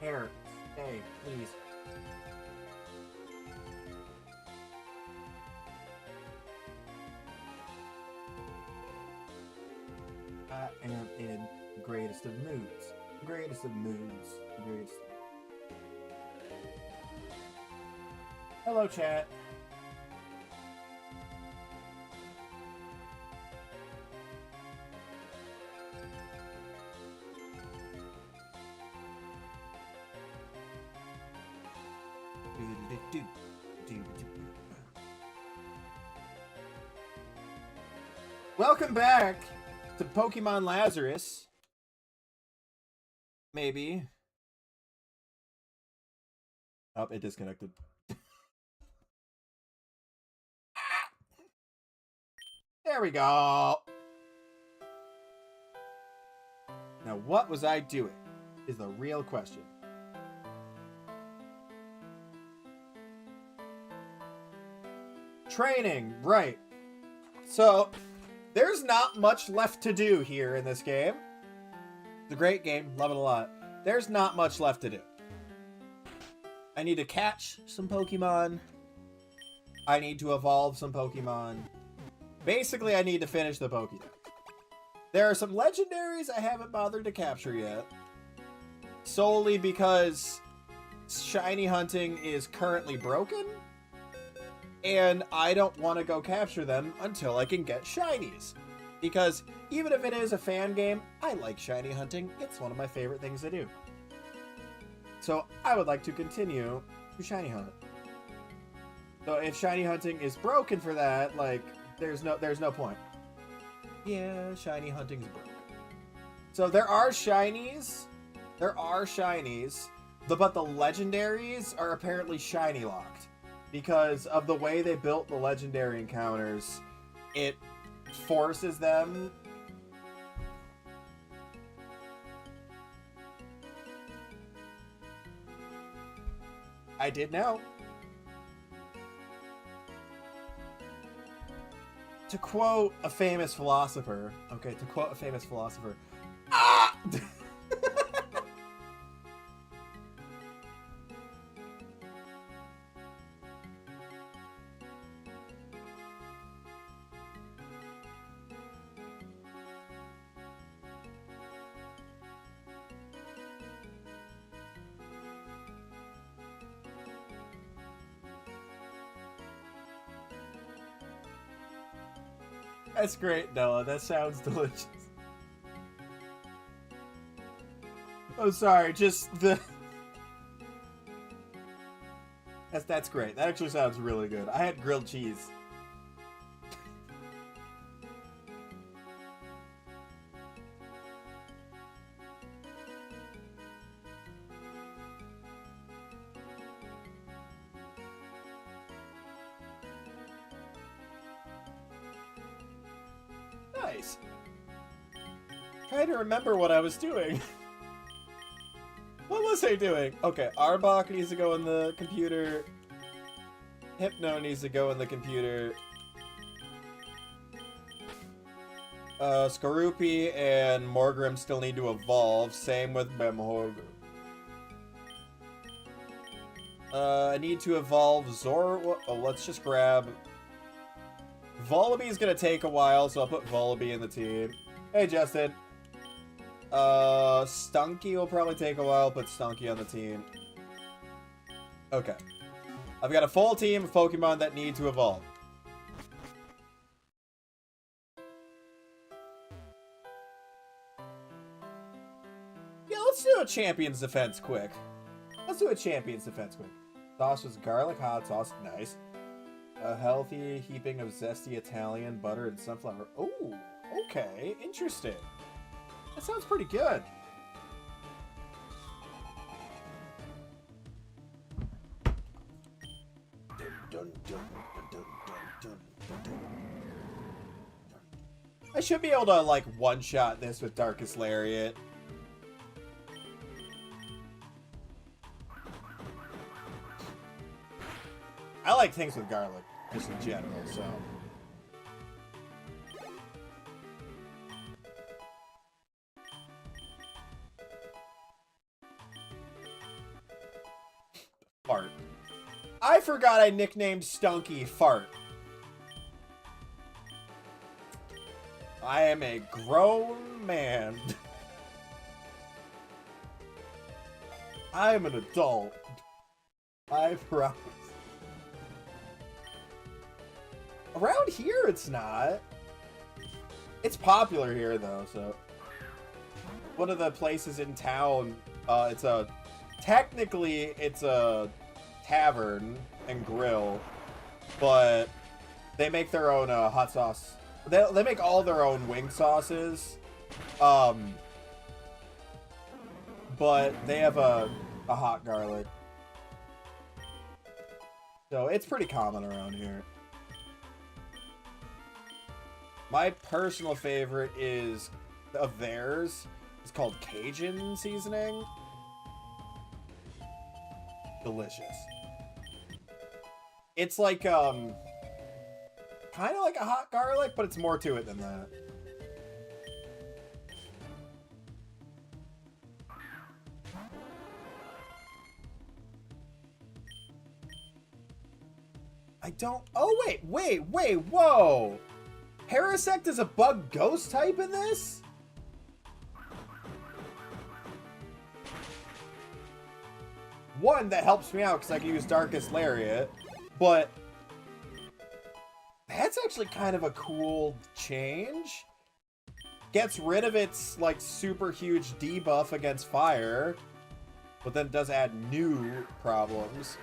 Hair, stay, please. I am in the greatest of moods. Greatest of moods. Greatest. Hello, chat. Welcome back to Pokemon Lazarus. Maybe. Oh, it disconnected. There we go. Now, what was I doing? Is the real question. Training, right. So, there's not much left to do here in this game. It's a great game, love it a lot. There's not much left to do. I need to catch some Pokemon. I need to evolve some Pokemon. Basically, I need to finish the Pokédex. There are some legendaries I haven't bothered to capture yet. Solely because shiny hunting is currently broken. And I don't want to go capture them until I can get shinies. Because even if it is a fan game, I like shiny hunting. It's one of my favorite things to do. So I would like to continue to shiny hunt. So if shiny hunting is broken for that, like, there's no point. Yeah, shiny hunting's broken. So there are shinies. But the legendaries are apparently shiny locked. Because of the way they built the legendary encounters, it forces them. I did know. To quote a famous philosopher, ah! That's great, Noah. That sounds delicious. Oh, sorry. Just the... That's great. That actually sounds really good. I had grilled cheese. Nice. Trying to remember what I was doing. What was I doing? Okay, Arbok needs to go in the computer. Hypno needs to go in the computer. Skorupi and Morgrim still need to evolve. Same with Bemhog. I need to evolve Zor. Oh, let's just grab... Volibee is going to take a while, so I'll put Volibee in the team. Hey, Justin. Stunky will probably take a while. Put Stunky on the team. Okay. I've got a full team of Pokemon that need to evolve. Yeah, let's do a Champion's Defense quick. Sauce was garlic hot sauce. Nice. A healthy heaping of zesty Italian butter and sunflower. Oh, okay. Interesting. That sounds pretty good. I should be able to, like, one-shot this with Darkest Lariat. I like things with garlic, just in general, so... Fart. I forgot I nicknamed Stunky Fart. I am a grown man. I am an adult. I promise. Around here, it's not. It's popular here, though, so. One of the places in town, technically, it's a tavern and grill, but they make their own hot sauce. They make all their own wing sauces, but they have a hot garlic. So it's pretty common around here. My personal favorite is of theirs. It's called Cajun seasoning. Delicious. It's like kind of like a hot garlic, but it's more to it than that. I don't... Oh, wait, whoa! Parasect is a bug ghost type in this? One, that helps me out because I can use Darkest Lariat, but that's actually kind of a cool change. Gets rid of its, like, super huge debuff against fire, but then does add new problems.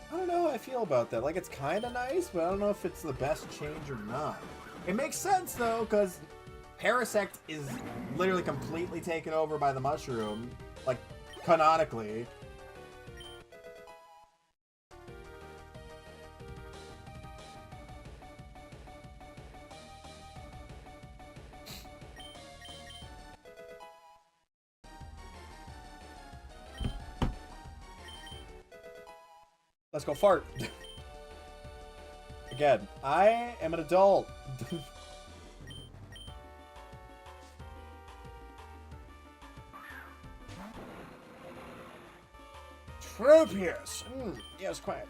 I don't know how I feel about that. Like, it's kind of nice, but I don't know if it's the best change or not. It makes sense, though, because Parasect is literally completely taken over by the mushroom, like, canonically. Let's go fart. Again, I am an adult. Tropius. Yes, quiet.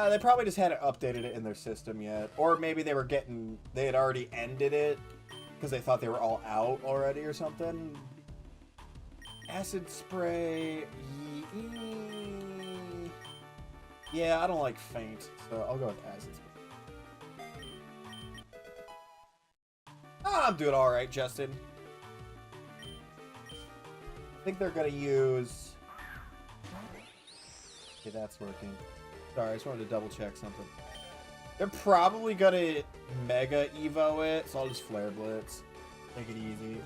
They probably just hadn't updated it in their system yet. Or maybe they had already ended it because they thought they were all out already or something. Acid spray. Yeah, I don't like faint, so I'll go with acid spray. I'm doing alright, Justin. I think they're gonna use... Okay, that's working. Sorry, I just wanted to double check something. They're probably gonna Mega Evo it, so I'll just Flare Blitz. Take it easy.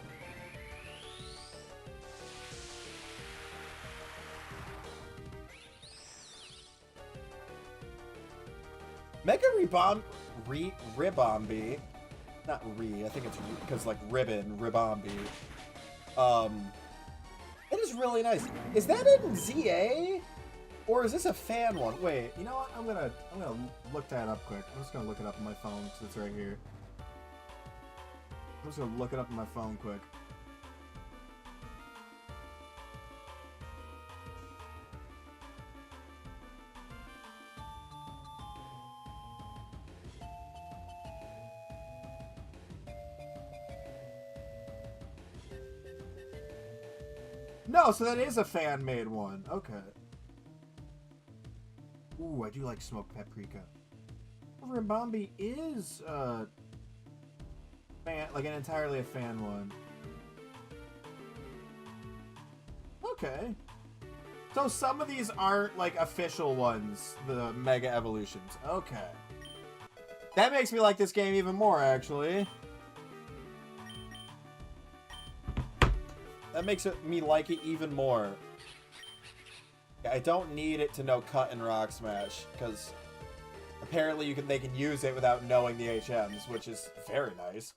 Mega Ribombi. Not I think it's because like ribbon, Ribombi. It is really nice. Is that in ZA? Or is this a fan one? Wait, you know what? I'm gonna look that up quick. I'm just gonna look it up on my phone because it's right here. I'm just gonna look it up on my phone quick. No, so that is a fan-made one. Okay. Ooh, I do like smoked paprika. Rimbombi is fan, like an entirely a fan one. Okay. So some of these aren't like official ones, the Mega Evolutions. Okay. That makes me like this game even more, actually. That makes me like it even more. I don't need it to know Cut and Rock Smash, because apparently they can use it without knowing the HMs, which is very nice.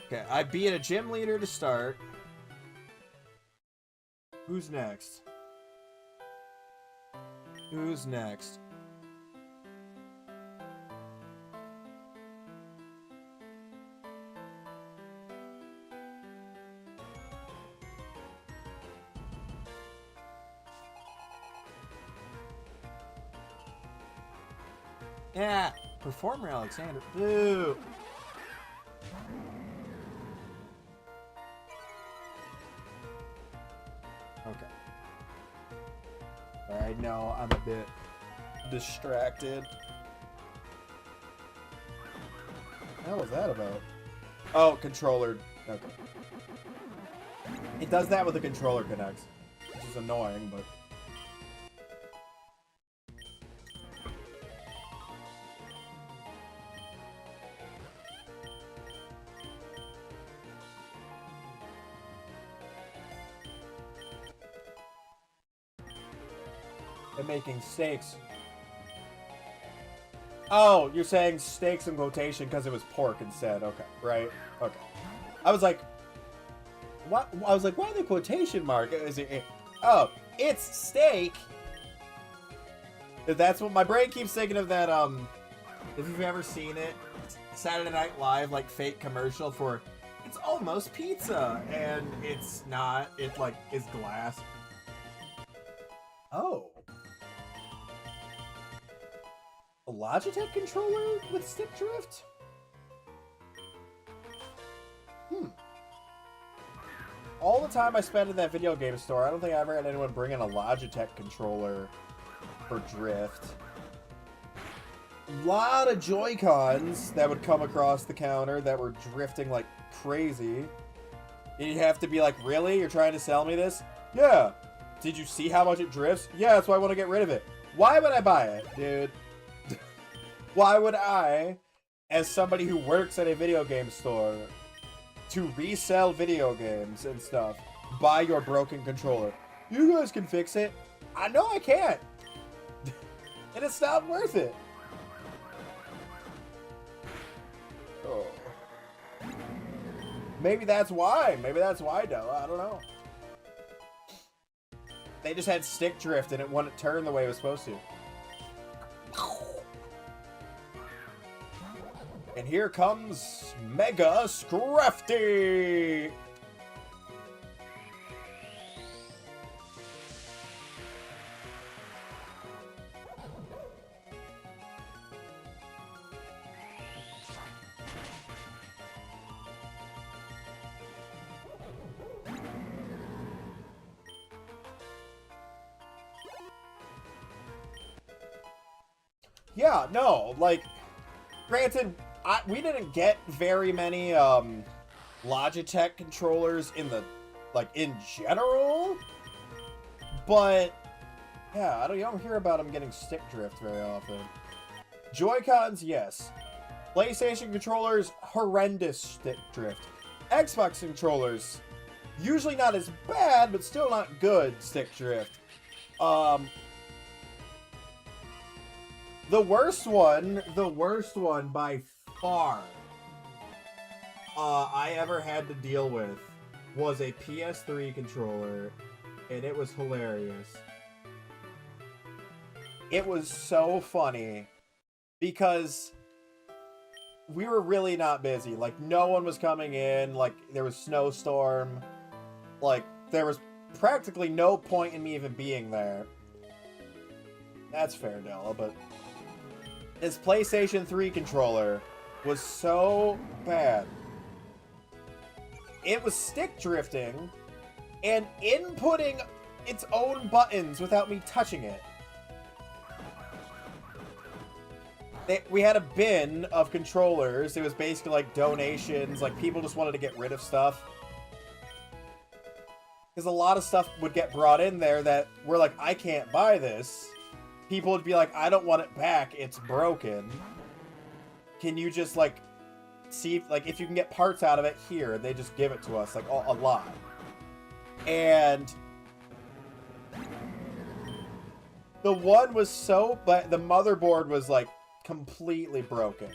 Okay, I beat a gym leader to start. Who's next? Who's next? Yeah, Performer Alexander. Boo! Okay. I know I'm a bit distracted. What the hell was that about? Oh, controller. Okay. It does that with the controller connects, which is annoying, but... They're making steaks. Oh, you're saying steaks in quotation because it was pork instead. Okay, right? Okay. I was like, what? I was like, why the quotation mark? Is it? Oh, it's steak. That's what my brain keeps thinking of. That if you've ever seen it, Saturday Night Live like fake commercial for, it's almost pizza, and it's not. It like is glass. Oh. A Logitech controller with stick drift? All the time I spent in that video game store, I don't think I ever had anyone bring in a Logitech controller for drift. A lot of Joy-Cons that would come across the counter that were drifting like crazy. And you'd have to be like, really? You're trying to sell me this? Yeah. Did you see how much it drifts? Yeah, that's why I want to get rid of it. Why would I buy it, dude? Why would I, as somebody who works at a video game store, to resell video games and stuff, buy your broken controller? You guys can fix it. I know I can't. And it's not worth it. Oh. Maybe that's why. Maybe that's why, though. I don't know. They just had stick drift and it wouldn't turn the way it was supposed to. And here comes Mega Scrafty! Yeah, no, like, granted, we didn't get very many Logitech controllers in the, like, in general, but yeah, you don't hear about them getting stick drift very often. Joy-Cons, yes. PlayStation controllers, horrendous stick drift. Xbox controllers, usually not as bad, but still not good stick drift. The worst one by far I ever had to deal with was a PS3 controller, and it was hilarious. It was so funny because we were really not busy. Like, no one was coming in. Like, there was snowstorm. Like, there was practically no point in me even being there. That's fair, Della, but this PlayStation 3 controller was so bad. It was stick drifting and inputting its own buttons without me touching it. We had a bin of controllers. It was basically like donations. Like, people just wanted to get rid of stuff. Because a lot of stuff would get brought in there that we're like, I can't buy this. People would be like, I don't want it back. It's broken. Can you just, like, see, like, if you can get parts out of it here? They just give it to us, like, a lot. And the one was so, but the motherboard was, like, completely broken.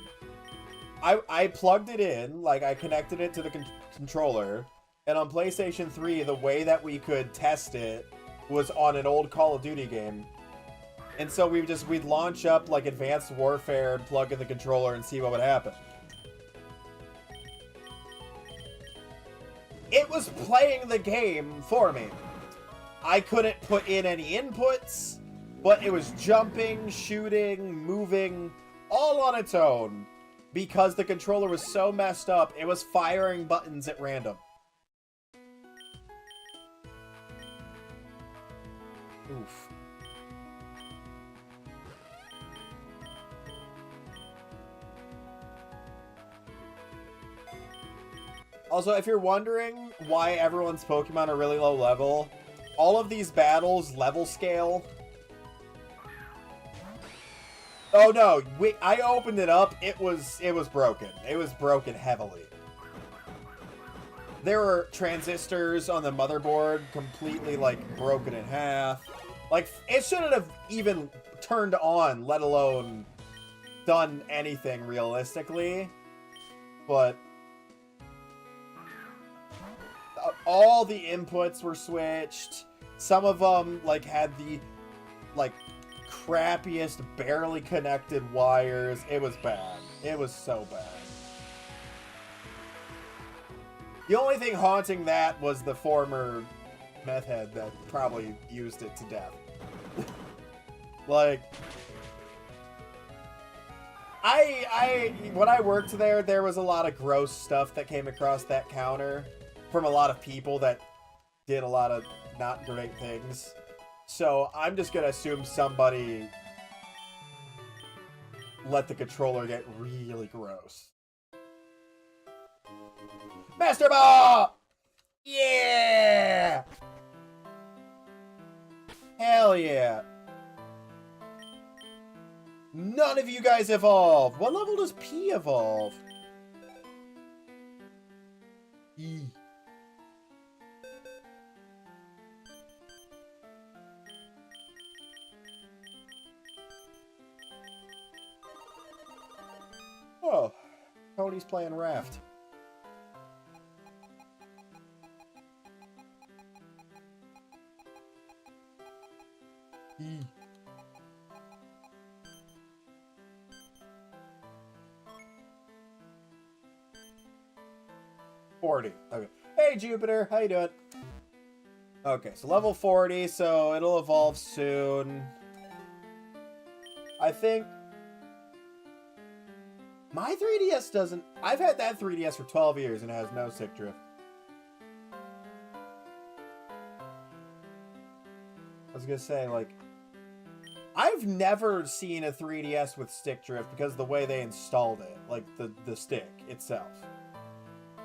I plugged it in, like I connected it to the controller, and on PlayStation 3, the way that we could test it was on an old Call of Duty game. And so we'd launch up like Advanced Warfare and plug in the controller and see what would happen. It was playing the game for me. I couldn't put in any inputs, but it was jumping, shooting, moving, all on its own. Because the controller was so messed up, it was firing buttons at random. Oof. Also, if you're wondering why everyone's Pokemon are really low level, all of these battles level scale. Oh no, I opened it up, it was broken. It was broken heavily. There were transistors on the motherboard completely, like, broken in half. Like, it shouldn't have even turned on, let alone done anything realistically. But all the inputs were switched. Some of them, like, had the, like, crappiest, barely connected wires. It was bad. It was so bad. The only thing haunting that was the former meth head that probably used it to death. Like, when I worked there was a lot of gross stuff that came across that counter from a lot of people that did a lot of not great things. So I'm just gonna assume somebody let the controller get really gross. Master Ball! Yeah! Hell yeah! None of you guys evolve! What level does P evolve? E. Oh, Cody's playing Raft. E. $40. Okay. Hey, Jupiter. How you doing? Okay, so level 40, so it'll evolve soon. I think my 3DS doesn't... I've had that 3DS for 12 years and it has no stick drift. I was gonna say, like, I've never seen a 3DS with stick drift because of the way they installed it. Like, the stick itself.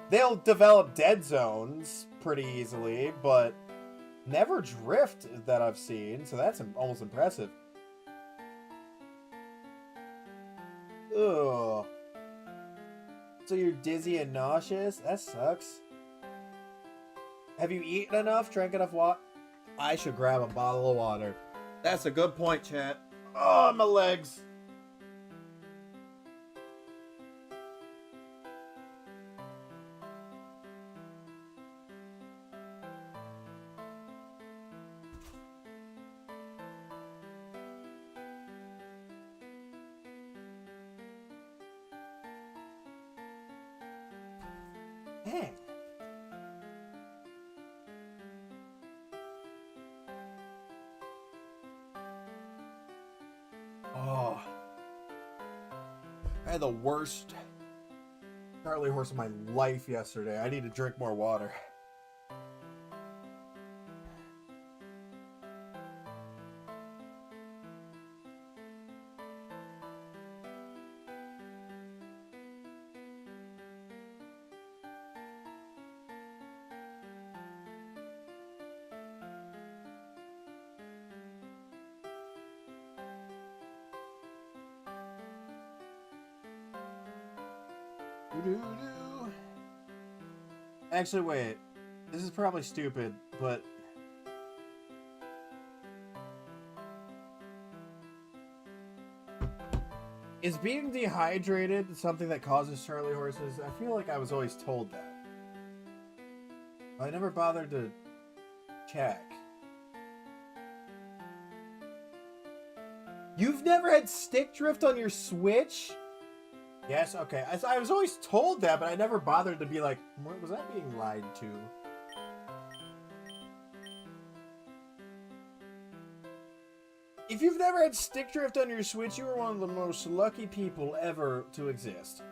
They'll develop dead zones pretty easily, but never drift that I've seen, so that's almost impressive. Ugh. So you're dizzy and nauseous? That sucks. Have you eaten enough? Drank enough water? I should grab a bottle of water. That's a good point, chat. Oh, my legs. Dang. Oh. I had the worst Charlie horse of my life yesterday. I need to drink more water. Actually, wait. This is probably stupid, but... Is being dehydrated something that causes Charlie horses? I feel like I was always told that. I never bothered to check. You've never had stick drift on your Switch? Yes, okay. I was always told that, but I never bothered to be like, was that being lied to? If you've never had stick drift on your Switch, you are one of the most lucky people ever to exist.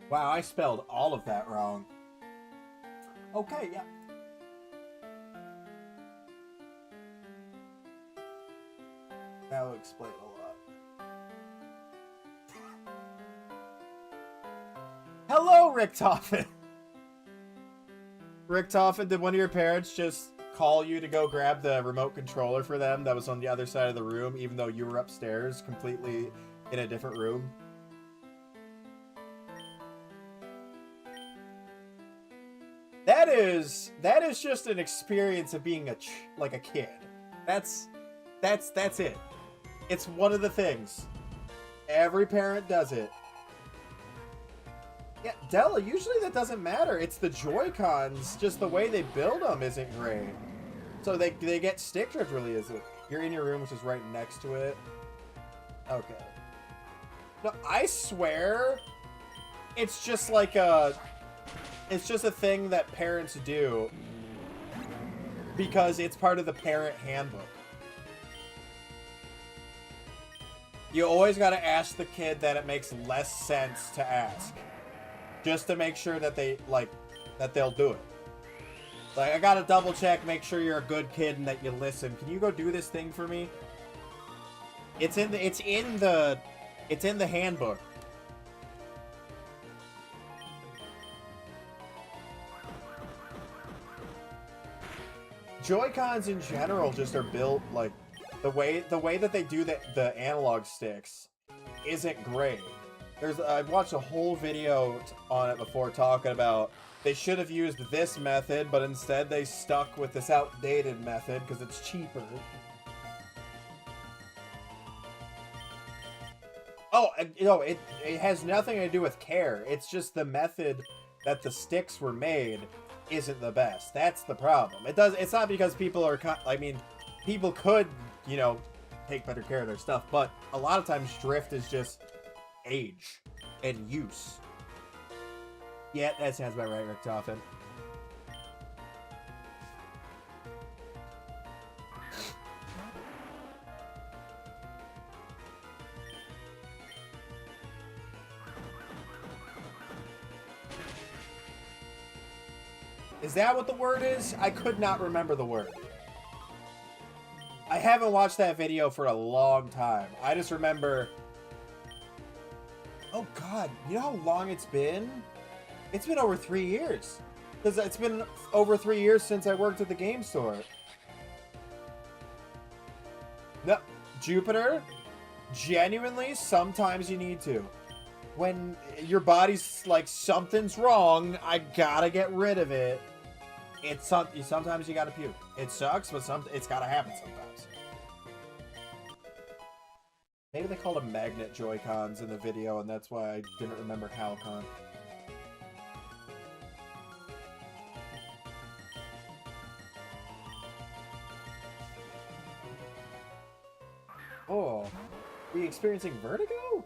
Wow, I spelled all of that wrong. Okay, yeah. That'll explain a lot. Hello, Rick Toffin! Rick Toffin, did one of your parents just call you to go grab the remote controller for them that was on the other side of the room, even though you were upstairs, completely in a different room? That is just an experience of being like a kid. That's it. It's one of the things. Every parent does it. Yeah, Della, usually that doesn't matter. It's the Joy-Cons, just the way they build them isn't great. So they get stick drift really isn't. You're in your room, which is right next to it. Okay. No, I swear, it's just like it's just a thing that parents do because it's part of the parent handbook. You always got to ask the kid that it makes less sense to ask, just to make sure that they'll do it. Like, I got to double check, make sure you're a good kid and that you listen. Can you go do this thing for me? It's in the handbook. Joy-Cons in general just are built like the way that they do the analog sticks isn't great. I've watched a whole video on it before talking about they should have used this method, but instead they stuck with this outdated method because it's cheaper. Oh, you know, it has nothing to do with care. It's just the method that the sticks were made isn't the best. That's the problem. It's not because people are, I mean, people could, you know, take better care of their stuff, but a lot of times drift is just age and use. Yeah, that sounds about right, Rick Toffin. Is that what the word is? I could not remember the word. I haven't watched that video for a long time. I just remember... Oh god, you know how long it's been? It's been over 3 years. Because it's been over 3 years since I worked at the game store. No, Jupiter, genuinely, sometimes you need to. When your body's like, something's wrong, I gotta get rid of it. Sometimes you gotta puke. It sucks, but it's gotta happen sometimes. Maybe they called them magnet Joy-Cons in the video, and that's why I didn't remember Halcon. Oh, are you experiencing vertigo?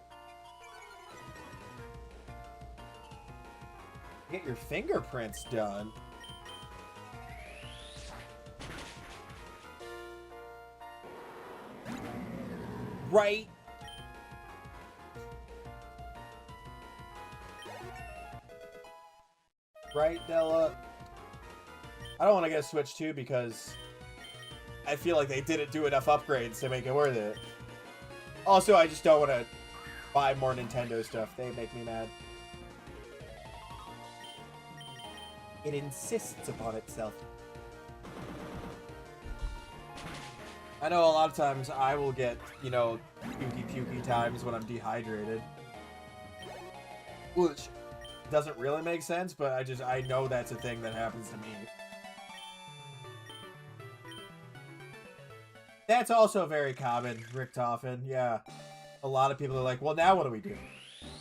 Get your fingerprints done. Right. Right, Della? I don't want to get a Switch 2 because I feel like they didn't do enough upgrades to make it worth it. Also, I just don't want to buy more Nintendo stuff. They make me mad. It insists upon itself. I know a lot of times I will get, you know, pukey times when I'm dehydrated. Which doesn't really make sense, but I know that's a thing that happens to me. That's also very common, Richtofen. Yeah. A lot of people are like, well, now what do we do?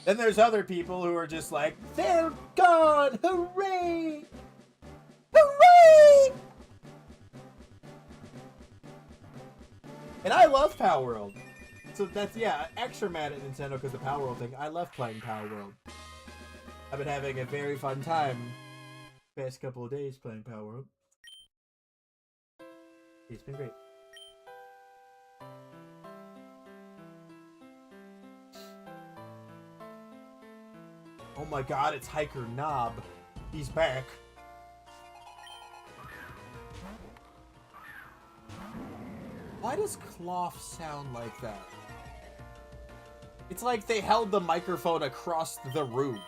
Then there's other people who are just like, they're gone! Hooray! Hooray! And I love Power World. So that's, yeah, extra mad at Nintendo because of the Power World thing. I love playing Power World. I've been having a very fun time past couple of days playing Power World. It's been great. Oh my god, it's Hiker Knob. He's back. Why does Cloth sound like that? It's like they held the microphone across the room.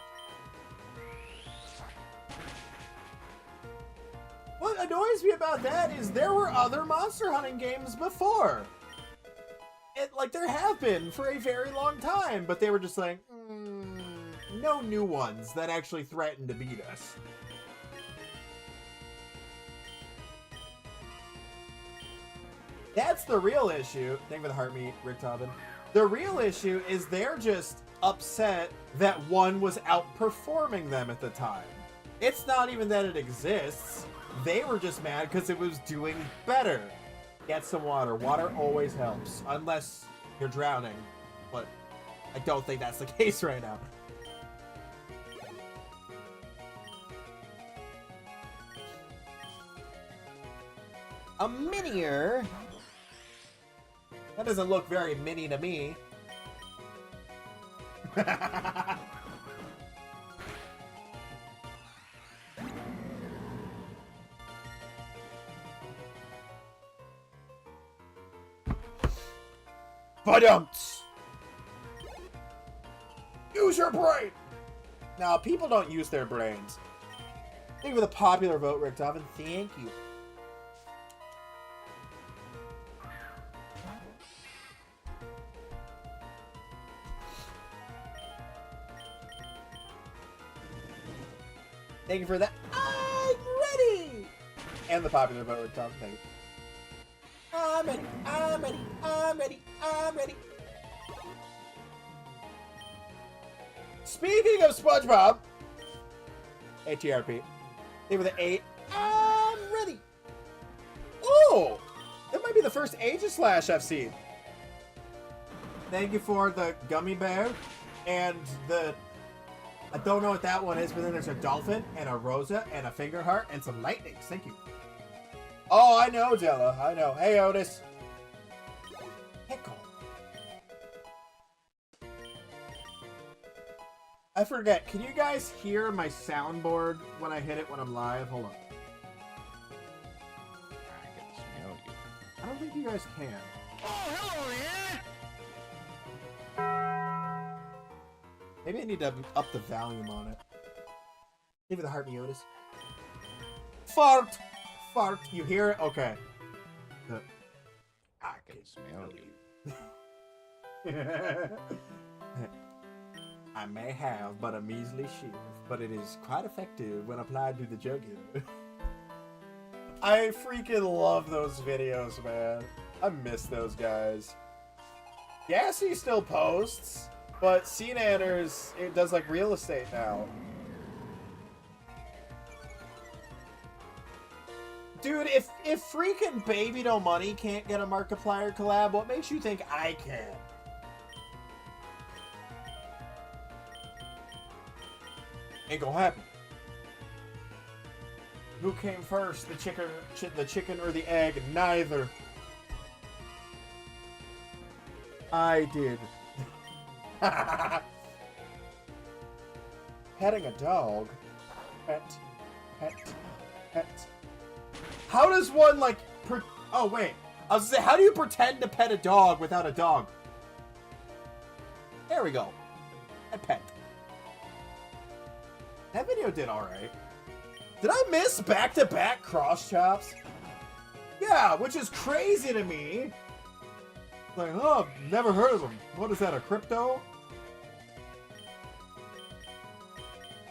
What annoys me about that is there were other monster hunting games before. Like, there have been for a very long time, but they were just like, no new ones that actually threaten to beat us. That's the real issue. Thank you for the heart meat, Richtofen. The real issue is they're just upset that one was outperforming them at the time. It's not even that it exists. They were just mad because it was doing better. Get some water. Water always helps. Unless you're drowning. But I don't think that's the case right now. A minier? That doesn't look very mini to me. Badumts! Use your brain! Now, people don't use their brains. Thank you for the popular vote, Richtofen. Thank you. Thank you for that. I'm ready! And the popular vote, Richtofen. Thank you. I'm ready, I'm ready, I'm ready, I'm ready. Speaking of SpongeBob, ATRP. Thank you for the 8. I'm ready. Oh! That might be the first Aegislash I've seen. Thank you for the gummy bear and the... I don't know what that one is, but then there's a dolphin and a rosa and a finger heart and some lightnings. Thank you. Oh, I know, Della. I know. Hey, Otis. Pickle. I forget. Can you guys hear my soundboard when I hit it when I'm live? Hold on. I can smell you. I don't think you guys can. Oh, hello there! Maybe I need to up the volume on it. Leave it the heart, me, Otis. Fart! Fart! You hear it? Okay. I can smell you. I may have but a measly shift, but it is quite effective when applied to the jugular. I freaking love those videos, man. I miss those guys. Gassy still posts, but Cnanners, it does like real estate now. Dude, if freaking Baby No Money can't get a Markiplier collab, what makes you think I can? Ain't gonna happen. Who came first, the chicken or the egg? Neither. I did. Petting a dog. Pet. Pet. Pet. How does one, like, oh, wait. I was gonna say, how do you pretend to pet a dog without a dog? There we go. A pet. That video did alright. Did I miss back-to-back cross chops? Yeah, which is crazy to me. Like, oh, never heard of them. What is that, a crypto?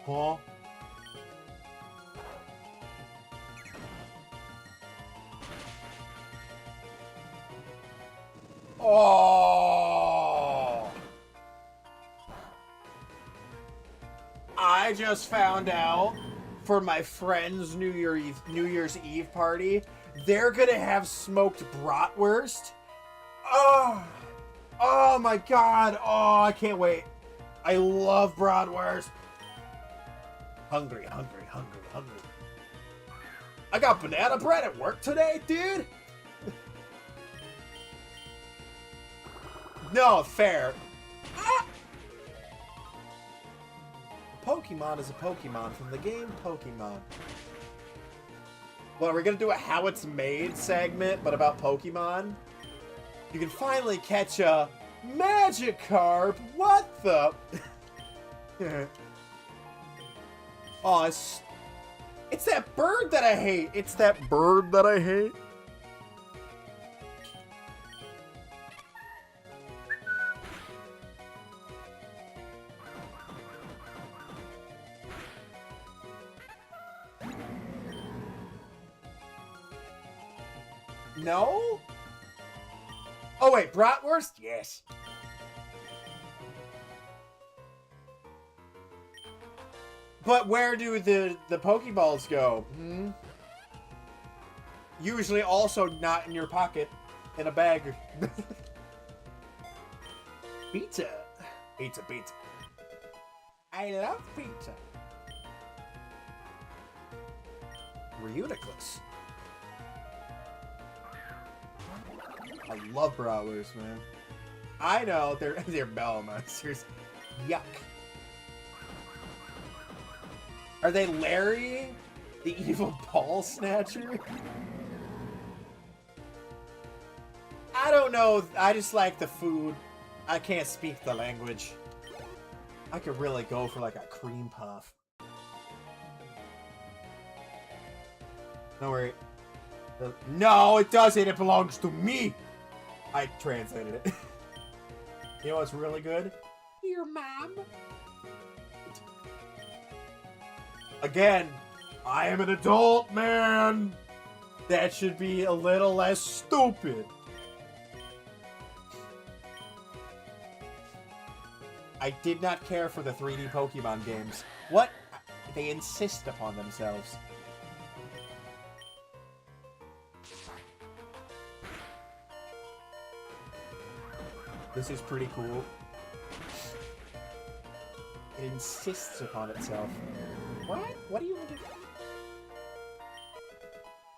Huh? Oh! I just found out for my friend's New Year's Eve party, they're gonna have smoked bratwurst. Oh! Oh my god! Oh, I can't wait. I love bratwurst. Hungry, hungry, hungry, hungry. I got banana bread at work today, dude. No, fair. Ah! Pokemon is a Pokemon from the game Pokemon. Well, we're gonna do a how it's made segment, but about Pokemon. You can finally catch a Magikarp. What the? Oh, it's that bird that I hate. It's that bird that I hate. No? Oh wait, bratwurst? Yes. But where do the Pokeballs go? Hmm? Usually also not in your pocket, in a bag. Pizza. Pizza, pizza. I love pizza. Reuniclus. I love bratwurst, man. I know, they're bell monsters. Yuck. Are they Larry, the evil ball snatcher? I don't know. I just like the food. I can't speak the language. I could really go for like a cream puff. Don't worry. No, it doesn't. It belongs to me. I translated it. You know what's really good? Your mom. Again, I am an adult man. That should be a little less stupid. I did not care for the 3D Pokemon games. What? They insist upon themselves. This is pretty cool. It insists upon itself. What? What do you want to do?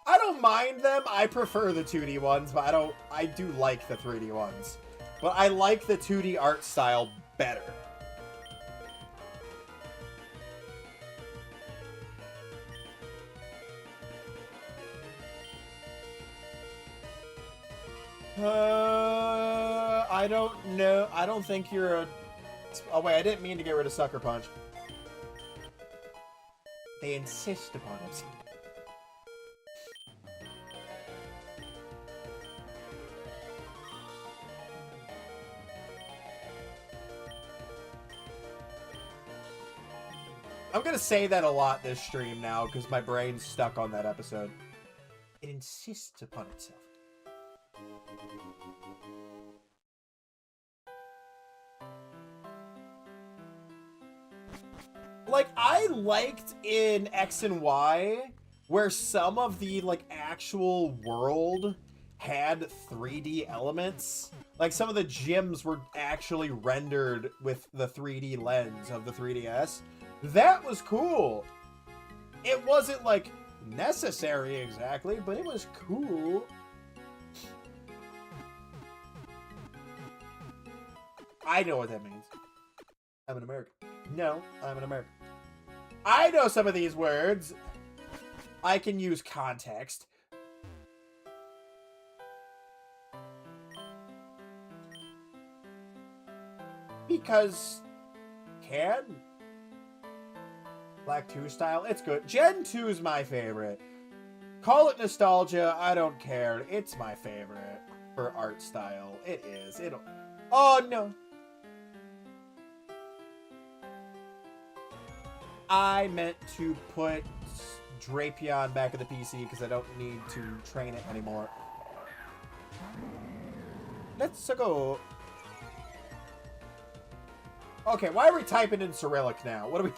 I don't mind them. I prefer the 2D ones, but I do like the 3D ones. But I like the 2D art style better. I don't know. I don't think you're a... Oh, wait, I didn't mean to get rid of Sucker Punch. They insist upon it. I'm gonna say that a lot this stream now, because my brain's stuck on that episode. It insists upon itself. Like, I liked in X and Y where some of the, like, actual world had 3D elements. Like, some of the gyms were actually rendered with the 3D lens of the 3DS. That was cool. It wasn't, like, necessary exactly, but it was cool. I know what that means. I'm an American. No, I'm an American. I know some of these words. I can use context. Because... can? Black 2 style? It's good. Gen 2 is my favorite. Call it nostalgia. I don't care. It's my favorite for art style. It is. It'll... Oh, no. I meant to put Drapion back in the PC because I don't need to train it anymore. let's go. Okay, why are we typing in Cyrillic now? What are we...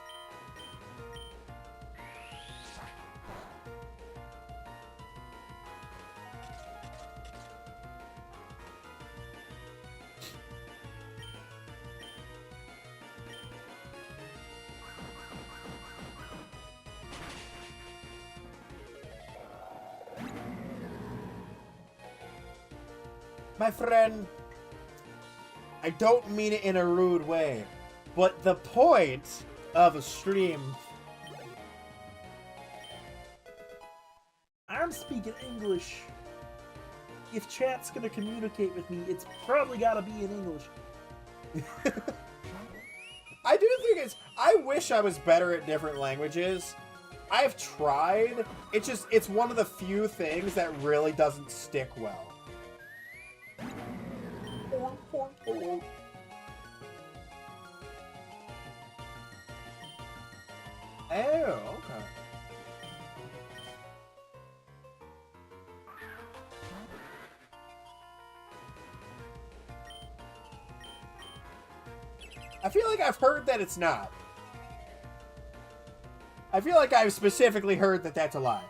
My friend, I don't mean it in a rude way, but the point of a stream... I'm speaking English. If chat's gonna communicate with me, it's probably gotta be in English. I do think it's... I wish I was better at different languages. I've tried. It's one of the few things that really doesn't stick well. Oh, okay. I feel like I've heard that it's not. I feel like I've specifically heard that that's a lie.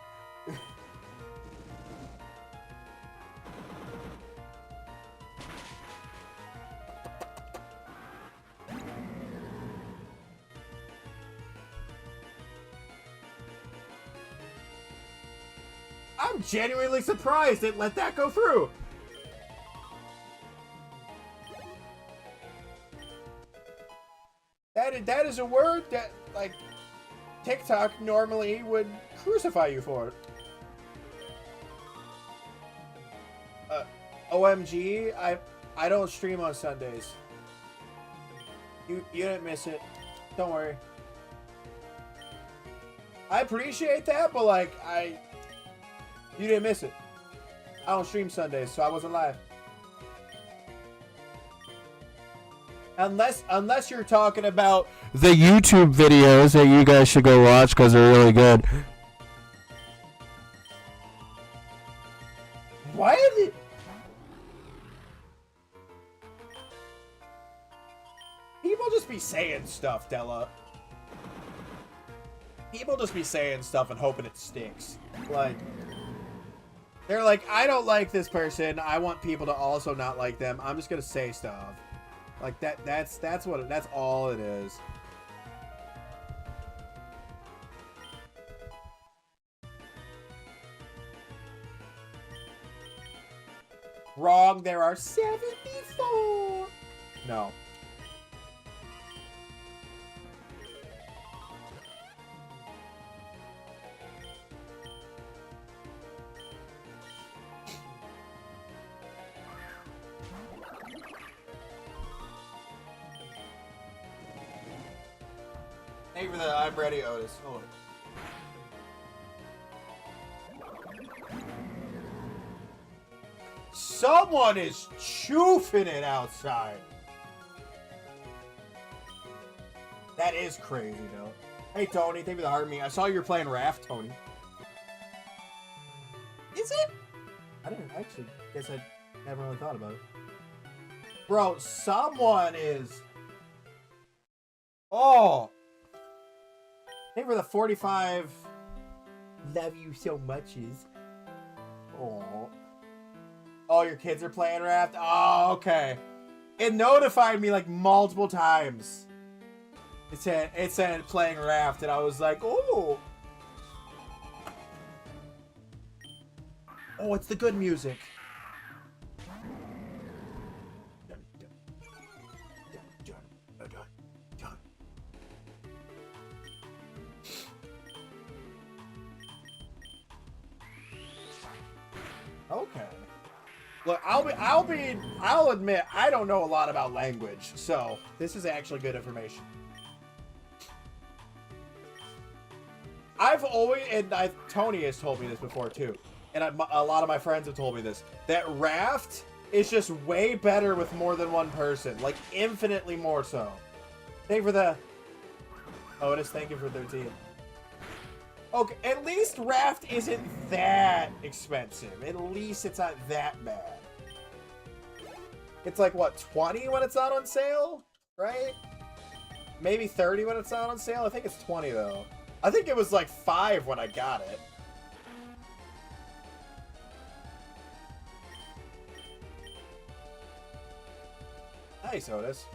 I'm genuinely surprised it let that go through. That is a word that, like, TikTok normally would crucify you for. OMG, I don't stream on Sundays. You didn't miss it. Don't worry. I appreciate that, but like you didn't miss it. I don't stream Sundays, so I wasn't live. Unless you're talking about the YouTube videos that you guys should go watch because they're really good. Why is it? People just be saying stuff, Della. People just be saying stuff and hoping it sticks. Like, they're like, I don't like this person. I want people to also not like them. I'm just gonna say stuff. Like that's all it is. Wrong, there are 74. No. Thank you for the I'm ready, Otis. Hold on. Someone is choofing it outside. That is crazy, though. Hey, Tony, thank you for the heart me. I saw you were playing Raft, Tony. Is it? I didn't actually. Guess I never really thought about it. Bro, someone is. Oh. Thank you for the 45. Love you so muches. Oh. Oh, your kids are playing Raft? Oh, okay. It notified me like multiple times. It said playing Raft, and I was like, oh. Oh, it's the good music. Okay. Look, I'll admit I don't know a lot about language, so this is actually good information. I've always, and Tony has told me this before too, and a lot of my friends have told me this, that Raft is just way better with more than one person, like infinitely more so. Thank you for the Otis. Thank you for 13. Okay, at least Raft isn't that expensive. At least it's not that bad. It's like, what, 20 when it's not on sale? Right? Maybe 30 when it's not on sale? I think it's 20, though. I think it was like 5 when I got it. Nice, Otis.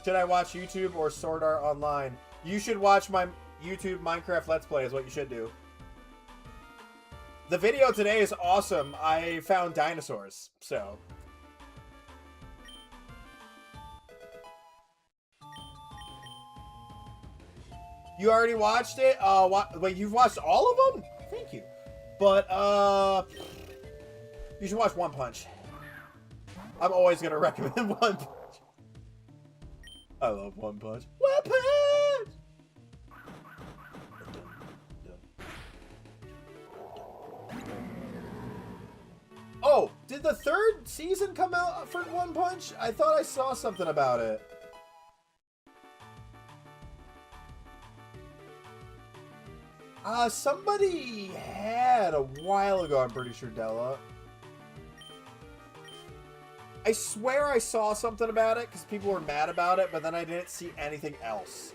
Should I watch YouTube or Sword Art Online? You should watch my YouTube Minecraft Let's Play is what you should do. The video today is awesome. I found dinosaurs, so... You already watched it? Wait, you've watched all of them? Thank you. But, you should watch One Punch. I'm always gonna recommend One Punch. I love One Punch. One Punch! Oh, did the 3rd season come out for One Punch? I thought I saw something about it. Somebody had a while ago, I'm pretty sure, Della. I swear I saw something about it because people were mad about it, but then I didn't see anything else.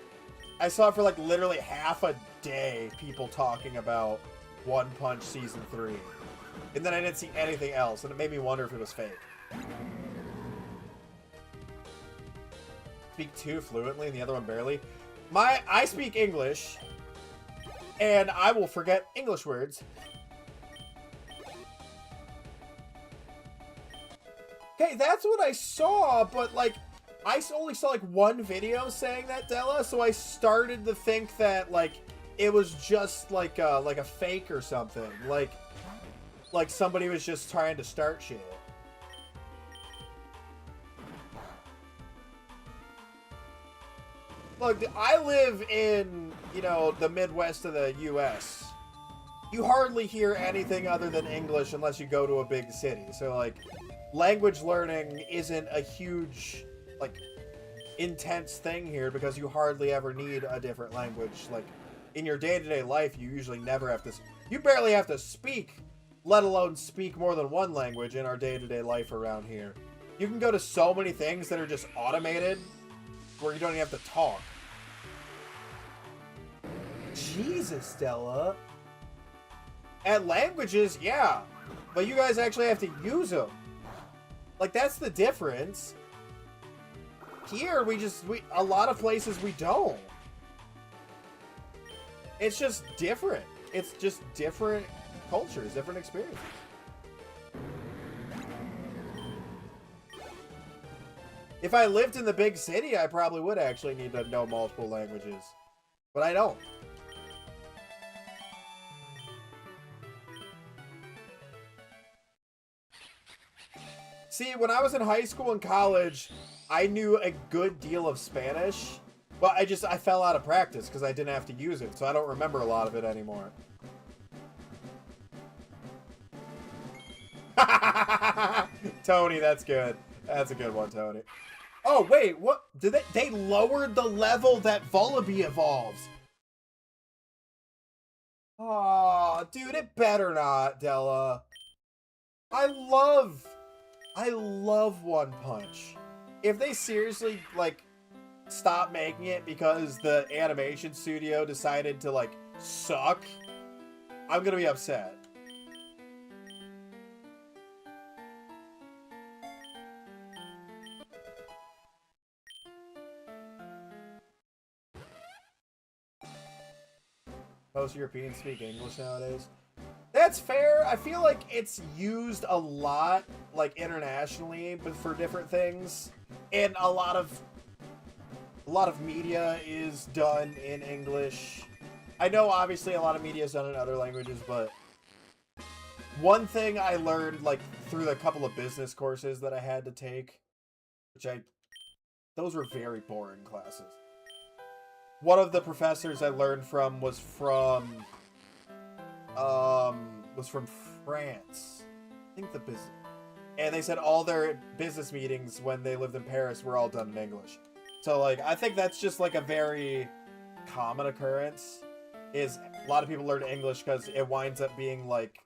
I saw for like literally half a day people talking about One Punch Season 3. And then I didn't see anything else, and it made me wonder if it was fake. Speak 2 fluently and the other one barely. I speak English, and I will forget English words. Okay, that's what I saw, but, like, I only saw, like, one video saying that, Della, so I started to think that, like, it was just, like a fake or something. Like somebody was just trying to start shit. Look, I live in, you know, the Midwest of the U.S. You hardly hear anything other than English unless you go to a big city. So, like, language learning isn't a huge, like, intense thing here because you hardly ever need a different language. Like, in your day-to-day life, you usually never have to... You barely have to speak, let alone speak more than one language in our day-to-day life around here. You can go to so many things that are just automated where you don't even have to talk. Jesus, Stella. At languages, yeah. But you guys actually have to use them. Like, that's the difference. Here, a lot of places we don't. It's just different. It's just different cultures, different experiences. If I lived in the big city, I probably would actually need to know multiple languages. But I don't. See, when I was in high school and college, I knew a good deal of Spanish. But I fell out of practice because I didn't have to use it, so I don't remember a lot of it anymore. Tony, that's good. That's a good one, Tony. Oh, wait, what? Did they lowered the level that Vullaby evolves. Oh, dude, it better not, Della. I love One Punch. If they seriously, like, stop making it because the animation studio decided to, like, suck, I'm gonna be upset. Most Europeans speak English nowadays. That's fair. I feel like it's used a lot, like, internationally, but for different things. And a lot of media is done in English. I know, obviously, a lot of media is done in other languages, but one thing I learned, like, through the couple of business courses that I had to take, those were very boring classes. One of the professors I learned from was from France. I think the business. And they said all their business meetings when they lived in Paris were all done in English. So, like, I think that's just, like, a very common occurrence. Is a lot of people learn English because it winds up being, like,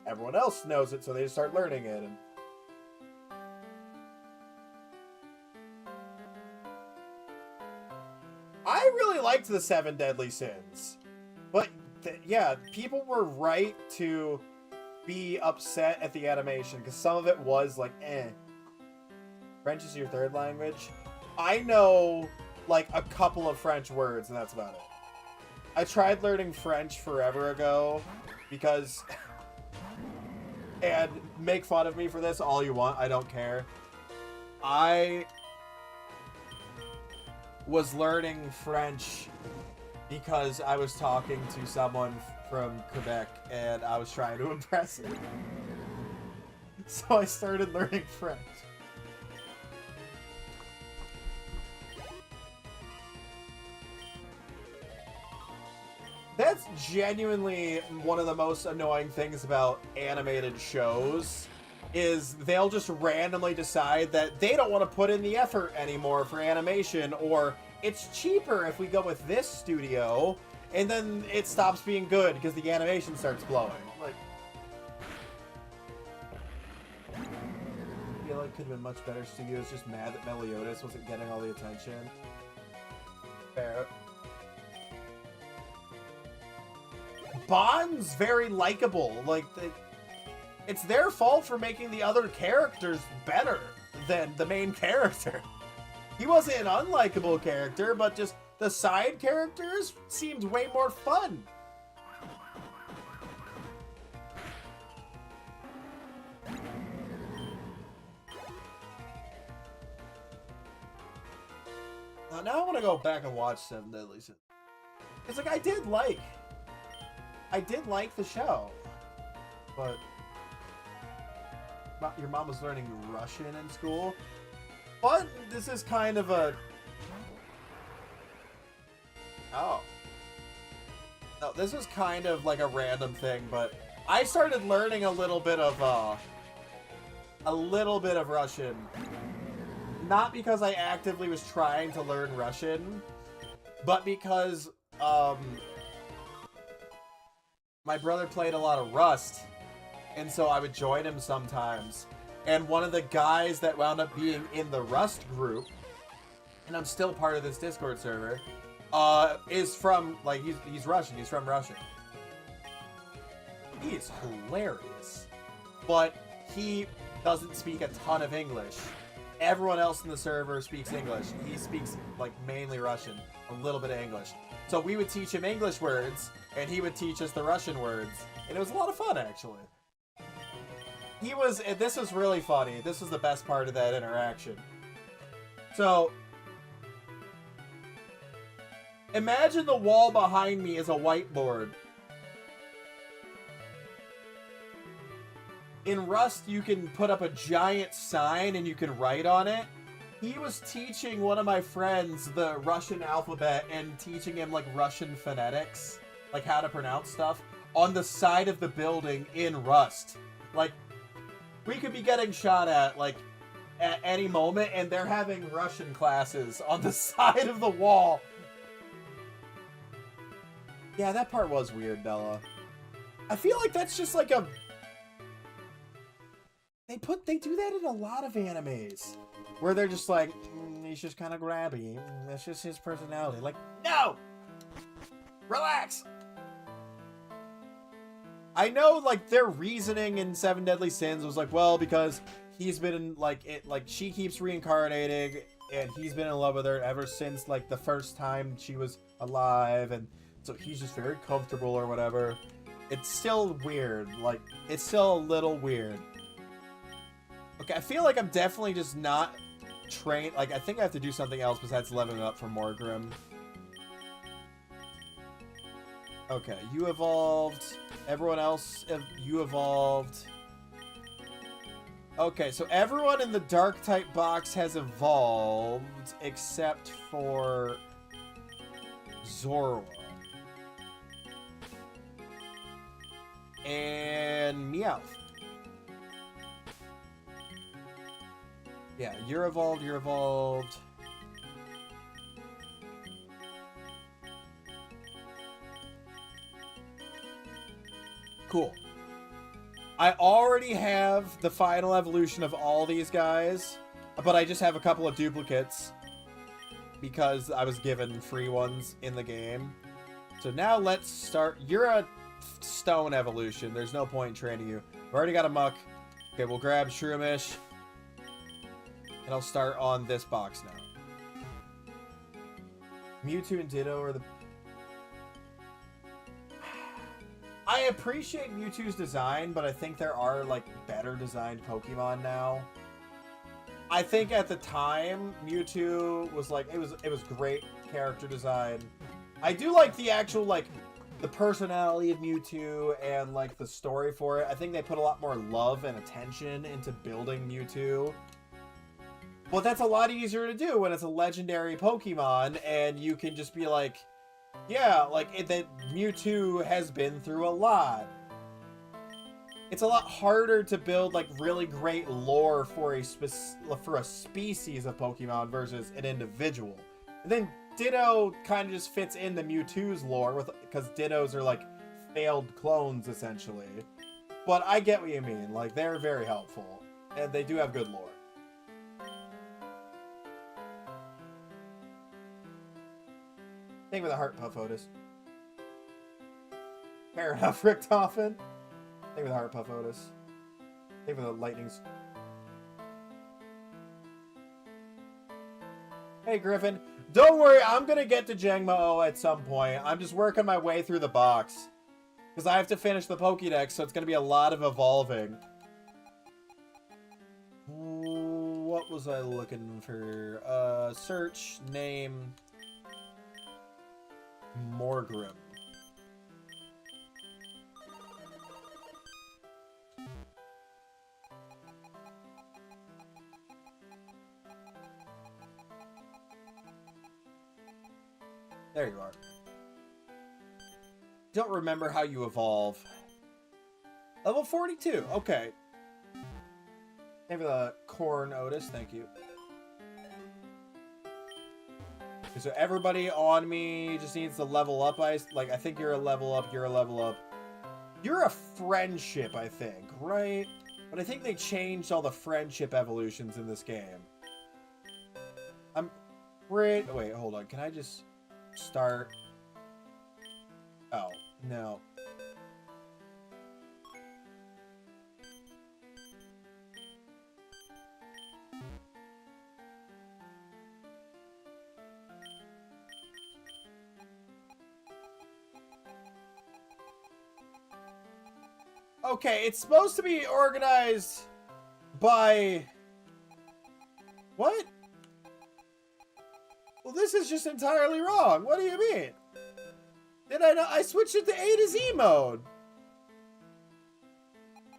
everyone else knows it, so they just start learning it. And liked the 7 Deadly Sins. But, yeah, people were right to be upset at the animation, because some of it was, like, eh. French is your 3rd language? I know, like, a couple of French words, and that's about it. I tried learning French forever ago, because... and make fun of me for this all you want, I don't care. I was learning French because I was talking to someone from Quebec and I was trying to impress him. So I started learning French. That's genuinely one of the most annoying things about animated shows, is they'll just randomly decide that they don't want to put in the effort anymore for animation, or it's cheaper if we go with this studio, and then it stops being good because the animation starts blowing. Like, I feel like it could have been much better studios, just mad that Meliodas wasn't getting all the attention. Fair. Bond's very likable. Like, it's their fault for making the other characters better than the main character. He wasn't an unlikable character, but just the side characters seemed way more fun. Now I want to go back and watch 7 Deadly Sins. It's like, I did like the show, but your mom was learning Russian in school. But this is kind of a... Oh. No, this was kind of like a random thing, but I started learning a little bit of Russian. Not because I actively was trying to learn Russian, but because, my brother played a lot of Rust, and so I would join him sometimes. And one of the guys that wound up being in the Rust group, and I'm still part of this Discord server, is from, like, he's Russian. He's from Russia. He is hilarious. But he doesn't speak a ton of English. Everyone else in the server speaks English. He speaks, like, mainly Russian. A little bit of English. So we would teach him English words, and he would teach us the Russian words. And it was a lot of fun, actually. This was really funny. This was the best part of that interaction. So, imagine the wall behind me is a whiteboard. In Rust, you can put up a giant sign and you can write on it. He was teaching one of my friends the Russian alphabet and teaching him, like, Russian phonetics, like how to pronounce stuff, on the side of the building in Rust. Like, we could be getting shot at, like, at any moment, and they're having Russian classes on the side of the wall. Yeah, that part was weird, Bella. I feel like that's just like a... They do that in a lot of animes, where they're just like, he's just kind of grabby. That's just his personality. Like, no! Relax! I know, like, their reasoning in 7 Deadly Sins was like, well, because he's been in, like, she keeps reincarnating, and he's been in love with her ever since, like, the first time she was alive, and so he's just very comfortable or whatever. It's still weird. Like, it's still a little weird. Okay, I feel like I'm definitely just not trained. Like, I think I have to do something else besides leveling up for Morgrim. Okay, you evolved. Everyone else, you evolved. Okay, so everyone in the Dark-type box has evolved, except for Zorua. And Meowth. Yeah, you're evolved, you're evolved. Cool. I already have the final evolution of all these guys, but I just have a couple of duplicates. because I was given free ones in the game. So now let's start. You're a stone evolution. There's no point in training you. I've already got a muck. Okay, we'll grab Shroomish. And I'll start on this box now. Mewtwo and Ditto are the... I appreciate Mewtwo's design, but I think there are, like, better designed Pokemon now. I think at the time, Mewtwo was, like, it was great character design. I do like the actual, like, the personality of Mewtwo and, like, the story for it. I think they put a lot more love and attention into building Mewtwo. But that's a lot easier to do when it's a legendary Pokemon, and you can just be like, yeah, like, that Mewtwo has been through a lot. It's a lot harder to build, like, really great lore for a species of Pokemon versus an individual. And then Ditto kind of just fits into Mewtwo's lore, because Dittos are, like, failed clones, essentially. But I get what you mean. Like, they're very helpful. And they do have good lore. Thank you for the heart puff, Otis. Fair enough, Richtofen. Thank you for the heart puff, Otis. Thank you for the lightnings. Hey, Griffin. Don't worry, I'm gonna get to Jangmo-O at some point. I'm just working my way through the box. Because I have to finish the Pokédex, so it's gonna be a lot of evolving. What was I looking for? Search, name... Morgrim. There you are. Don't remember how you evolve. Level 42. Okay. Thank you for the corn, Otis. Thank you. So everybody on me just needs to level up. I think you're a level up. You're a level up. You're a friendship, I think, right? But I think they changed all the friendship evolutions in this game. Wait, hold on. Can I just start? Oh, no. Okay, it's supposed to be organized by... What? Well, this is just entirely wrong. What do you mean? Did I not? I switched it to A to Z mode.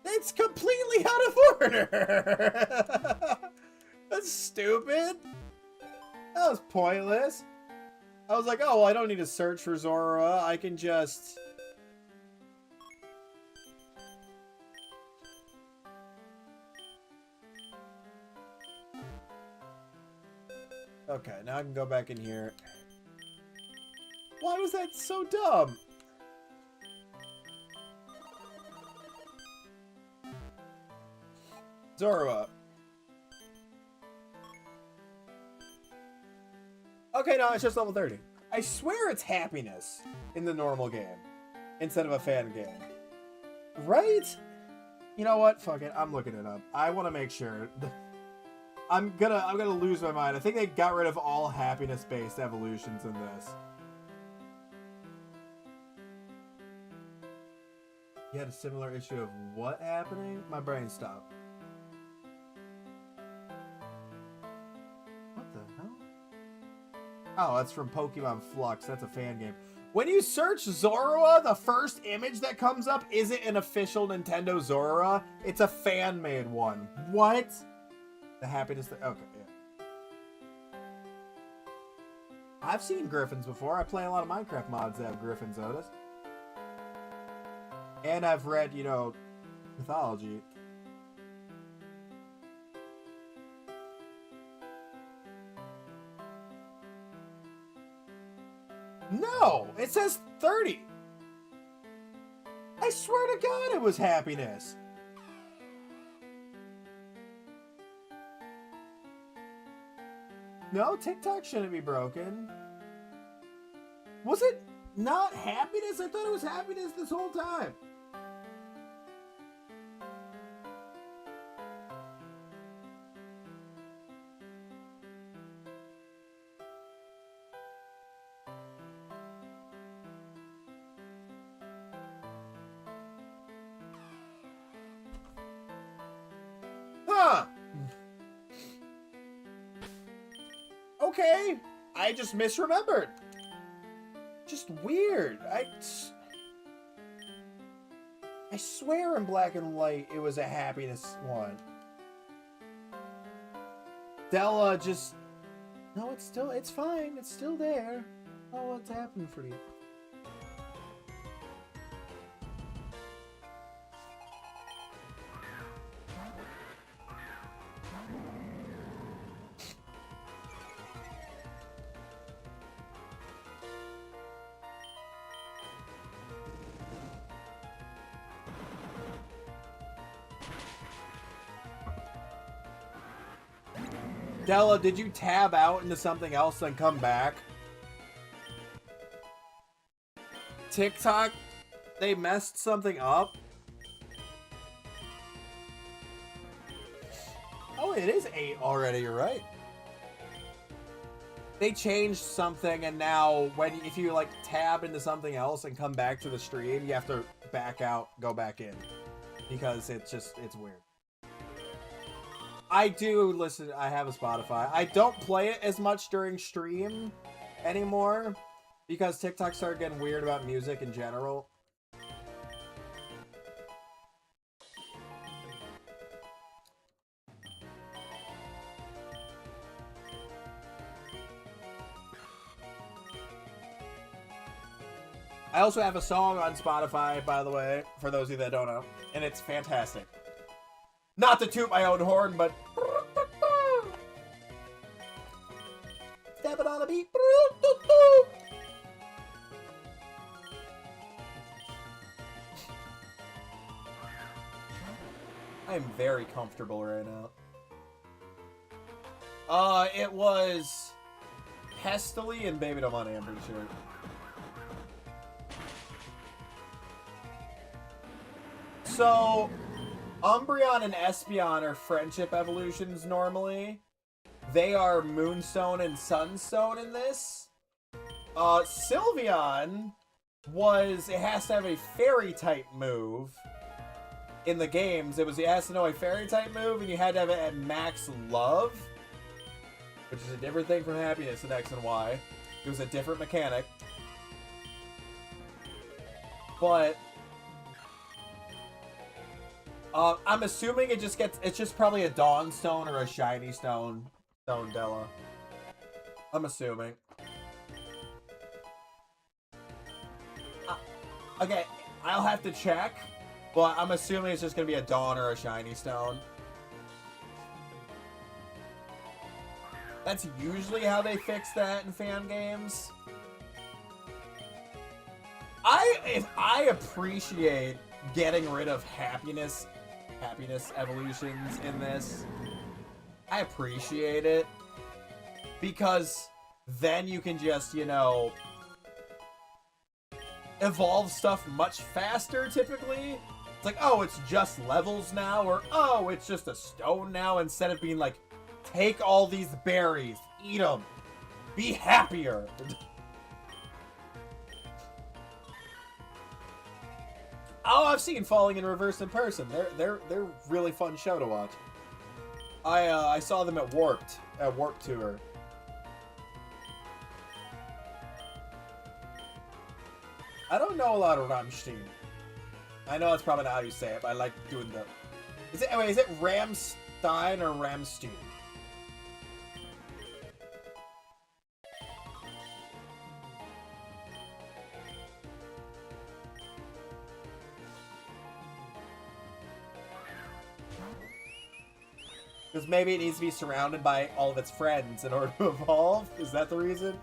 It's completely out of order. That's stupid. That was pointless. I was like, oh, well, I don't need to search for Zorua. I can just... Okay, now I can go back in here. Why was that so dumb? Zorua. Okay, no, it's just level 30. I swear it's happiness in the normal game instead of a fan game. Right? You know what? Fuck it. I'm looking it up. I want to make sure. I'm gonna lose my mind. I think they got rid of all happiness-based evolutions in this. You had a similar issue of what happening? My brain stopped. What the hell? Oh, that's from Pokemon Flux. That's a fan game. When you search Zorua, the first image that comes up isn't an official Nintendo Zorua. It's a fan-made one. What? The happiness that... Okay, yeah. I've seen Griffins before. I play a lot of Minecraft mods that have Griffins, Otis. And I've read, you know, mythology. No! It says 30! I swear to God it was happiness! No, TikTok shouldn't be broken. Was it not happiness? I thought it was happiness this whole time. Huh. Okay. I just misremembered. Just weird. I swear in Black and White it was a happiness one. Della just... No, it's fine. It's still there. Oh, what's happened for you? Della, did you tab out into something else then come back? TikTok, they messed something up. Oh, it is 8 already, you're right. They changed something and now if you like tab into something else and come back to the stream, you have to back out, go back in. Because it's weird. I do listen, I have a Spotify. I don't play it as much during stream anymore because TikTok started getting weird about music in general. I also have a song on Spotify, by the way, for those of you that don't know, and it's fantastic. Not to toot my own horn, but... Stepping on a beat. I am very comfortable right now. It was... Hestily and Baby Don't Money, I'm pretty sure. So... Umbreon and Espeon are friendship evolutions normally. They are Moonstone and Sunstone in this. Sylveon it has to have a fairy type move. In the games, it has to know a fairy type move and you had to have it at max love. Which is a different thing from happiness in X and Y. It was a different mechanic. But... I'm assuming it's just probably a Dawn Stone or a Shiny Stone, Della. I'm assuming. Okay, I'll have to check, but I'm assuming it's just gonna be a Dawn or a Shiny Stone. That's usually how they fix that in fan games. I appreciate getting rid of happiness evolutions in this. I appreciate it because then you can just, you know, evolve stuff much faster typically. It's like, oh, it's just levels now, or oh, it's just a stone now, instead of being like, take all these berries, eat them, be happier. Oh, I've seen Falling in Reverse in person. They're really fun show to watch. I saw them at Warp Tour. I don't know a lot of Rammstein. I know that's probably not how you say it, but I like doing the... Is it Ramstein or Ramstein? Because maybe it needs to be surrounded by all of its friends in order to evolve? Is that the reason?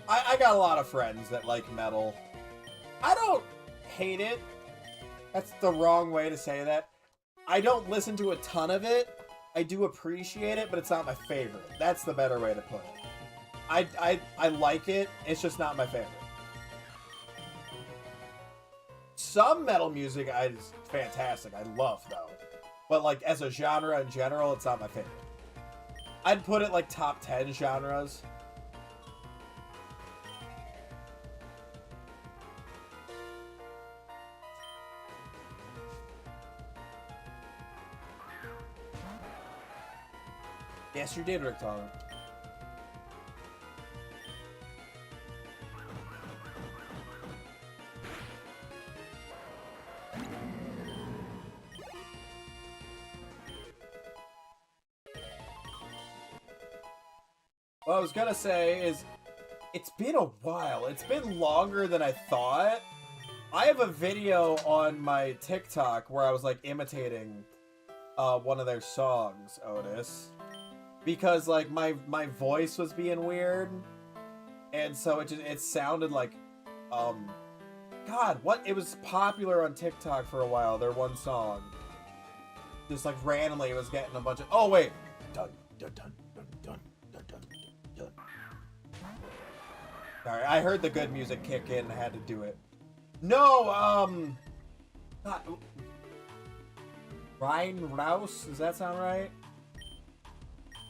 I got a lot of friends that like metal. I don't hate it. That's the wrong way to say that. I don't listen to a ton of it. I do appreciate it, but it's not my favorite. That's the better way to put it. I like it. It's just not my favorite. Some metal music is fantastic. I love, though. But, like, as a genre in general, it's not my favorite. I'd put it, like, top 10 genres. Yes, you did, Rick Toller. What I was gonna say is, it's been a while. It's been longer than I thought. I have a video on my TikTok where I was, like, imitating one of their songs, Otis. Because, like, my voice was being weird. And so it sounded like, God, what? It was popular on TikTok for a while, their one song. Just, like, randomly it was getting a bunch of, oh, wait. Dun, dun, dun, dun, dun, dun, dun, dun. Sorry, I heard the good music kick in and I had to do it. No, Ryan Rouse, does that sound right?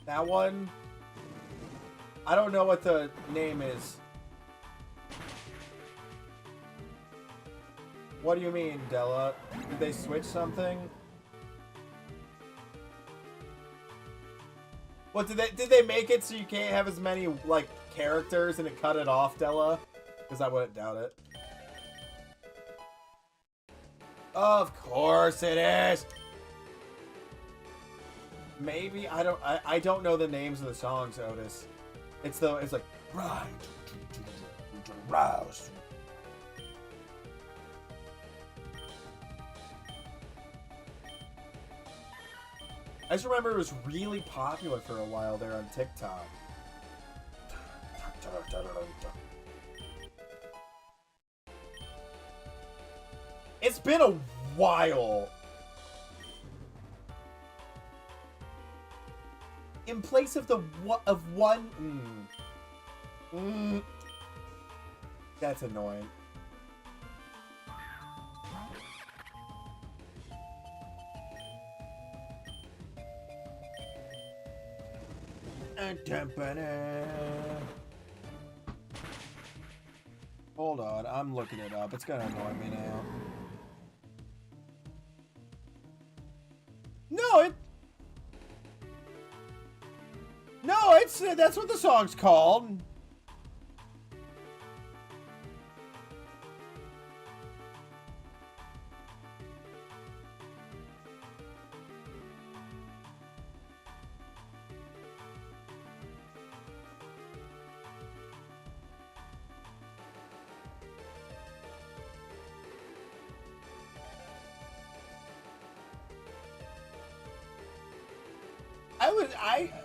That one? I don't know what the name is. What do you mean, Della? Did they switch something? What, did they make it so you can't have as many, like, characters and it cut it off, Della? Because I wouldn't doubt it. Of course it is! Maybe I don't know the names of the songs, Otis. It's like right, rouse. I just remember it was really popular for a while there on TikTok. It's been a while. In place of the one. That's annoying. Hold on, I'm looking it up. It's gonna annoy me now. No, it's that's what the song's called.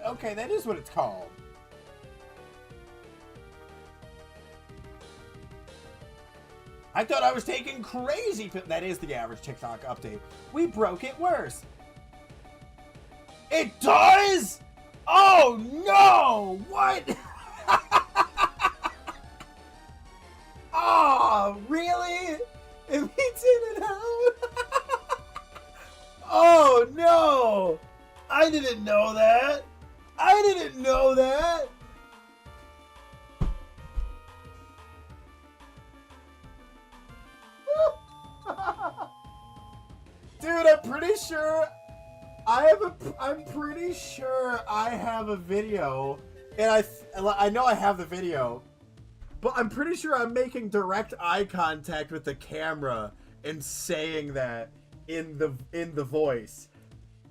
Okay, that is what it's called. I thought I was taking crazy. That is the average TikTok update. We broke it worse. It does? Oh no! What? Oh, really? It meets in and out? Oh no! I didn't know that. I didn't know that. Dude, I'm pretty sure I'm pretty sure I have a video, and I know I have the video, but I'm pretty sure I'm making direct eye contact with the camera and saying that in the voice.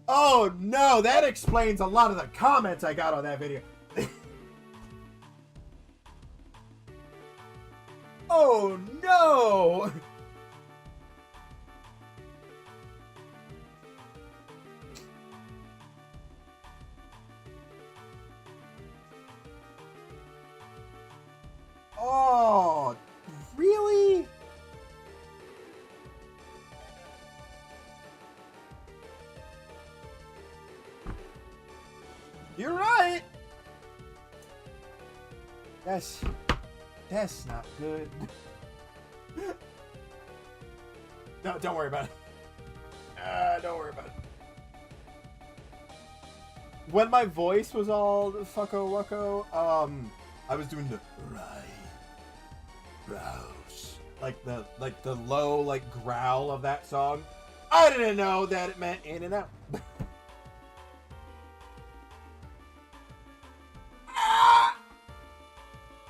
Oh no, that explains a lot of the comments I got on that video. Oh no! You're right. That's not good. No, don't worry about it. Don't worry about it. When my voice was all fucko wucko, I was doing the rouse, like the low growl of that song. I didn't know that it meant in and out.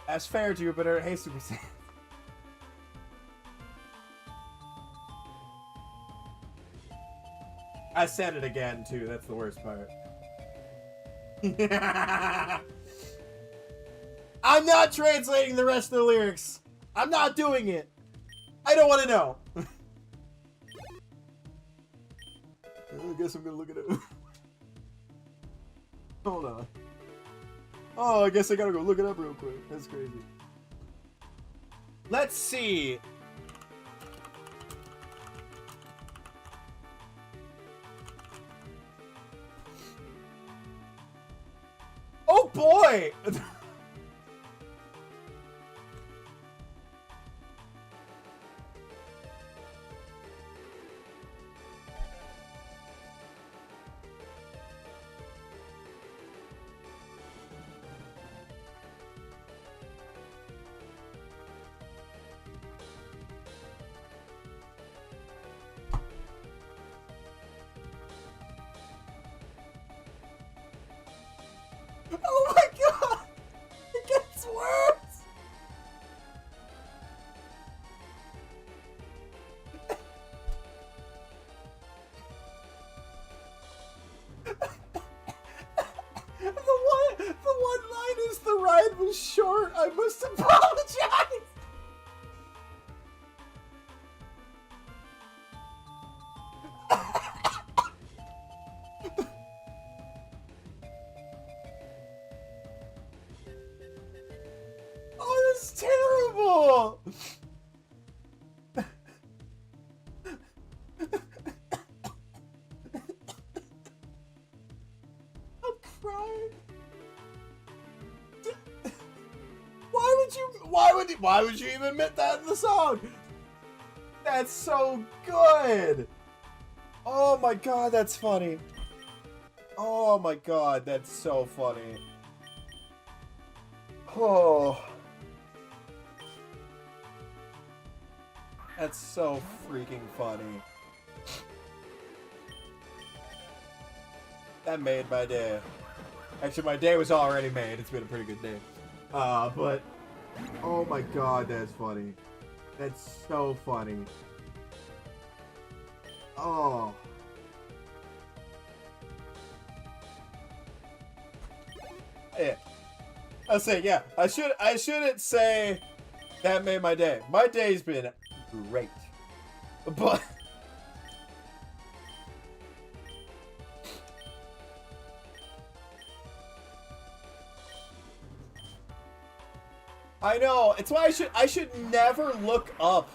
That's fair, Jupiter. Hey, Super Saiyan. I said it again, too. That's the worst part. I'm not translating the rest of the lyrics. I'm not doing it. I don't want to know. I guess I'm gonna look it up. Hold on. Oh, I guess I gotta go look it up real quick. That's crazy. Let's see. Oh boy! Oh my god! It gets worse! The one line is the ride was short. I must apologize. Oh, this is terrible. I'm crying. Why would you even admit that in the song? That's so good. Oh my god, that's funny. Oh my god, that's so funny. Oh. That's so freaking funny. That made my day. Actually, my day was already made. It's been a pretty good day. But oh my god, that's funny. That's so funny. Oh. Yeah. I'll say, yeah. I shouldn't say that made my day. My day's been great. But I know. It's why I should never look up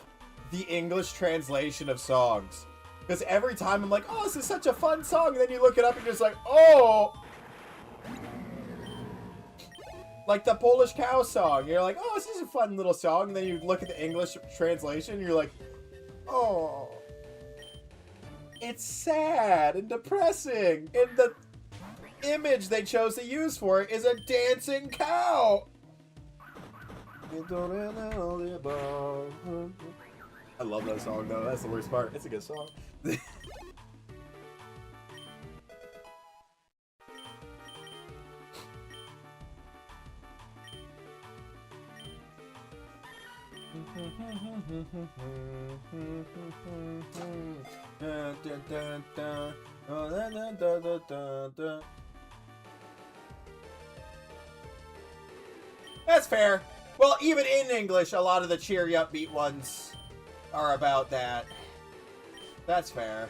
the English translation of songs. Because every time I'm like, oh, this is such a fun song, and then you look it up and you're just like, oh. Like the Polish Cow song. You're like, oh, this is a fun little song. And then you look at the English translation and you're like, oh. It's sad and depressing. And the image they chose to use for it is a dancing cow. I love that song though. That's the worst part. It's a good song. That's fair. Well, even in English, a lot of the cheery upbeat ones are about that. That's fair.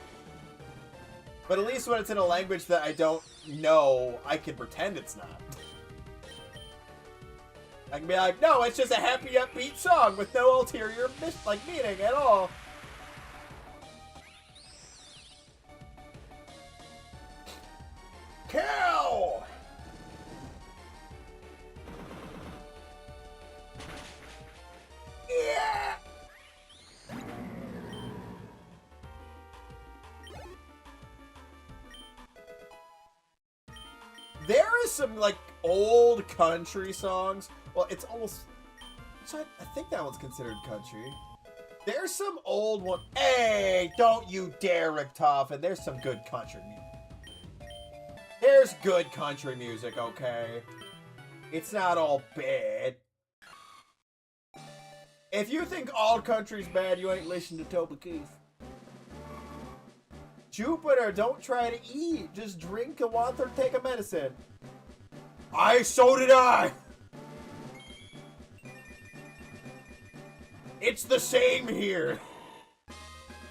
But at least when it's in a language that I don't know, I can pretend it's not. I can be like, no, it's just a happy upbeat song with no ulterior meaning at all. Cow! There is some, like, old country songs. Well, it's almost... I think that one's considered country. There's some old one... Hey, don't you dare, Richtofen. There's some good country music. There's good country music, okay? It's not all bad. If you think all country's bad, you ain't listening to Toby Keith. Jupiter, don't try to eat. Just drink a water, take a medicine. So did I. It's the same here.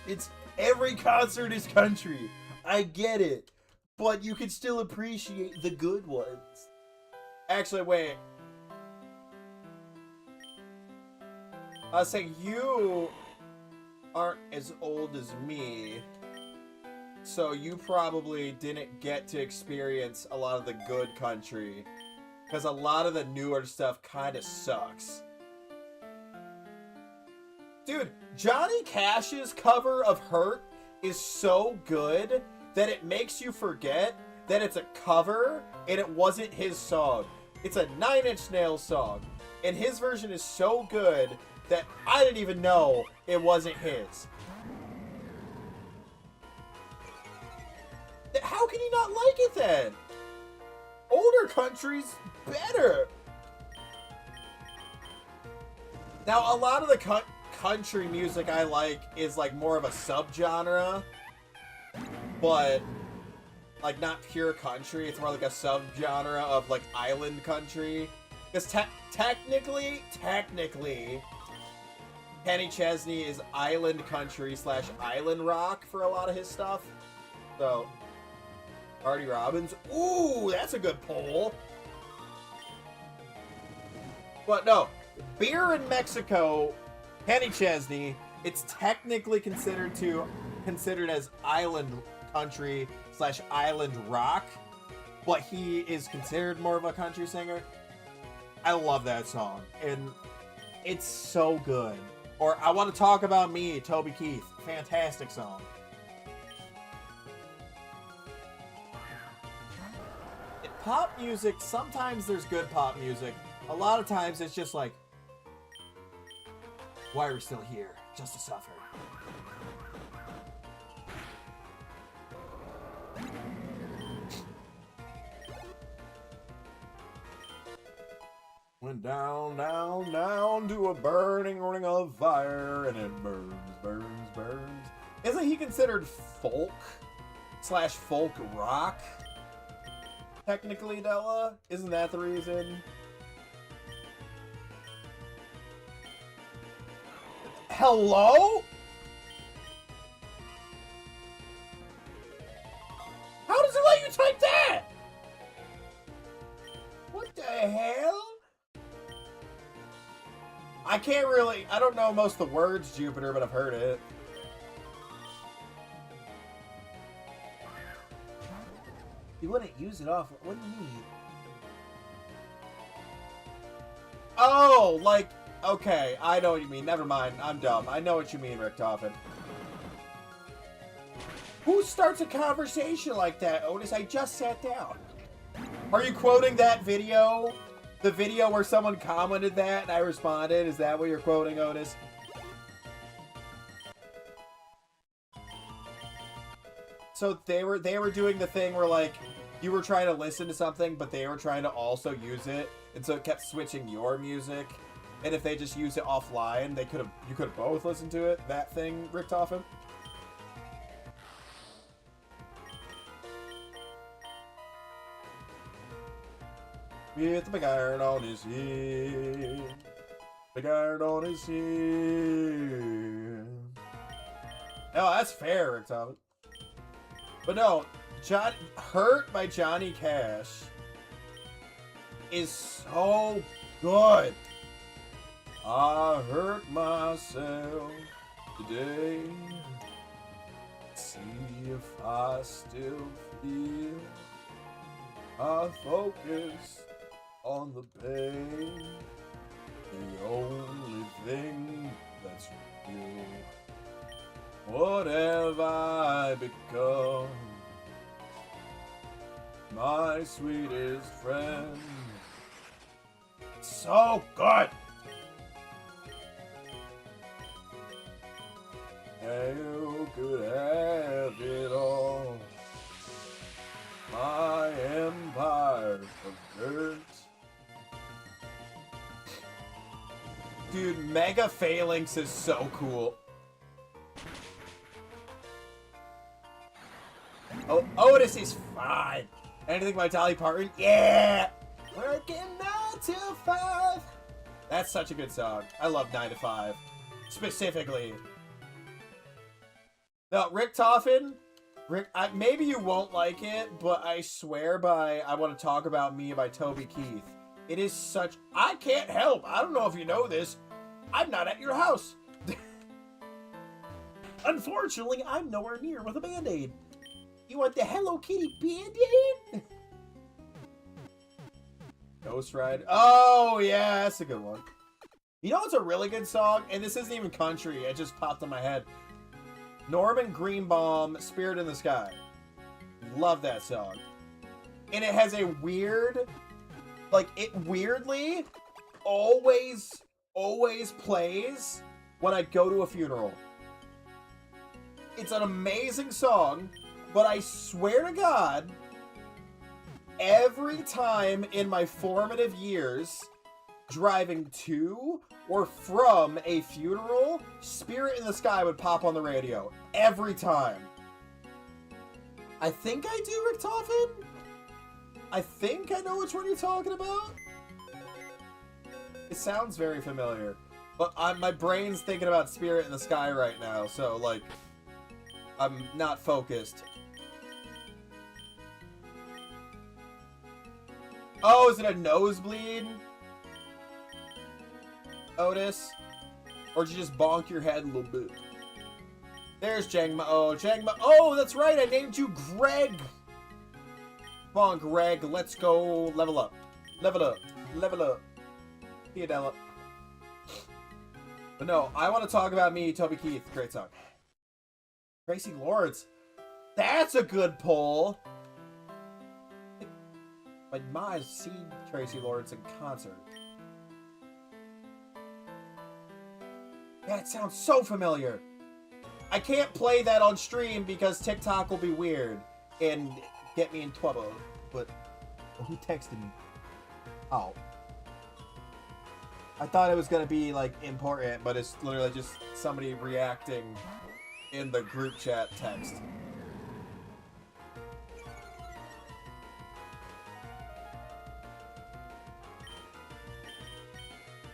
It's every concert is country. I get it. But you can still appreciate the good ones. Actually, wait. I was saying, you aren't as old as me. So you probably didn't get to experience a lot of the good country. Because a lot of the newer stuff kind of sucks. Dude, Johnny Cash's cover of Hurt is so good that it makes you forget that it's a cover and it wasn't his song. It's a Nine Inch Nails song. And his version is so good that I didn't even know it wasn't his. How can you not like it then? Older country's better. Now, a lot of the country music I like is like more of a subgenre, but like not pure country. It's more like a subgenre of like island country. Because technically, Kenny Chesney is island country / island rock for a lot of his stuff. So, Marty Robbins. Ooh, that's a good poll. But no, Beer in Mexico, Kenny Chesney, it's technically considered as island country / island rock, but he is considered more of a country singer. I love that song, and it's so good. Or I Want to Talk About Me, Toby Keith. Fantastic song. Pop music, sometimes there's good pop music. A lot of times it's just like, why are we still here? Just to suffer. Went down, down, down to a burning ring of fire, and it burns, burns, burns. Isn't he considered folk / folk rock? Technically, Della? Isn't that the reason? Hello? How does it let you type that? What the hell? I can't really... I don't know most of the words, Jupiter, but I've heard it. You wouldn't use it off. What do you mean? Oh, like... Okay, I know what you mean. Never mind. I'm dumb. I know what you mean, Richtofen. Who starts a conversation like that, Otis? I just sat down. Are you quoting that video? The video where someone commented that and I responded? Is that what you're quoting, Otis? So they were doing the thing where, like, you were trying to listen to something, but they were trying to also use it, and so it kept switching your music. And if they just use it offline, you could have both listened to it. That thing, Richtofen. With the big iron on his head, big iron on his head. No, that's fair, Richtofen. But no, Hurt by Johnny Cash is so good. I hurt myself today. See if I still feel. I focus on the pain. The only thing that's real. What have I become? my sweetest friend. So good. You could have it all. My empire of dirt. Dude, Mega Phalanx is so cool. Oh, Otis is fine. Anything by Dolly Parton? Yeah! Working 9 to 5. That's such a good song. I love 9 to 5. Specifically. No, Rick Toffin. Maybe you won't like it, but I swear by I Want to Talk About Me by Toby Keith. It is such... I can't help. I don't know if you know this. I'm not at your house. Unfortunately, I'm nowhere near with a Band-Aid. You want the Hello Kitty Band-Aid? Ghost Ride. Oh, yeah, that's a good one. You know what's a really good song? And this isn't even country. It just popped in my head. Norman Greenbaum, Spirit in the Sky. Love that song. And it has a weird... Like, it weirdly always plays when I go to a funeral. It's an amazing song, but I swear to God, every time in my formative years, driving to or from a funeral, Spirit in the Sky would pop on the radio. Every time. I think I do, Rick Toffin? I think I know which one you're talking about. It sounds very familiar. But my brain's thinking about Spirit in the Sky right now, so, like, I'm not focused. Oh, is it a nosebleed? Otis? Or did you just bonk your head a little bit? There's Jangma. Oh, Jangma. Oh, that's right. I named you Greg. Come on, Greg. Let's go level up. Level up. Level up. Theodella. But no, I Want to Talk About Me, Toby Keith. Great song. Tracy Lords. That's a good pull. My mom's seen Tracy Lords in concert. That sounds so familiar. I can't play that on stream because TikTok will be weird and get me in trouble. But who texted me? Oh. I thought it was gonna be like important, but it's literally just somebody reacting in the group chat text.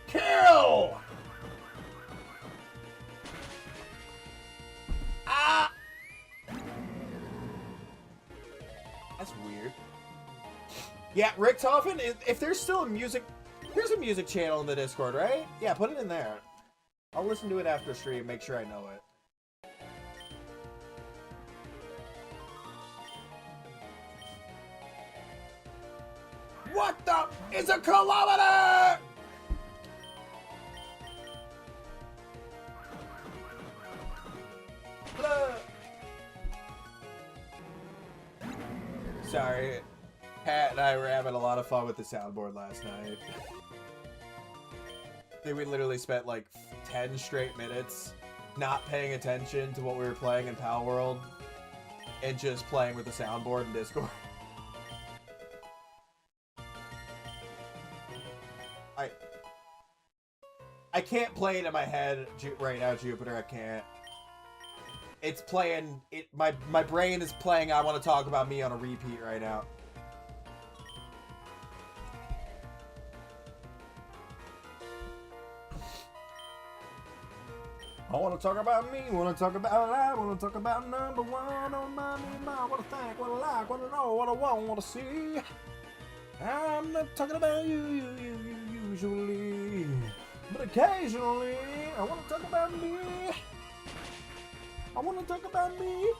Kill! Ah! That's weird. Yeah, Rick Toffin, if there's still a music... There's a music channel in the Discord, right? Yeah, put it in there. I'll listen to it after stream, make sure I know it. What the... It's a kilometer! Sorry. Pat and I were having a lot of fun with the soundboard last night. I think we literally spent like 10 straight minutes not paying attention to what we were playing in Pal World and just playing with the soundboard in Discord. I can't play it in my head right now, Jupiter. I can't. It's playing. My brain is playing I Want to Talk About Me on a repeat right now. I want to talk about me, want to talk about I want to talk about number one on my mind, what I think, what I like, what I know, what I want, what I see. I'm not talking about you usually, but occasionally I want to talk about me. I want to talk about me.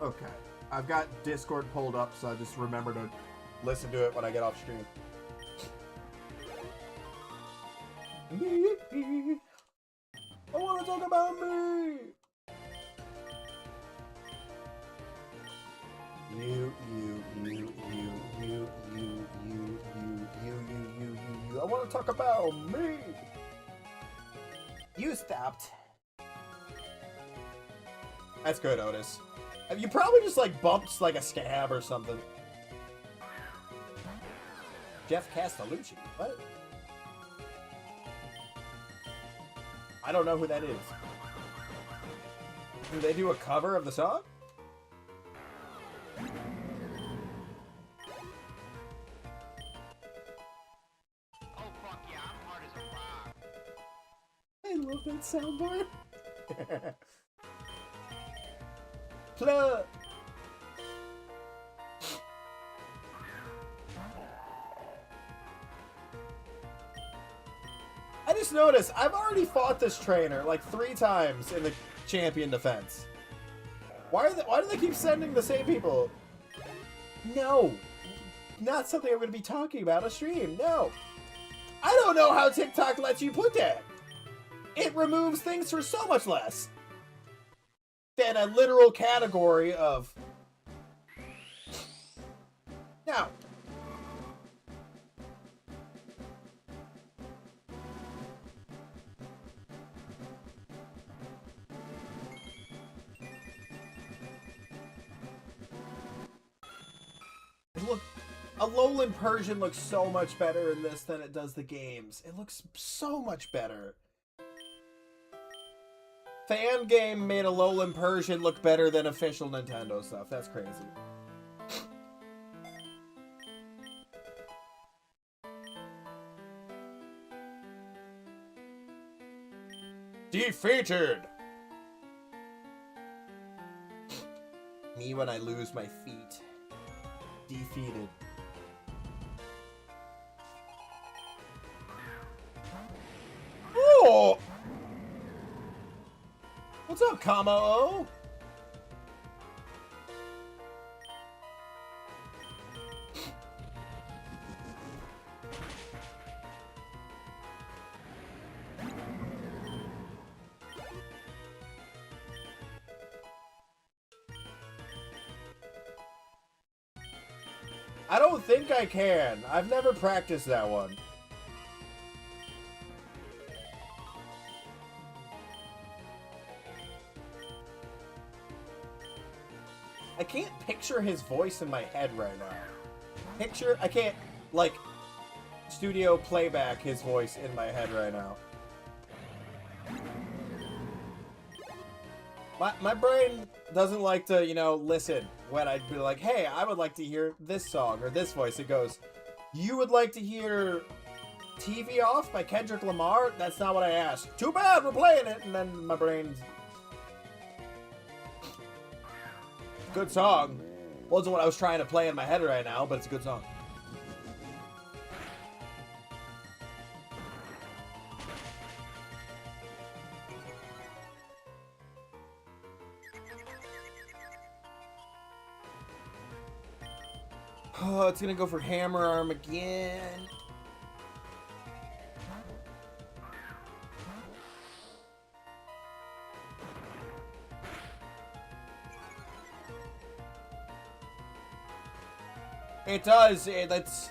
Okay, I've got Discord pulled up, so I just remember to listen to it when I get off stream. I want to talk about me. want to talk about me. You stopped. That's good, Otis. You probably just like bumped like a scab or something. Jeff Castellucci. What? I don't know who that is. Did they do a cover of the song? Oh fuck yeah, I'm hard as a rock. I love that soundboard. Plug. I just noticed I've already fought this trainer like 3 times in the champion defense. Why do they keep sending the same people? No, not something I'm going to be talking about on stream. No, I don't know how TikTok lets you put that. It removes things for so much less than a literal category of. Now, look, Alolan Persian looks so much better in this than it does the games. It looks so much better. Fan game made Alolan Persian look better than official Nintendo stuff. That's crazy. Defeated! Me when I lose my feet. Defeated. Oh! What's up, Kamo? I don't think I can. I've never practiced that one. I can't picture his voice in my head right now. I can't, like, studio playback his voice in my head right now. My brain doesn't like to, you know, listen when I'd be like, hey, I would like to hear this song or this voice. It goes, you would like to hear TV Off by Kendrick Lamar? That's not what I asked. Too bad, we're playing it. And then my brain's... Good song. Wasn't what I was trying to play in my head right now, but it's a good song. Oh, it's gonna go for Hammer Arm again. It does. That's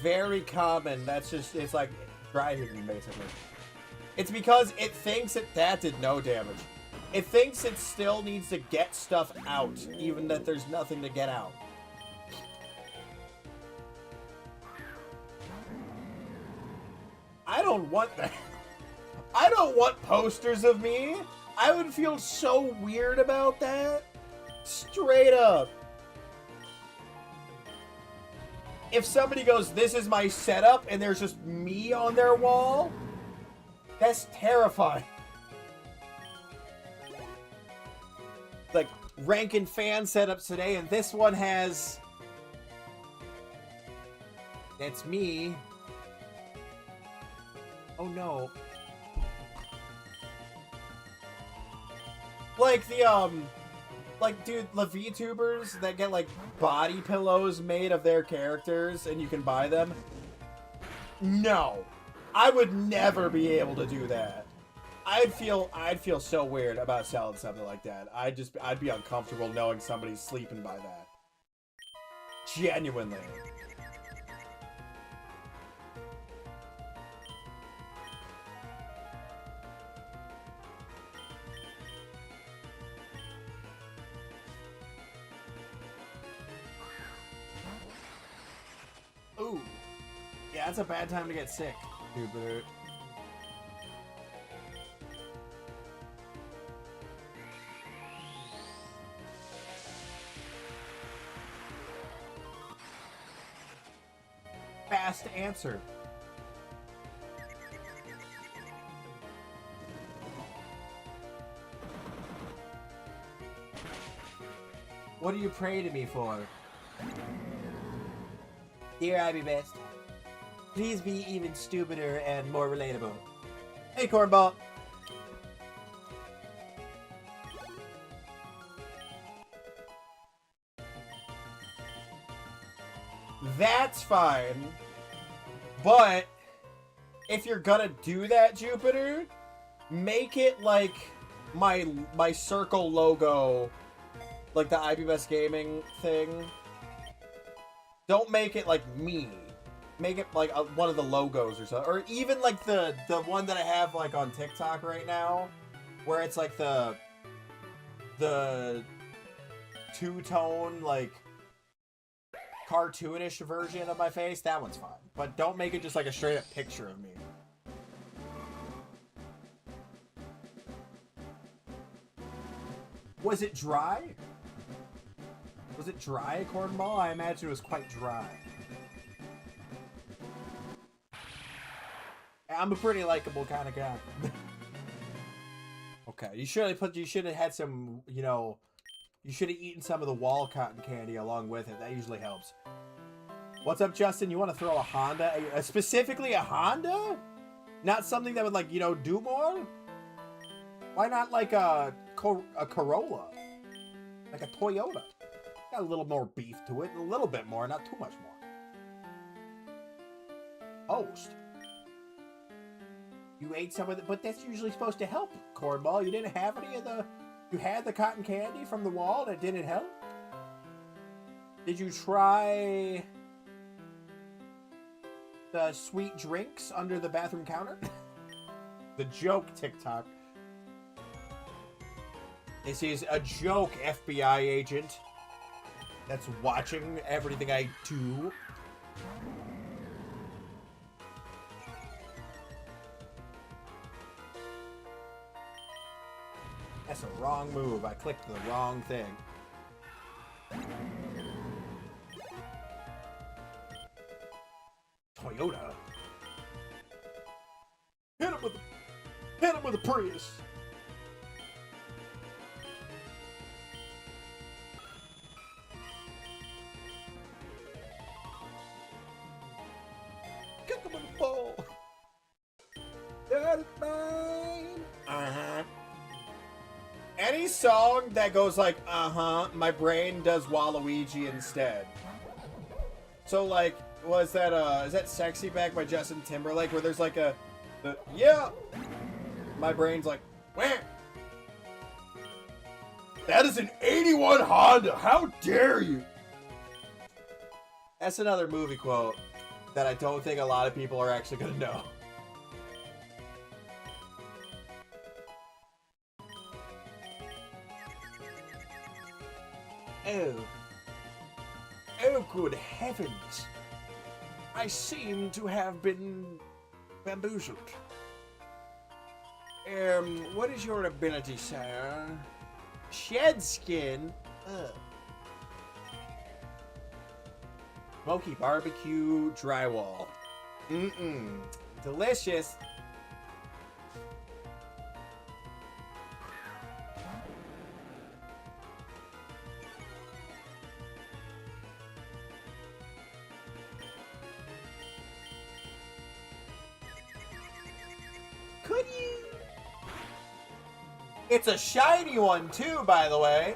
very common. That's just, it's like dry hitting, basically. It's because it thinks that did no damage. It thinks it still needs to get stuff out, even that there's nothing to get out. I don't want that. I don't want posters of me. I would feel so weird about that. Straight up. If somebody goes, this is my setup, and there's just me on their wall, that's terrifying. Like, ranking fan setups today, and this one has... It's me. Oh no. Like the, like, dude, the VTubers that get, like, body pillows made of their characters and you can buy them. No. I would never be able to do that. I'd feel so weird about selling something like that. I'd be uncomfortable knowing somebody's sleeping by that. Yeah, that's a bad time to get sick, Jupiter. Fast answer. What do you pray to me for? Dear I be best, please be even stupider and more relatable. Hey, Cornball. That's fine. But if you're gonna do that, Jupiter, make it like my circle logo, like the IBBest Gaming thing. Don't make it like me. Make it like one of the logos or something, or even like the one that I have like on TikTok right now, where it's like the two-tone like cartoonish version of my face. That one's fine, but don't make it just like a straight up picture of me. Was it dry? Was it dry, Cornball? I imagine it was quite dry. I'm a pretty likable kind of guy. Okay, you should have had some, you know, you should have eaten some of the wall cotton candy along with it. That usually helps. What's up, Justin? You want to throw a Honda? Specifically a Honda? Not something that would, like, you know, do more? Why not like a Corolla? Like a Toyota? Got a little more beef to it. A little bit more, not too much more. Host. You ate some of it, but that's usually supposed to help, Cornball. You didn't have any of the... You had the cotton candy from the wall that didn't help? Did you try the sweet drinks under the bathroom counter? The joke, TikTok. This is a joke, FBI agent that's watching everything I do. That's a wrong move. I clicked the wrong thing. Toyota. Hit him with a Prius. Kick him in the ball. That's mine. Uh-huh. Any song that goes like, uh-huh, my brain does Waluigi instead. So, like, is that Sexy Back by Justin Timberlake, where there's like yeah! My brain's like, where? That is an 81 Honda! How dare you! That's another movie quote that I don't think a lot of people are actually gonna know. Oh, good heavens. I seem to have been bamboozled. What is your ability, sir? Shed skin? Smoky barbecue drywall. Delicious. Could you? It's a shiny one too, by the way.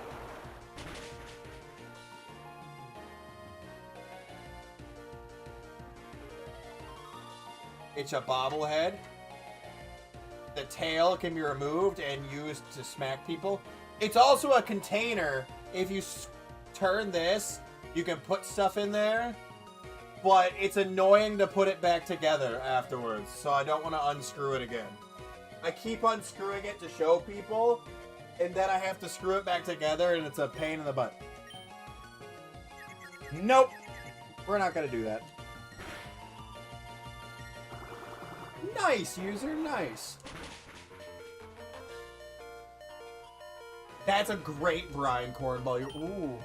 It's a bobblehead. The tail can be removed and used to smack people. It's also a container. If you turn this, you can put stuff in there. But it's annoying to put it back together afterwards, so I don't want to unscrew it again. I keep unscrewing it to show people, and then I have to screw it back together, and it's a pain in the butt. Nope. We're not going to do that. Nice, user, nice. That's a great Brian Cornball. Ooh.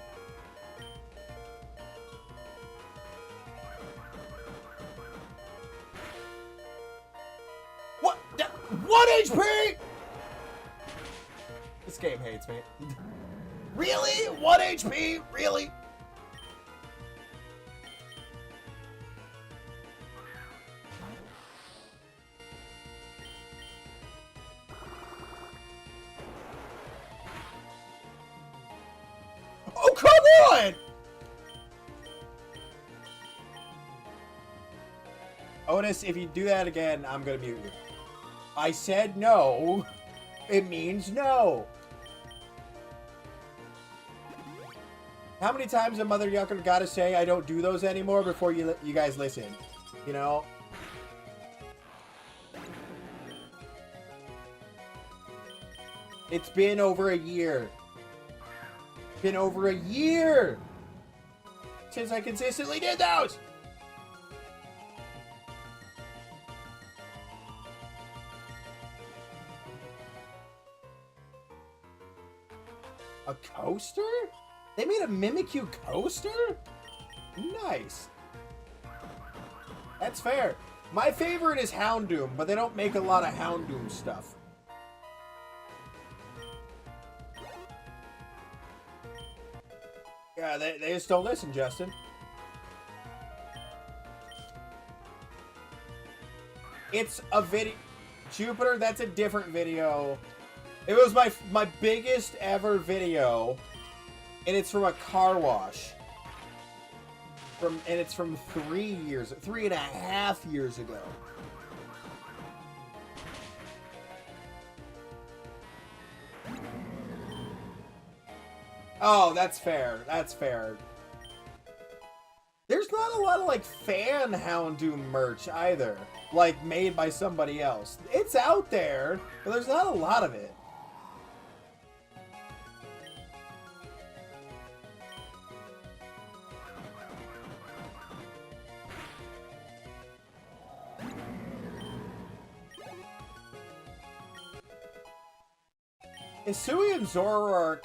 What? 1 HP? This game hates me. Really? 1 HP? Really? Oh, come on! Otis, if you do that again, I'm gonna mute you. I said no. It means no. How many times a mother yucker gotta say I don't do those anymore before you guys listen? You know? It's been over a year. Been over a year since I consistently did those. A coaster? They made a Mimikyu coaster? Nice. That's fair. My favorite is Houndoom, but they don't make a lot of Houndoom stuff. Yeah, they just don't listen, Justin. It's a video. Jupiter, that's a different video. It was my biggest ever video. And it's from a car wash. And it's from 3.5 years ago. Oh, that's fair. That's fair. There's not a lot of, like, fan Houndoom merch either. Like, made by somebody else. It's out there, but there's not a lot of it. Hisuian Zoroark,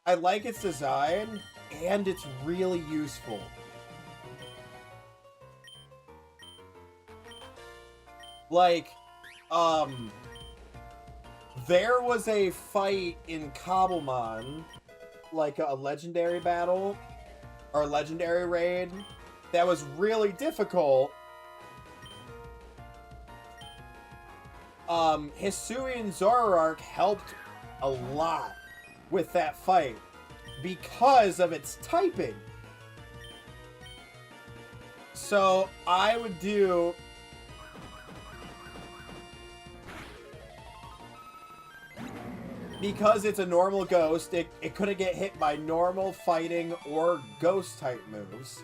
I like its design, and it's really useful. Like, there was a fight in Cobblemon, like a legendary battle, or a legendary raid, that was really difficult. Hisuian Zoroark helped a lot with that fight because of its typing. So I would do because it's a normal ghost, it couldn't get hit by normal fighting or ghost type moves.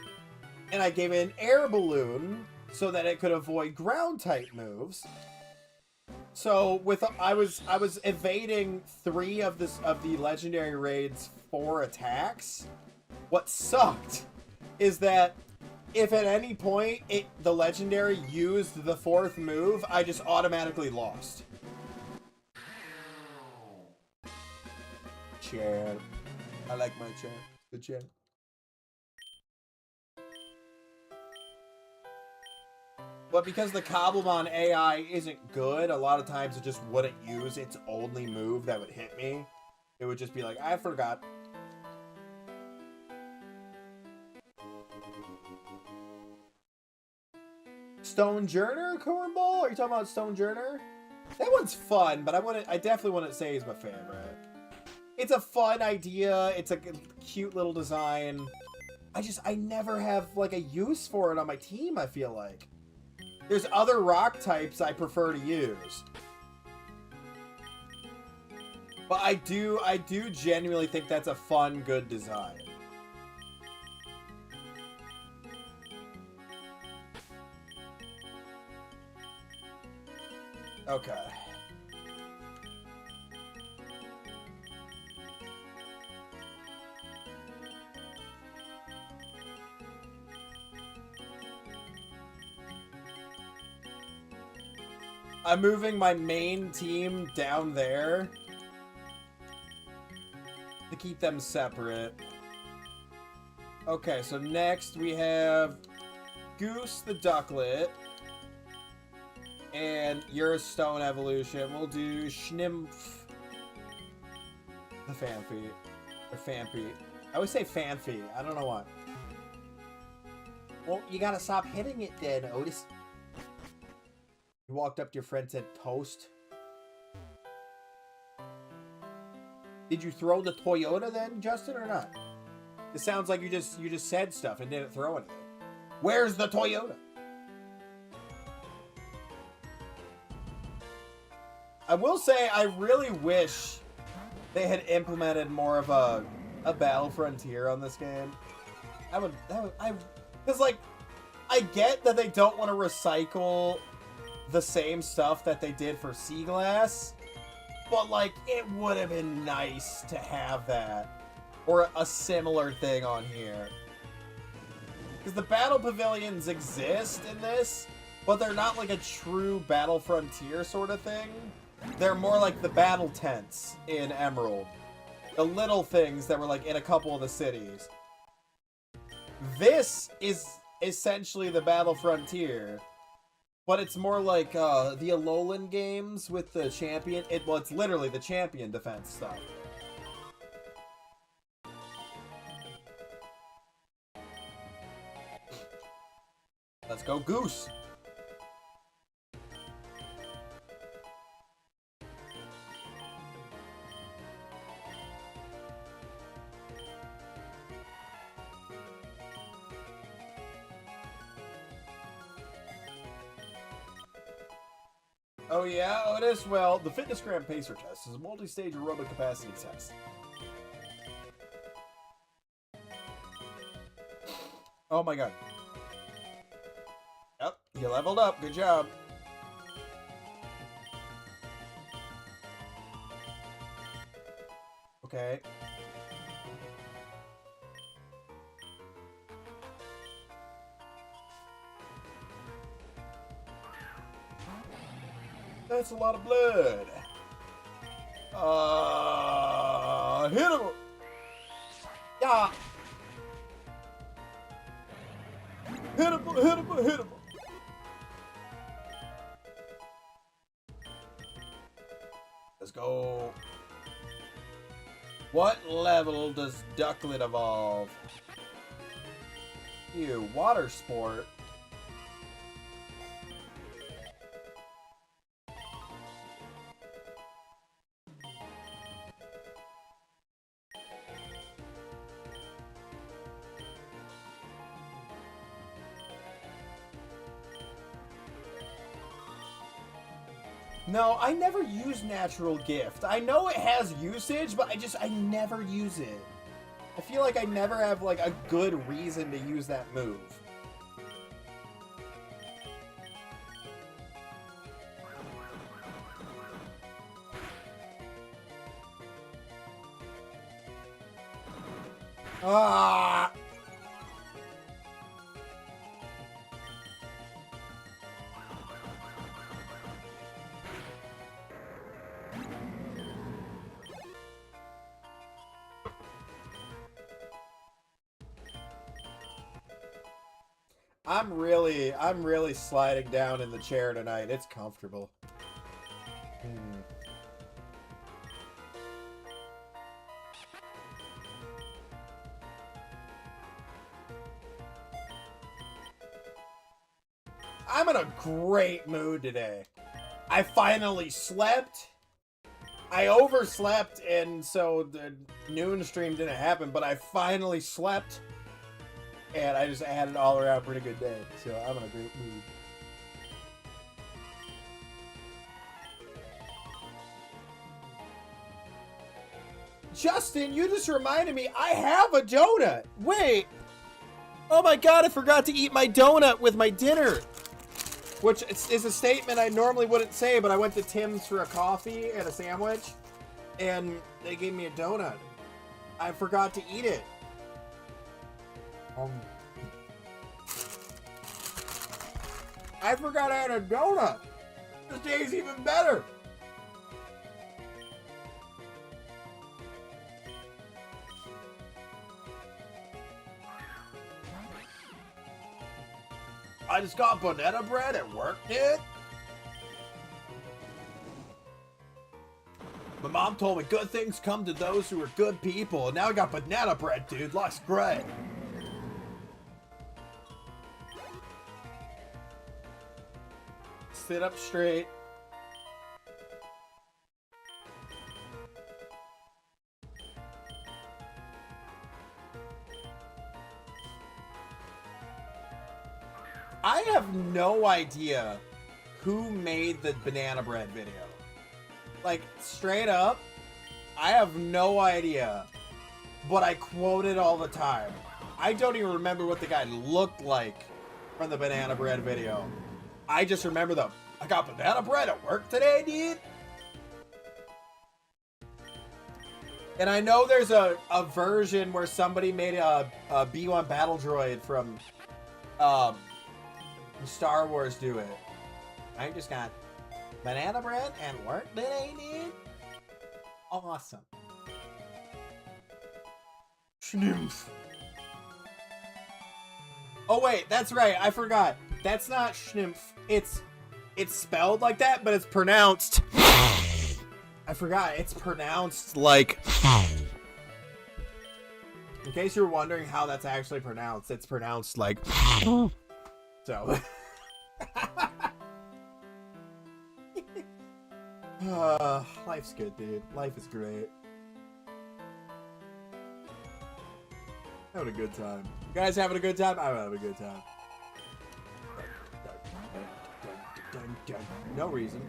And I gave it an air balloon so that it could avoid ground type moves. So I was evading 3 of the legendary raid's 4 attacks. What sucked is that if at any point the legendary used the 4th move, I just automatically lost. Chair. I like my chair. Good chair. But because the Cobblemon AI isn't good, a lot of times it just wouldn't use its only move that would hit me. It would just be like, I forgot. Stone Journer, Cornball? Are you talking about Stone Journer? That one's fun, but I definitely wouldn't say is my favorite. It's a fun idea. It's a cute little design. I never have, like, a use for it on my team, I feel like. There's other rock types I prefer to use. But I do genuinely think that's a fun, good design. Okay. I'm moving my main team down there to keep them separate. Okay, so next we have Goose the Ducklet. And your Stone Evolution. We'll do Schnimpf the Fanfy. Or Fanpy. I always say Fanfy. I don't know why. Well, you gotta stop hitting it then, Otis. You walked up to your friend and said toast. Did you throw the Toyota then, Justin, or not? It sounds like you just said stuff and didn't throw anything. Where's the Toyota? I will say, I really wish they had implemented more of a battle frontier on this game. Because, like, I get that they don't want to recycle the same stuff that they did for Sea Glass, but, like, it would have been nice to have that. Or a similar thing on here. Because the battle pavilions exist in this, but they're not like a true battle frontier sort of thing. They're more like the battle tents in Emerald. The little things that were like in a couple of the cities. This is essentially the battle frontier, but it's more like the Alolan games with the champion. Well, it's literally the champion defense stuff. Let's go, Goose! Oh yeah, Otis? Well, the FitnessGram Pacer Test is a multi-stage aerobic capacity test. Oh my god. Yep, you leveled up. Good job. Okay. That's a lot of blood. Hit him. Yeah. Hit him, hit him, hit him. Let's go. What level does Ducklet evolve? Ew, water sport. No, I never use Natural Gift. I know it has usage, but I never use it. I feel like I never have, like, a good reason to use that move. Ah! I'm really sliding down in the chair tonight. It's comfortable. I'm in a great mood today. I finally slept. I overslept, and so the noon stream didn't happen, but I finally slept. And I just had an all-around pretty good day, so I'm in a great mood. Justin, you just reminded me, I have a donut! Wait! Oh my god, I forgot to eat my donut with my dinner! Which is a statement I normally wouldn't say, but I went to Tim's for a coffee and a sandwich, and they gave me a donut. I forgot to eat it. I forgot I had a donut. This day's even better. I just got banana bread at work, dude. My mom told me good things come to those who are good people, and now I got banana bread, dude. Life's great. Sit up straight. I have no idea who made the banana bread video. Like, straight up, I have no idea. But I quote it all the time. I don't even remember what the guy looked like from the banana bread video. I just remember them. I got banana bread at work today, dude. And I know there's a version where somebody made a B-1 battle droid from Star Wars do it. I just got banana bread at work today, dude. Awesome. Schnoomf. Oh wait, that's right. I forgot. That's not schnoomf. It's spelled like that, but it's pronounced. I forgot. It's pronounced like. In case you're wondering how that's actually pronounced, it's pronounced like. So. Life's good, dude. Life is great. Having a good time. You guys having a good time? I'm having a good time. No reason.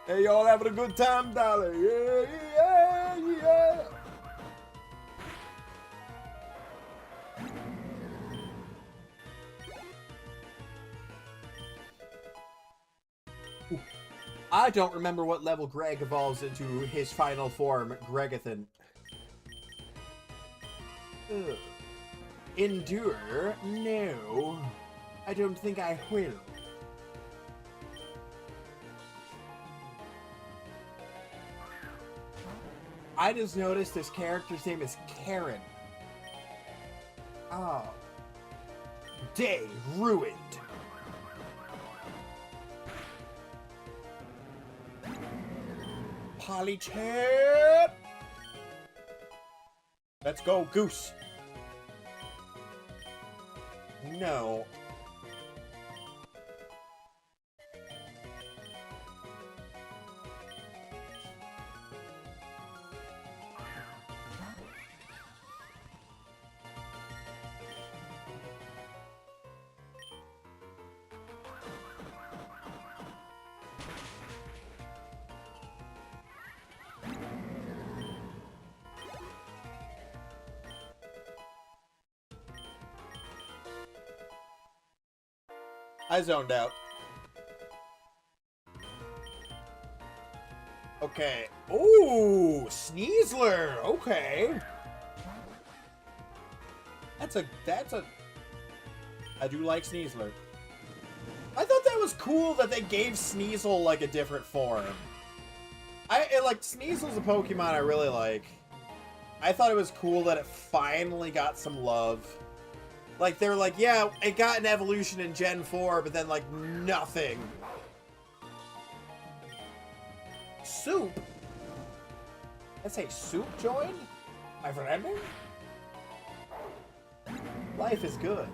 Hey, y'all having a good time, darling? Yeah, yeah, yeah. I don't remember what level Greg evolves into his final form, Gregathan. Ugh. Endure? No. I don't think I will. I just noticed this character's name is Karen. Oh. Day ruined. Polychip! Let's go, Goose. No. I zoned out. Okay. Ooh, Sneasler. Okay. That's a. I do like Sneasler. I thought that was cool that they gave Sneasel like a different form. Like Sneasel's a Pokemon I really like. I thought it was cool that it finally got some love. Like, they were like, yeah, it got an evolution in Gen 4, but then, like, nothing. Soup? Let's say Soup joined? My friend? Life is good,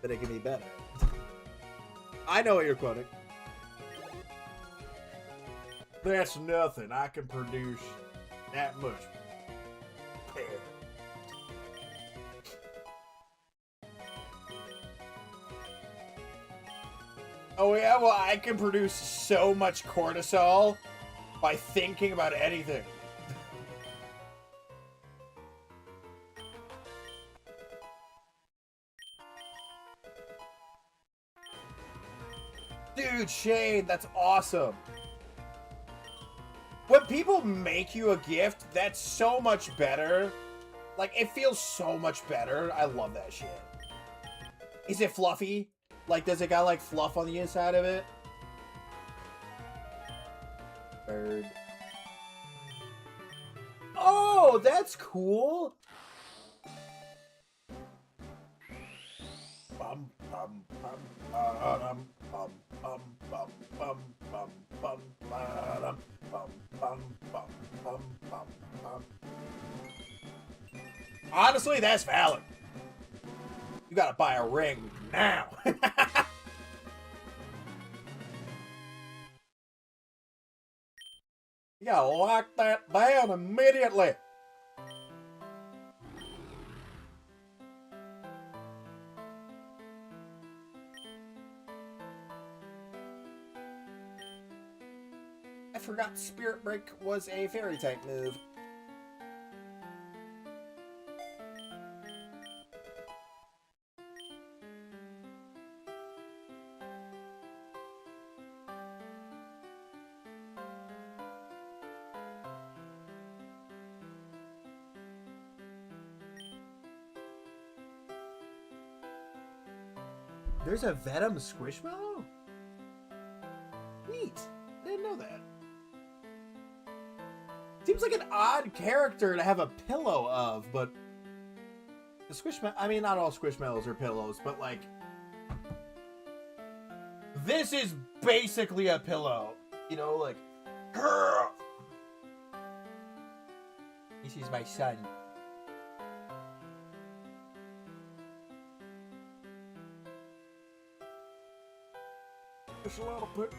but it can be better. I know what you're quoting. That's nothing. I can produce that much. Oh yeah, well I can produce so much cortisol by thinking about anything. Dude, Shane, that's awesome. When people make you a gift, that's so much better. Like, it feels so much better. I love that shit. Is it fluffy? Like, does it got, like, fluff on the inside of it? Bird. Oh, that's cool. Bum, bum, bum, bum, bum, bum, bum, bum, bum, bum, bum, bum, bum, bum, bum, bum, bum. Honestly, that's valid. You gotta buy a ring now. You gotta lock that down immediately. I forgot Spirit Break was a fairy type move. There's a Venom Squishmallow? Neat. I didn't know that. Seems like an odd character to have a pillow of, but the Squishmallow, I mean, not all Squishmallows are pillows, but like, this is basically a pillow. You know, like, Grr! This is my son. Just a little bit.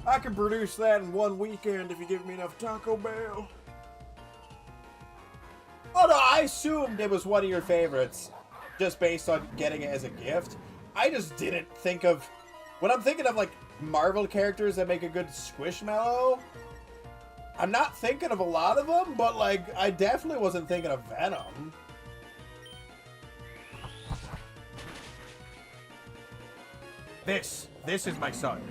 I can produce that in one weekend if you give me enough Taco Bell. Oh no, I assumed it was one of your favorites, just based on getting it as a gift. I just didn't think of, when I'm thinking of like Marvel characters that make a good Squishmallow, I'm not thinking of a lot of them, but like, I definitely wasn't thinking of Venom. This is my son.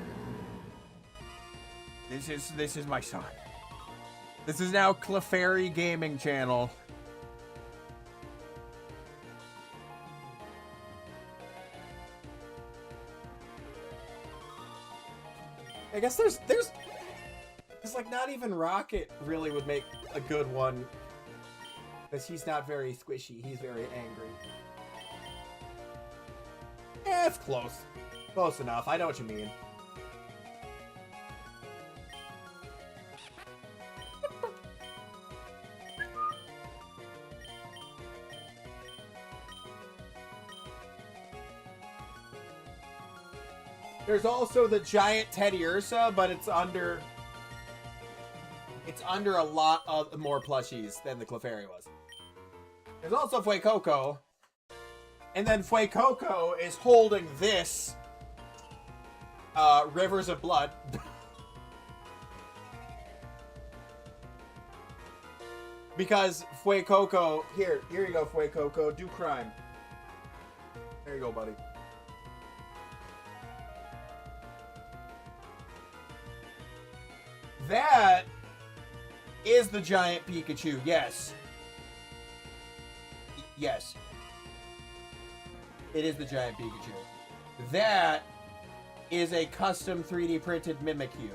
This is my son. This is now Clefairy Gaming Channel. I guess there's like not even Rocket really would make a good one, because he's not very squishy. He's very angry. Eh, it's close. Close enough. I know what you mean. There's also the giant Teddy Ursa, but it's under a lot of more plushies than the Clefairy was. There's also Fuecoco. And then Fuecoco is holding this Rivers of Blood. Because Fuecoco, here you go, Fuecoco, do crime. There you go, buddy. That is the giant Pikachu, yes. Yes. It is the giant Pikachu. That is a custom 3D printed Mimikyu.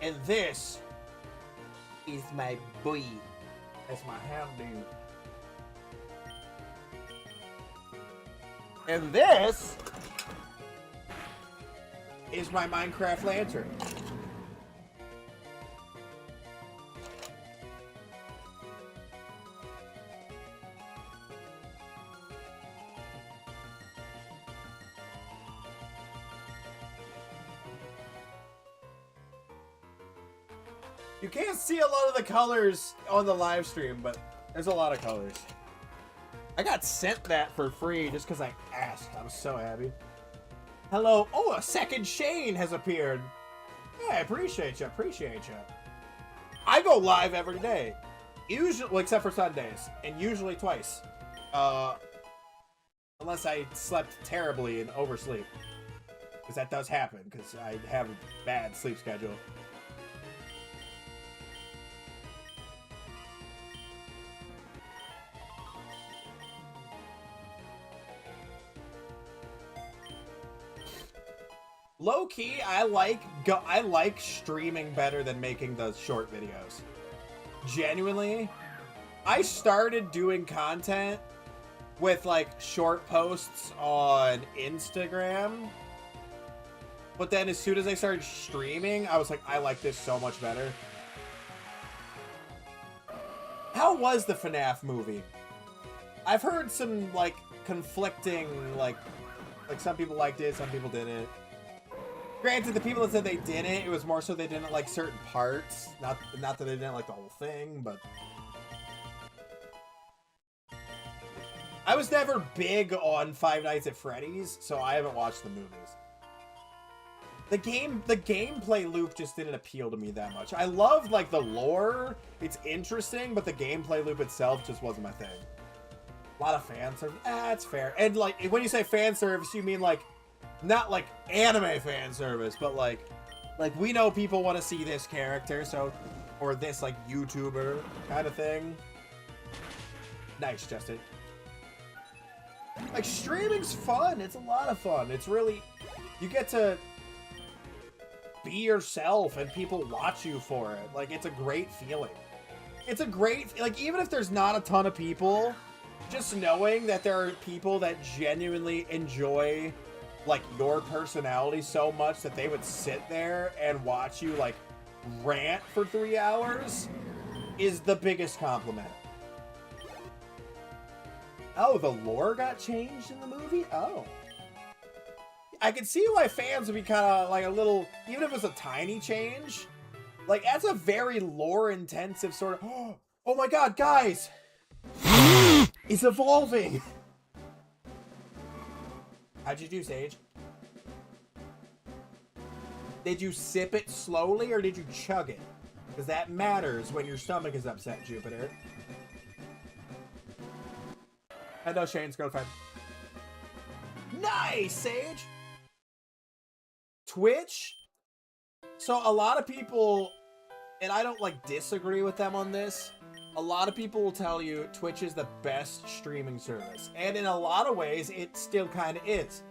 And this is my boy. That's my Houndoom. And this is my Minecraft Lantern. You can't see a lot of the colors on the live stream, but there's a lot of colors. I got sent that for free just because I asked. I was so happy. Hello. Oh, a second Shane has appeared. Yeah, I appreciate you. Appreciate you. I go live every day. Usually, well, except for Sundays. And usually twice. Unless I slept terribly and oversleep. Because that does happen. Because I have a bad sleep schedule. Low key, I like streaming better than making the short videos. Genuinely, I started doing content with like short posts on Instagram, but then as soon as I started streaming, I was like, I like this so much better. How was the FNAF movie? I've heard some like conflicting, like some people liked it, some people didn't. Granted, the people that said they didn't, it was more so they didn't like certain parts. Not that they didn't like the whole thing, but I was never big on Five Nights at Freddy's, so I haven't watched the movies. The gameplay loop just didn't appeal to me that much. I loved like the lore, it's interesting, but the gameplay loop itself just wasn't my thing. A lot of fan service, it's fair. And like when you say fan service, you mean like not like anime fan service, but like we know people want to see this character, so, or this like YouTuber kind of thing. Nice, Justin. Like streaming's fun. It's a lot of fun. It's really, you get to be yourself and people watch you for it. Like it's a great feeling. It's a great, like even if there's not a ton of people, just knowing that there are people that genuinely enjoy like your personality so much that they would sit there and watch you like rant for 3 hours is the biggest compliment. Oh, the lore got changed in the movie? Oh. I can see why fans would be kind of like a little, even if it was a tiny change, like that's a very lore intensive sort of, oh my god, guys, it's evolving. How'd you do, Sage? Did you sip it slowly or did you chug it? Because that matters when your stomach is upset, Jupiter. I know Shane's girlfriend. Nice, Sage! Twitch? So a lot of people, and I don't like disagree with them on this, a lot of people will tell you Twitch is the best streaming service. And in a lot of ways, it still kind of is.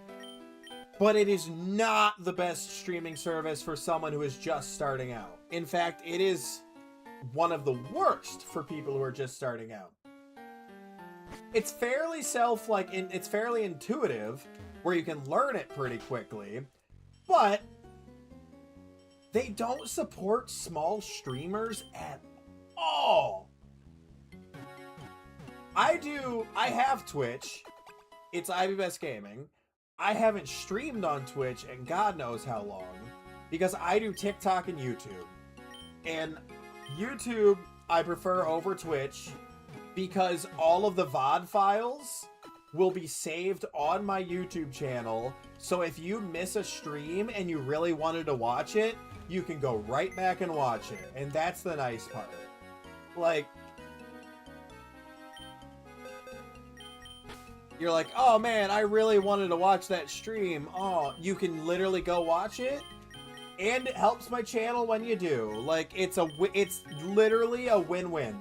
But it is not the best streaming service for someone who is just starting out. In fact, it is one of the worst for people who are just starting out. It's fairly it's fairly intuitive, where you can learn it pretty quickly, but they don't support small streamers at all. I have Twitch. It's Ivy Best Gaming. I haven't streamed on Twitch in God knows how long, because I do TikTok and YouTube. And YouTube I prefer over Twitch because all of the VOD files will be saved on my YouTube channel. So if you miss a stream and you really wanted to watch it, you can go right back and watch it. And that's the nice part. Like, you're like, oh man, I really wanted to watch that stream. Oh, you can literally go watch it, and it helps my channel when you do. Like, it's literally a win-win.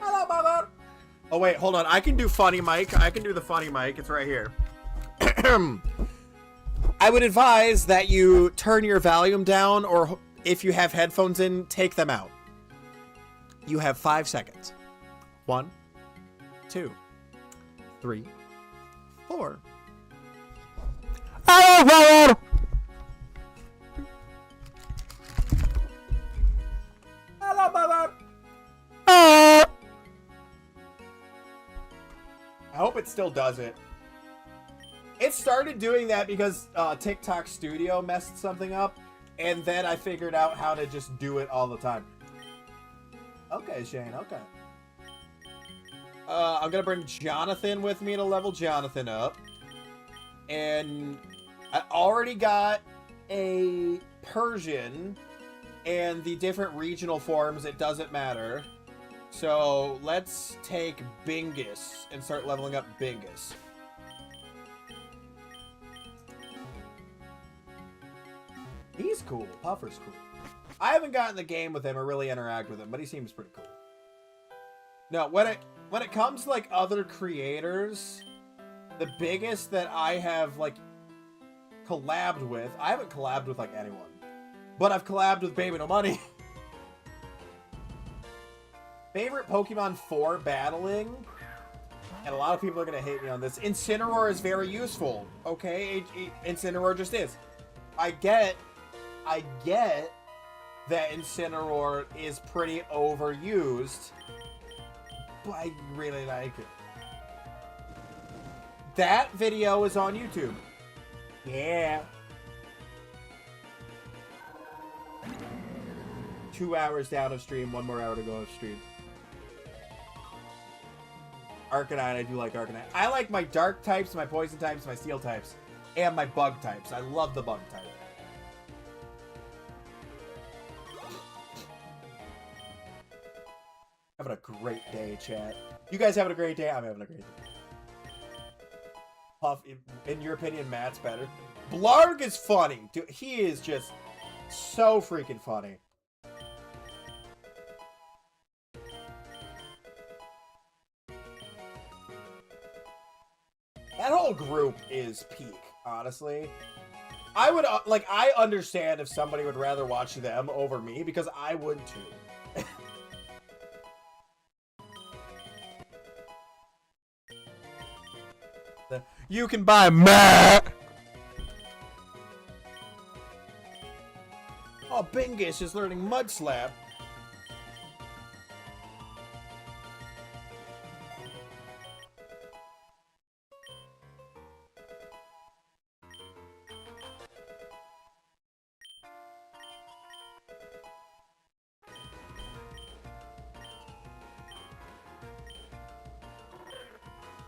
Hello, Baba. Oh wait, hold on. I can do funny mic. I can do the funny mic. It's right here. I would advise that you turn your volume down, or if you have headphones in, take them out. You have 5 seconds. 1, 2, 3, 4. I hope it still does it. It started doing that because TikTok Studio messed something up, and then I figured out how to just do it all the time. Okay, Shane, okay. I'm gonna bring Jonathan with me to level Jonathan up. And I already got a Persian and the different regional forms, it doesn't matter. So let's take Bingus and start leveling up Bingus. He's cool. Puffer's cool. I haven't gotten the game with him or really interact with him, but he seems pretty cool. No, when it comes to like other creators, the biggest that I have like collabed with, I haven't collabed with like anyone, but I've collabed with Baby No Money. Favorite Pokemon for battling, and a lot of people are gonna hate me on this. Incineroar is very useful. Okay, Incineroar just is. I get that Incineroar is pretty overused, but I really like it. That video is on YouTube. Yeah. 2 hours down of stream, 1 more hour to go of stream. Arcanine, I do like Arcanine. I like my dark types, my poison types, my steel types, and my bug types. I love the bug type. Having a great day, chat. You guys having a great day? I'm having a great day. Puff, in your opinion, Matt's better. Blarg is funny. Dude, he is just so freaking funny. That whole group is peak, honestly. I would, like, I understand if somebody would rather watch them over me, because I would too. You can buy Matt! Oh, Bingus is learning Mud Slap.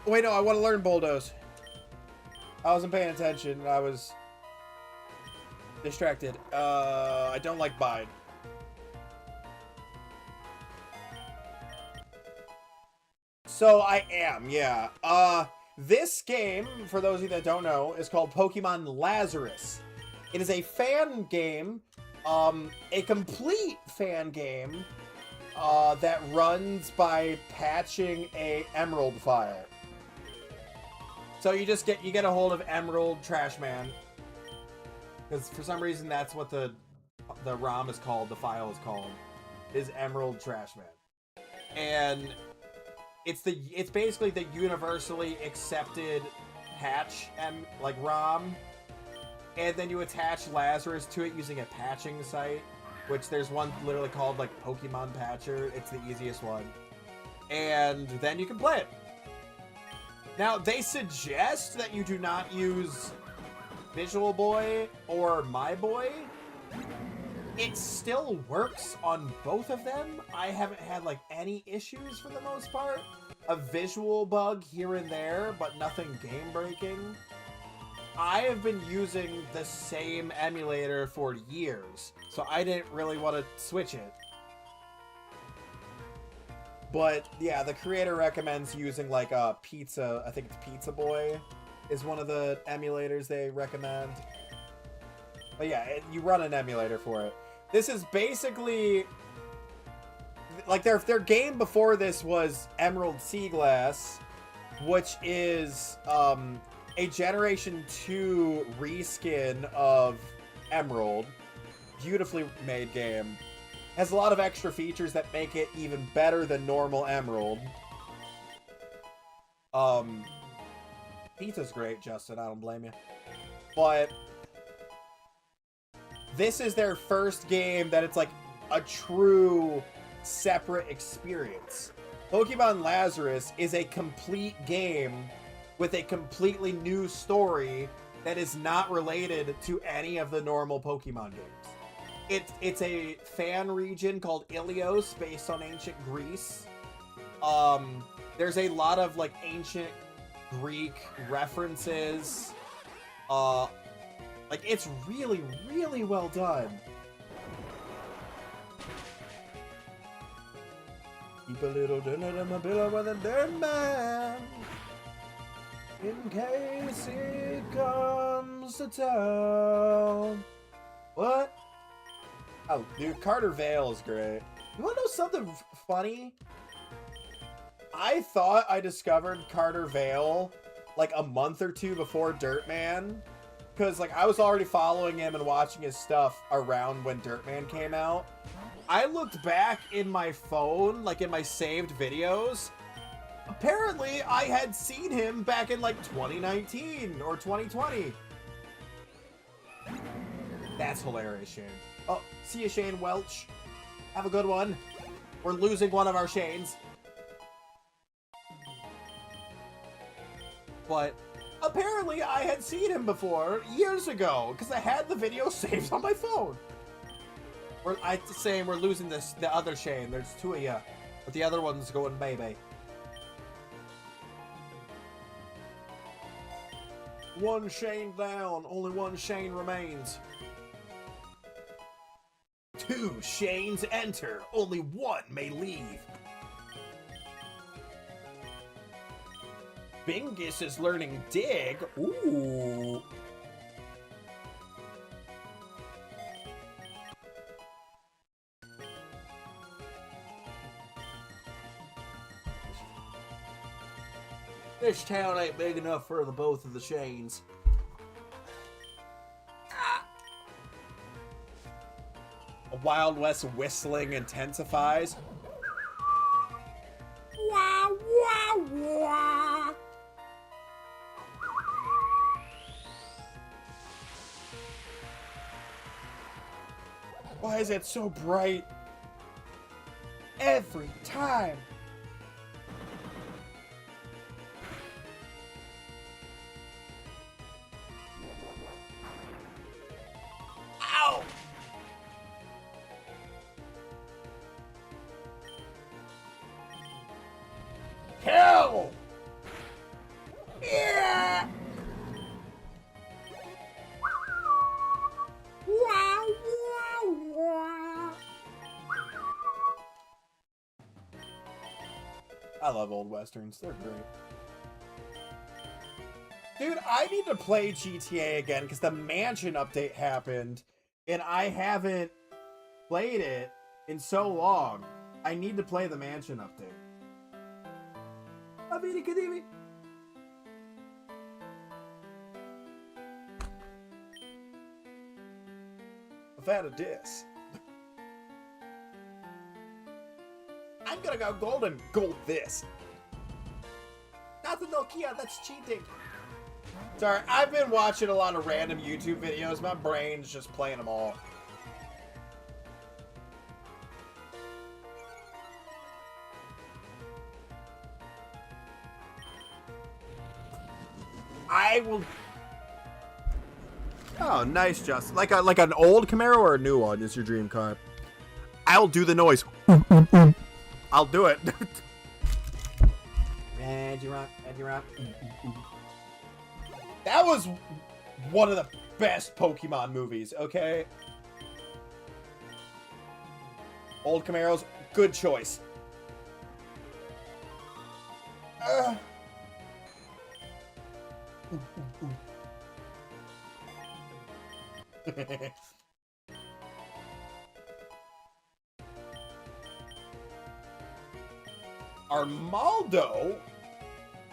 Wait, no, I want to learn Bulldoze. I wasn't paying attention. I was distracted. I don't like Bide. So I am, yeah. This game, for those of you that don't know, is called Pokemon LAZARUS. It is a fan game, a complete fan game, that runs by patching a Emerald file. So you get a hold of Emerald Trash Man, because for some reason that's what the ROM is called, the file is called, is Emerald Trash Man, and it's basically the universally accepted patch like ROM, and then you attach Lazarus to it using a patching site, which there's one literally called like Pokemon Patcher. It's the easiest one, and then you can play it. Now, they suggest that you do not use Visual Boy or My Boy. It still works on both of them. I haven't had, like, any issues for the most part. A visual bug here and there, but nothing game-breaking. I have been using the same emulator for years, so I didn't really want to switch it. But, yeah, the creator recommends using, like, a Pizza... I think it's Pizza Boy is one of the emulators they recommend. But, yeah, you run an emulator for it. This is basically... Like, their game before this was Emerald Sea Glass, which is a Generation 2 reskin of Emerald. Beautifully made game. Has a lot of extra features that make it even better than normal Emerald. Pizza's great, Justin. I don't blame you. But this is their first game that it's like a true separate experience. Pokemon LAZARUS is a complete game with a completely new story that is not related to any of the normal Pokemon games. It's a fan region called Ilios, based on ancient Greece. There's a lot of like ancient Greek references. Like it's really, really well done. Keep a little dinner in my pillow with a dead man, in case he comes to town. What? I Dude, Carter Vale is great. You want to know something funny? I thought I discovered Carter Vale like a month or two before Dirtman. Because like I was already following him and watching his stuff around when Dirtman came out. I looked back in my phone, like in my saved videos. Apparently, I had seen him back in like 2019 or 2020. That's hilarious, Shane. Oh, see you, Shane Welch. Have a good one. We're losing one of our Shanes. But apparently, I had seen him before years ago because I had the video saved on my phone. I'm saying we're losing the other Shane. There's two of you, but the other one's going baby. One Shane down, only one Shane remains. Two Shanes enter, only one may leave. Bingus is learning dig. Ooh. This town ain't big enough for the both of the Shanes. A Wild West whistling intensifies. Wah, wah, wah. Why is it so bright? Every time. Ow! Kill! Yeah! Wow, wow, wow. I love old westerns. They're great. Dude, I need to play GTA again because the mansion update happened and I haven't played it in so long. I need to play the mansion update. Abidi Kadimi. I've had a diss. I'm gonna go gold and gold this. Not the Nokia, that's cheating. Sorry, I've been watching a lot of random YouTube videos. My brain's just playing them all. I will... Oh, nice, Justin. Like an old Camaro or a new one is your dream car? I'll do the noise. I'll do it. Reggie Rock, Reggie Rock. That was one of the best Pokemon movies, okay? Old Camaros, good choice. Armaldo?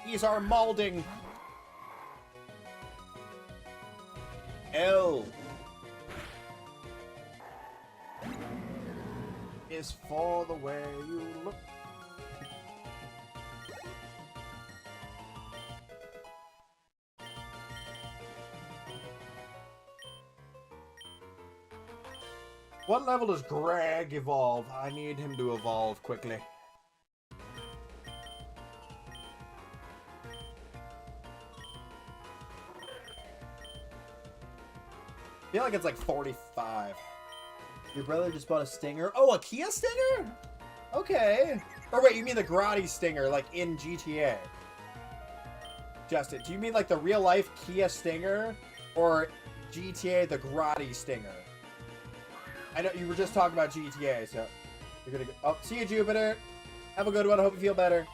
He's Armalding. L is for the way you look. What level does Greg evolve? I need him to evolve quickly. I feel like it's like 45. Your brother just bought a Stinger. Oh, a Kia Stinger? Okay. Or wait, you mean the Grotti Stinger, like in GTA? Justin, do you mean like the real life Kia Stinger? Or GTA the Grotti Stinger? I know you were just talking about GTA, so you're gonna go. Oh, see you, Jupiter. Have a good one. I hope you feel better.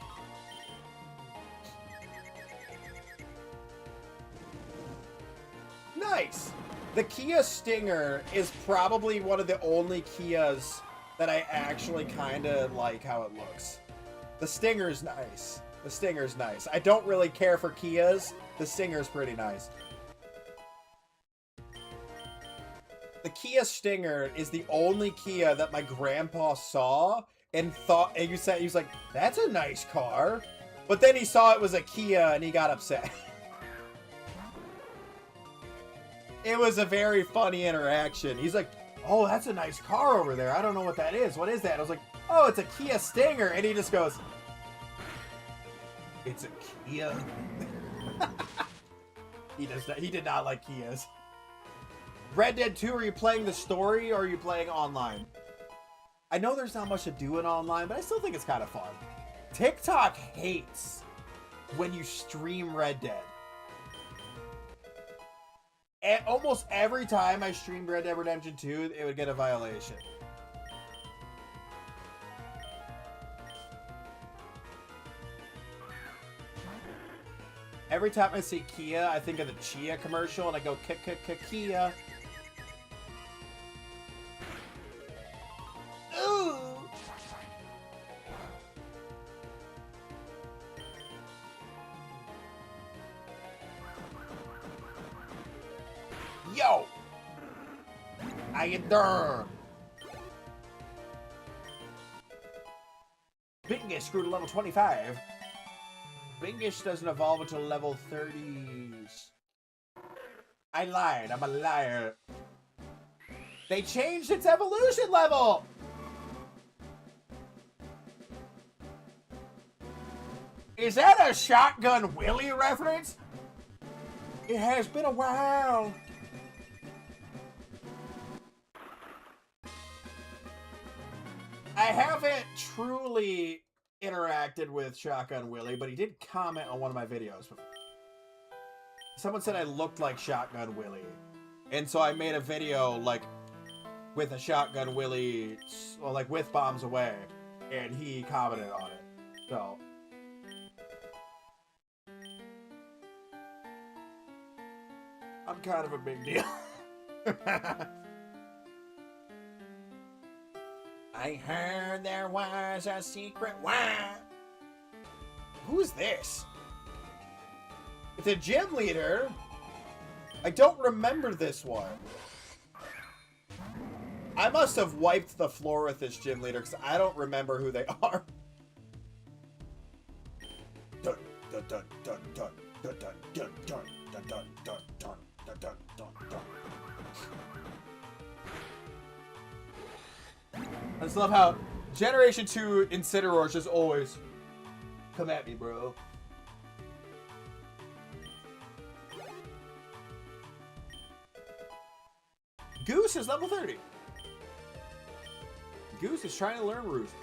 Nice. The Kia Stinger is probably one of the only Kias that I actually kind of like how it looks. The Stinger's nice. The Stinger's nice. I don't really care for Kias. The Stinger's pretty nice. The Kia Stinger is the only Kia that my grandpa saw and thought, and he was like, that's a nice car. But then he saw it was a Kia and he got upset. It was a very funny interaction. He's like, oh, that's a nice car over there. I don't know what that is. What is that? I was like, oh, it's a Kia Stinger. And he just goes, it's a Kia. He did not like Kias. Red Dead 2, are you playing the story or are you playing online? I know there's not much to do in online, but I still think it's kind of fun. TikTok hates when you stream Red Dead. And almost every time I streamed Red Dead Redemption 2, it would get a violation. Every time I see Kia, I think of the Chia commercial, and I go, Kia. Ooh! Yo! How you doing? Bingish grew to level 25. Bingish doesn't evolve until level 30s. I lied. I'm a liar. They changed its evolution level! Is that a Shotgun Willie reference? It has been a while. I haven't truly interacted with Shotgun Willie, but he did comment on one of my videos. Someone said I looked like Shotgun Willie. And so I made a video, like, with a Shotgun Willie, well, like, with Bombs Away. And he commented on it. So... I'm kind of a big deal. I heard there was a secret why. Who's this? It's a gym leader. I don't remember this one. I must have wiped the floor with this gym leader because I don't remember who they are. Dun dun dun dun dun dun dun dun dun dun dun dun dun. Dun, dun, dun, dun. I just love how Generation 2 Incineroars just always come at me, bro. Goose is level 30. Goose is trying to learn Roost.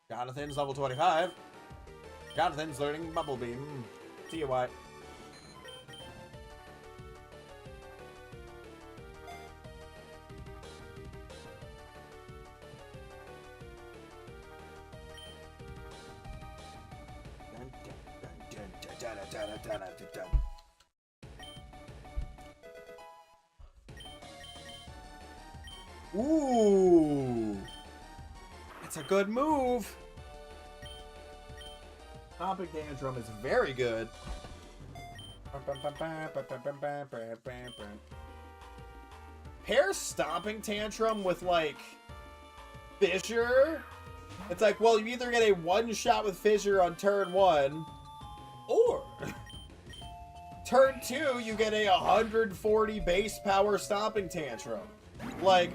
Jonathan's level 25. Jonathan's learning Bubble Beam. See you, White. Ooh, that's a good move. Stomping Tantrum is very good. Pair Stomping Tantrum with, like, Fissure. It's like, well, you either get a one-shot with Fissure on turn 1, or turn 2, you get a 140 base power Stomping Tantrum. Like,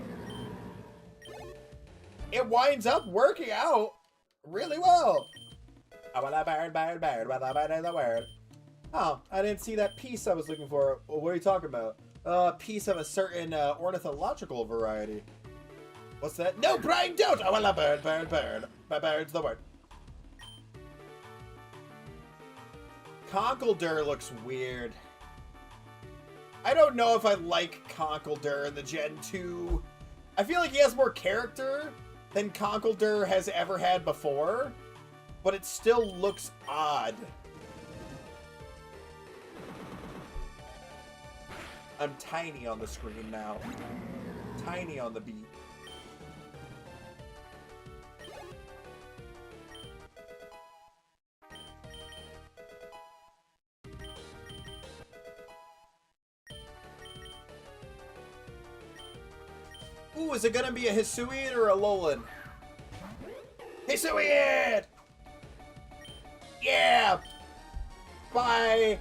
it winds up working out really well. Oh, I didn't see that piece I was looking for. What are you talking about? A piece of a certain ornithological variety. What's that? No, Brian, don't! I want a bird. Bird's the word. Conkeldurr looks weird. I don't know if I like Conkeldurr in the Gen 2. I feel like he has more character than Conkeldurr has ever had before, but it still looks odd. I'm tiny on the screen now. Tiny on the beat. Ooh, is it gonna be a Hisuian or a Alolan? Hisuian! Yeah! Bye!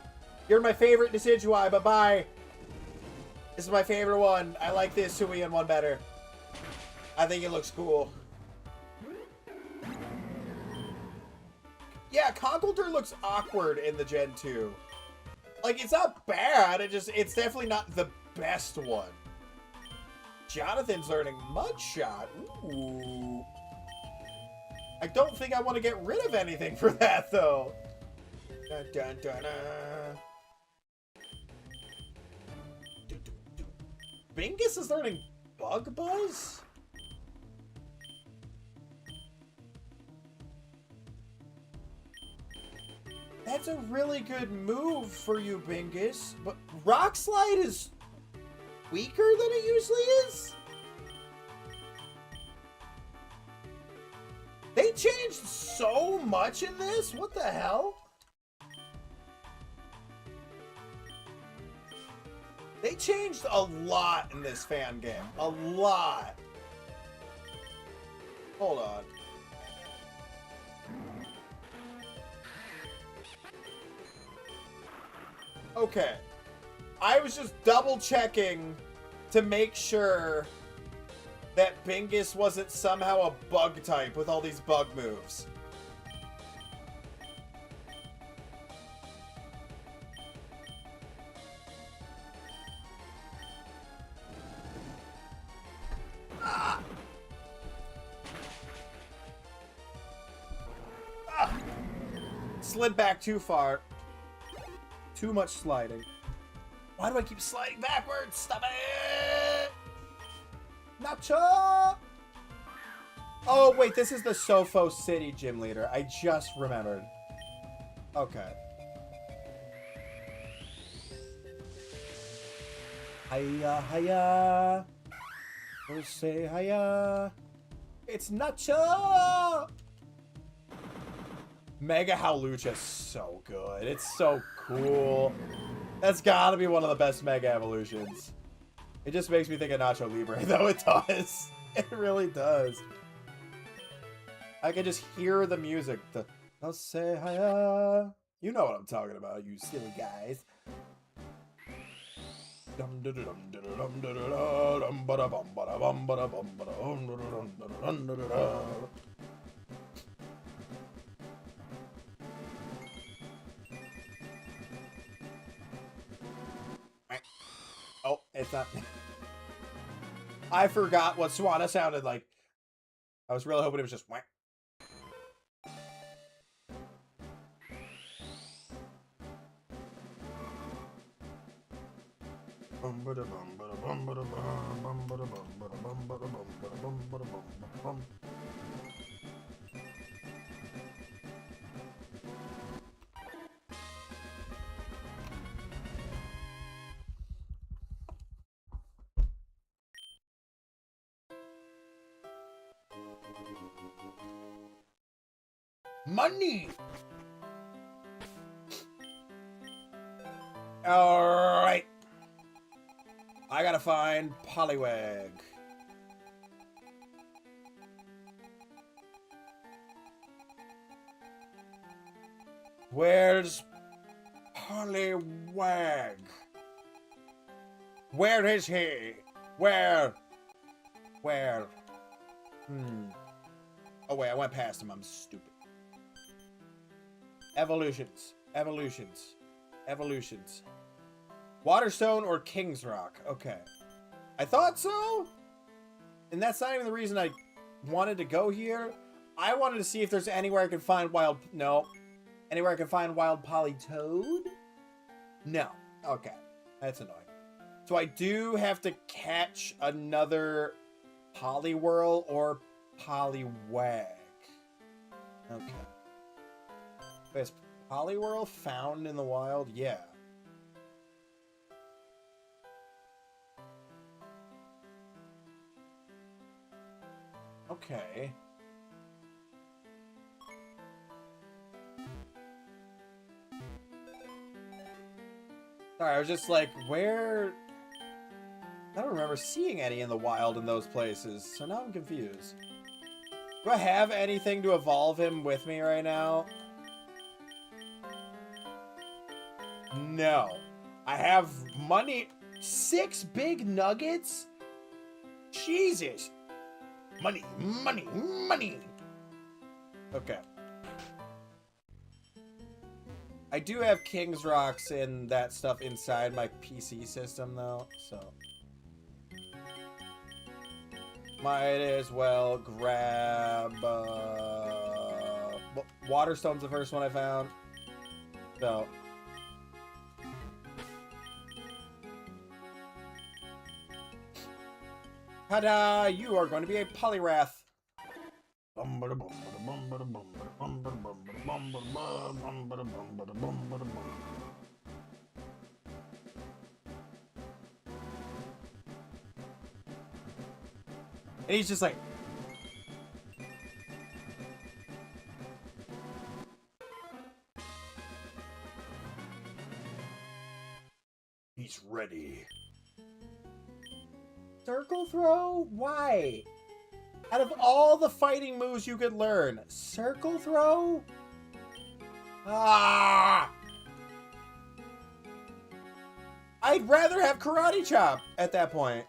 You're my favorite Decidueye, but bye! This is my favorite one. I like the Hisuian one better. I think it looks cool. Yeah, Conkeldurr looks awkward in the Gen 2. Like, it's not bad, it's definitely not the best one. Jonathan's learning Mudshot. Ooh. I don't think I want to get rid of anything for that, though. Dun, dun, dun, dun. Bingus is learning Bug Buzz? That's a really good move for you, Bingus. But Rock Slide is weaker than it usually is? They changed so much in this? What the hell? They changed a lot in this fan game. A lot. Hold on. Okay. I was just double checking to make sure that Bingus wasn't somehow a bug type with all these bug moves. Ah! Ah! Slid back too far. Too much sliding. Why do I keep sliding backwards? Stop it! Nacho! Oh, wait, this is the Sofo City gym leader. I just remembered. Okay. Hiya, hiya. Or say hiya. It's Nacho! Mega Howlucha is so good. It's so cool. That's gotta be one of the best Mega Evolutions. It just makes me think of Nacho Libre, though it does. It really does. I can just hear the music. I'll say hiya. You know what I'm talking about, you silly guys. Oh, it's not. I forgot what Swanna sounded like. I was really hoping it was just whack. Money! Alright. I gotta find Poliwag. Where's Poliwag? Where is he? Where? Oh wait, I went past him. I'm stupid. Evolutions. Waterstone or King's Rock? Okay. I thought so? And that's not even the reason I wanted to go here. I wanted to see if there's anywhere I can find wild... No. Anywhere I can find wild Politoed? No. Okay. That's annoying. So I do have to catch another Poliwhirl or Poliwag. Okay. Is Poliwhirl found in the wild? Yeah. Okay. Sorry, I was just like, where... I don't remember seeing any in the wild in those places, so now I'm confused. Do I have anything to evolve him with me right now? No. I have money... 6 big nuggets? Jesus. Money, money, money. Okay. I do have King's Rocks and that stuff inside my PC system, though, so... Might as well grab... Waterstone's the first one I found. So... Ta-da! You are going to be a Polyrath. And he's just like... He's ready. Circle throw? Why? Out of all the fighting moves you could learn, circle throw? Ah! I'd rather have karate chop at that point.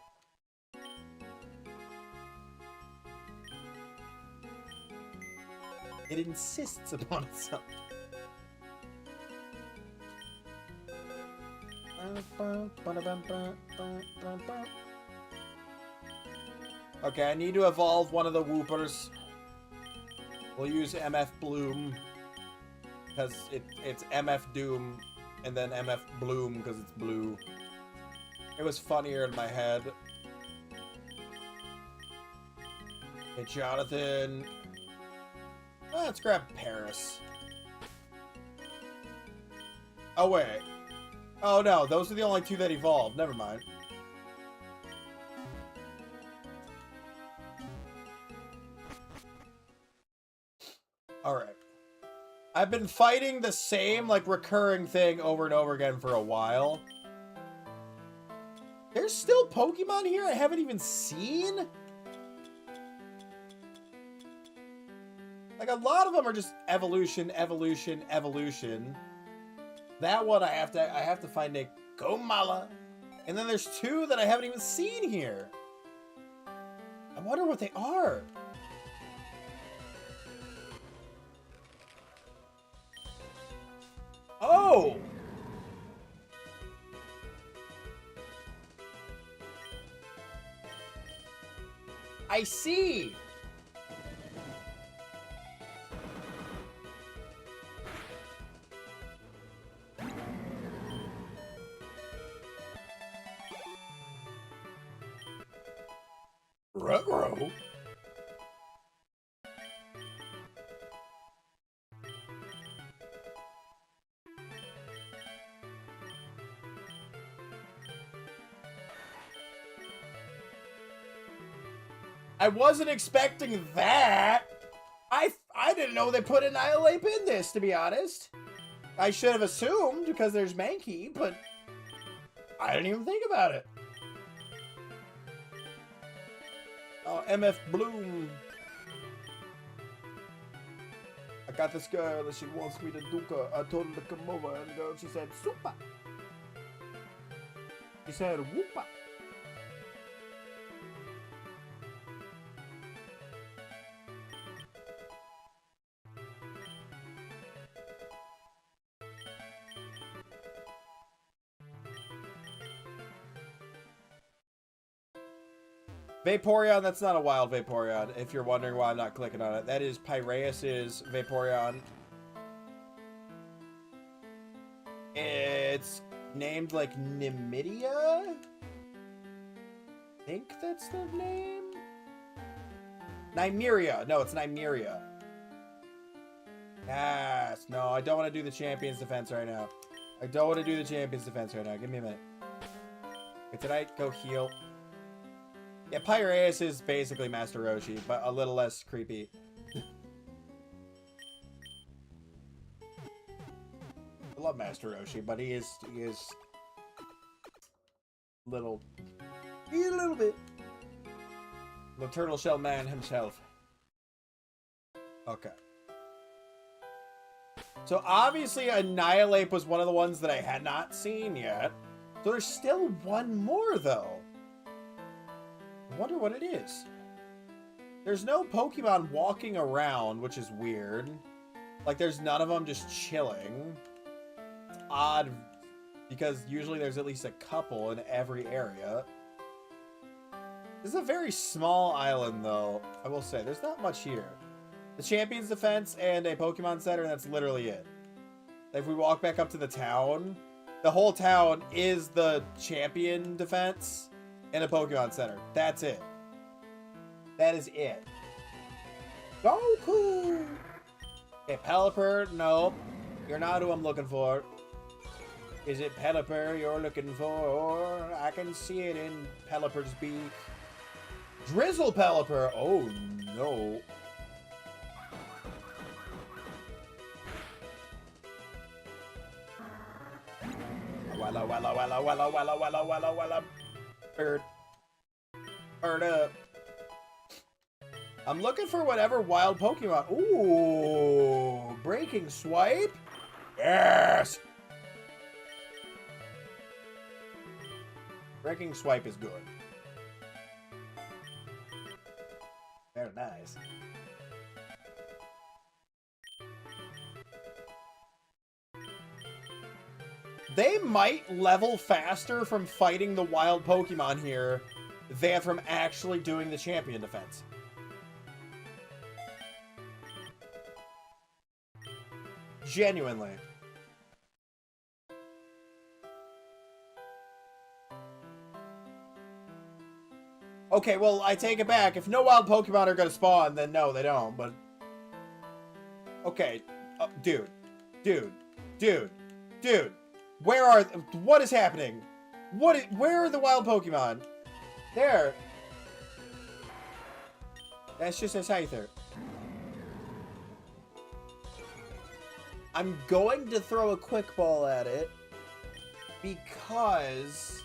It insists upon itself. Okay, I need to evolve one of the Whoopers. We'll use MF Bloom. Because it's MF Doom. And then MF Bloom because it's blue. It was funnier in my head. Hey, Jonathan. Let's grab Paris. Oh, wait. Oh, no. Those are the only 2 that evolved. Never mind. Alright. I've been fighting the same, like, recurring thing over and over again for a while. There's still Pokemon here I haven't even seen? Like, a lot of them are just evolution, evolution, evolution. That one I have to find a Komala. And then there's 2 that I haven't even seen here. I wonder what they are. Oh! I see! Ruh-roh. I wasn't expecting that. I didn't know they put Annihilate in this, to be honest. I should have assumed because there's Mankey, but I didn't even think about it. Oh, MF Bloom. I got this girl that she wants me to duke her. I told her to come over, and the girl, she said, super. She said, whoopa. Vaporeon, that's not a wild Vaporeon, if you're wondering why I'm not clicking on it. That is Piraeus' Vaporeon. It's named like Nimidia? I think that's the name? Nymeria. No, it's Nymeria. Yes. No, I don't want to do the Champion's Defense right now. I don't want to do the Champion's Defense right now. Give me a minute. Okay, did I go heal? Yeah, Pyrrheus is basically Master Roshi, but a little less creepy. I love Master Roshi, but he is little. He's a little bit. The turtle shell man himself. Okay. So obviously Annihilate was one of the ones that I had not seen yet. So there's still one more though. I wonder what it is. There's no Pokemon walking around, which is weird. Like there's none of them just chilling. It's odd because usually there's at least a couple in every area. This is a very small island though, I will say. There's not much here. The Champion's Defense and a Pokemon Center, and that's literally it. If we walk back up to the town, the whole town is the Champion Defense and a Pokemon Center. That's it. That is it. Goku! Okay, Pelipper, no. You're not who I'm looking for. Is it Pelipper you're looking for? I can see it in Pelipper's beak. Drizzle Pelipper! Oh, no. Walla, walla, walla, walla, walla, walla, walla, walla. Bird. Bird up. I'm looking for whatever wild Pokemon. Ooh, Breaking Swipe? Yes! Breaking Swipe is good. Very nice. They might level faster from fighting the wild Pokemon here than from actually doing the Champion Defense. Genuinely. Okay, well, I take it back. If no wild Pokemon are going to spawn, then no, they don't, but... Okay. Dude. Where are... What is happening? Where are the wild Pokemon? There. That's just a Scyther. I'm going to throw a quick ball at it because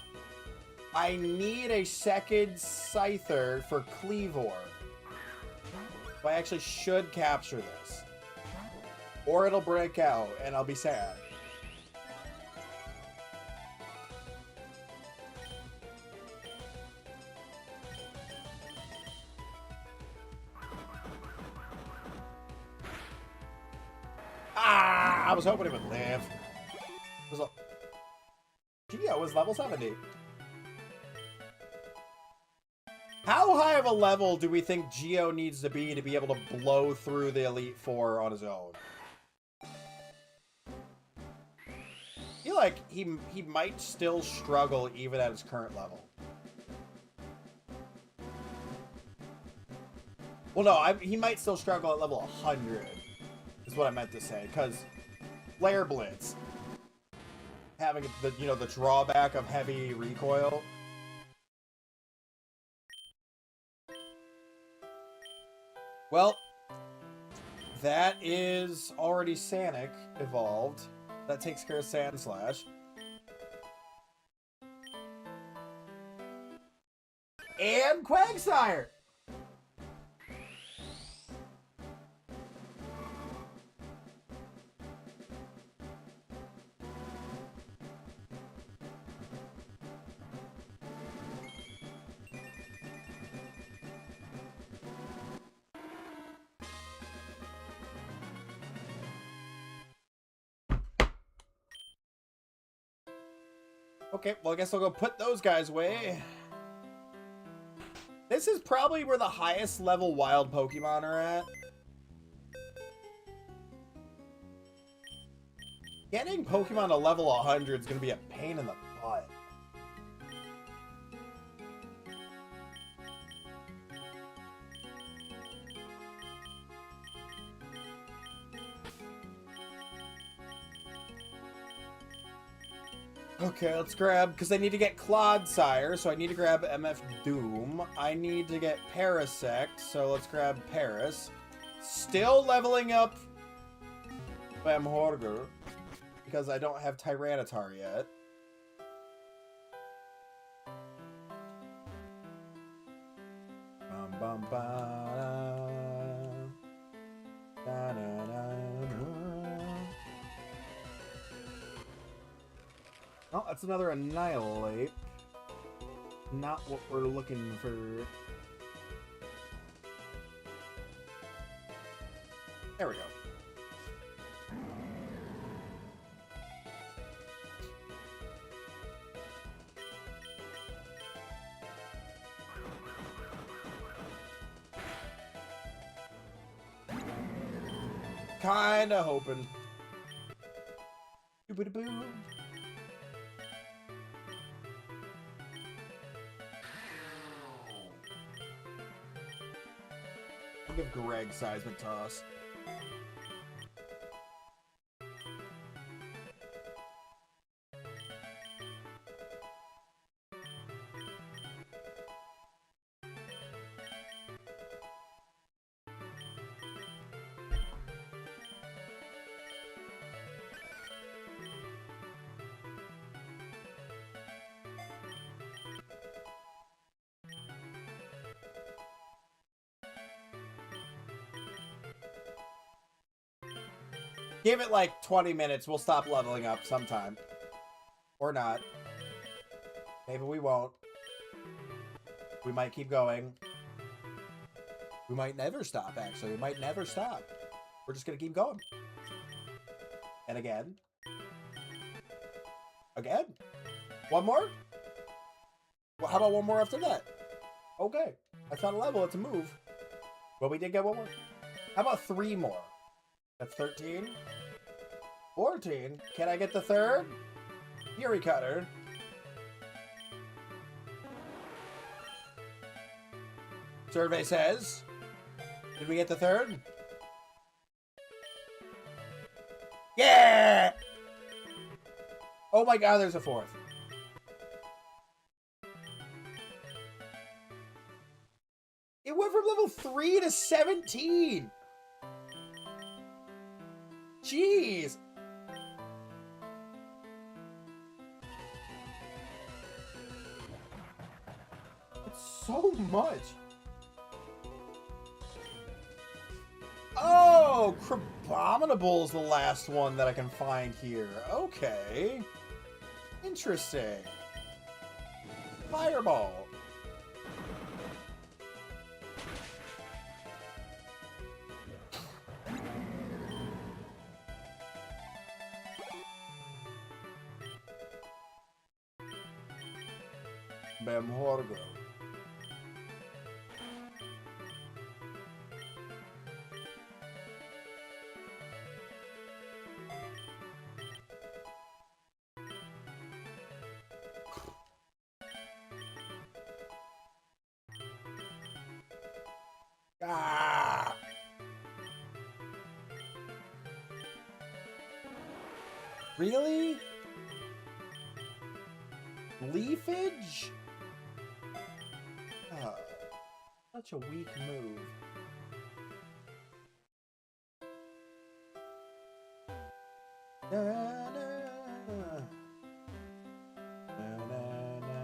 I need a second Scyther for Cleavor. So I actually should capture this. Or it'll break out and I'll be sad. I was hoping it would live. Geo was level 70. How high of a level do we think Geo needs to be able to blow through the Elite Four on his own? I feel like he might still struggle even at his current level. Well, no, he might still struggle at level 100. Is what I meant to say, because Flare Blitz having the drawback of heavy recoil. Well, that is already Sanic evolved. That takes care of Sandslash. And Quagsire! Okay, well, I guess I'll go put those guys away. This is probably where the highest level wild Pokemon are at. Getting Pokemon to level 100 is going to be a pain in the butt. Okay, let's grab, because I need to get Clodsire, so I need to grab MF Doom. I need to get Parasect, so let's grab Paris. Still leveling up Bamhorger, because I don't have Tyranitar yet. Bum, bum, bum. Da, da, da, da. Oh, that's another Annihilate. Not what we're looking for. There we go. Kinda hoping. Boo-boo-boo. I'll give Greg Seismic Toss. Give it like 20 minutes. We'll stop leveling up sometime. Or not. Maybe we won't. We might keep going. We might never stop, actually. We might never stop. We're just going to keep going. And again. Again. One more? Well, how about one more after that? Okay. That's not a level. It's a move. Well, we did get one more. How about 3 more? That's 13. 14. Can I get the 3rd? Fury Cutter. Survey says. Did we get the 3rd? Yeah! Oh my god, there's a 4th. It went from level 3 to 17. Jeez. It's so much. Oh, Crabominable is the last one that I can find here. Okay. Interesting. Fireball. Bamhorgo. Ah! Really? Leafage? Oh, such a weak move. Na, na, na. Na, na, na.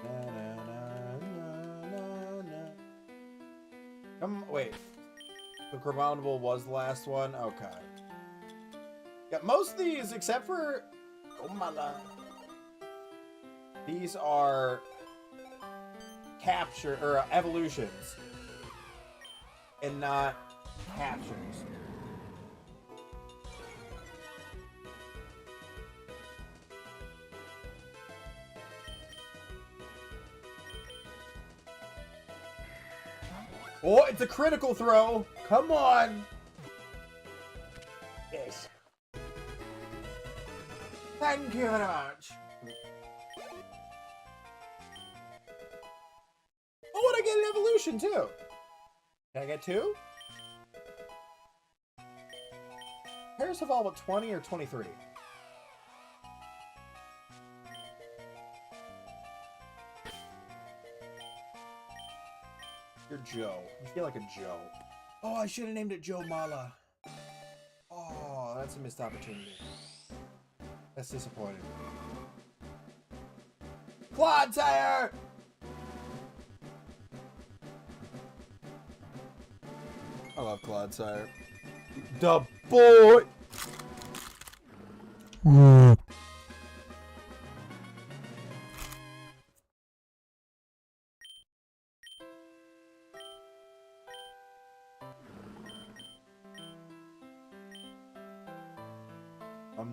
Na, na, na, na, na. Wait. The Crabominable was the last one? Okay. Yeah, most of these, except for... Oh my god. These are... capture or evolutions and not captures. Oh, it's a critical throw. Come on. Yes. Thank you very much. Oh, and I get an evolution too. Can I get 2? Paris evolve at 20 or 23? You're Joe. You feel like a Joe. Oh, I should have named it Joe Mala. Oh, that's a missed opportunity. That's disappointing. Clodsire! I love Clodsire. The boy!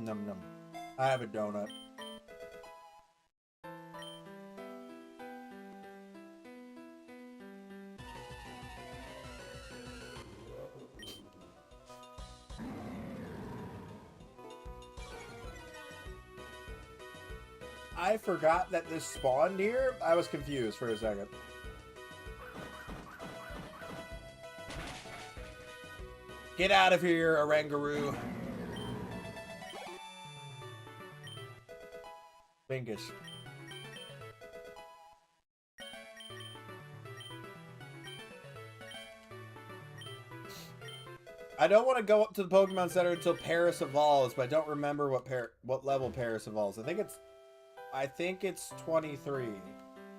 Num num. I have a donut. I forgot that this spawned here. I was confused for a second. Get out of here, Orangaroo. Bingus. I don't want to go up to the Pokemon Center until Paris evolves, but I don't remember what level Paris evolves. I think it's 23.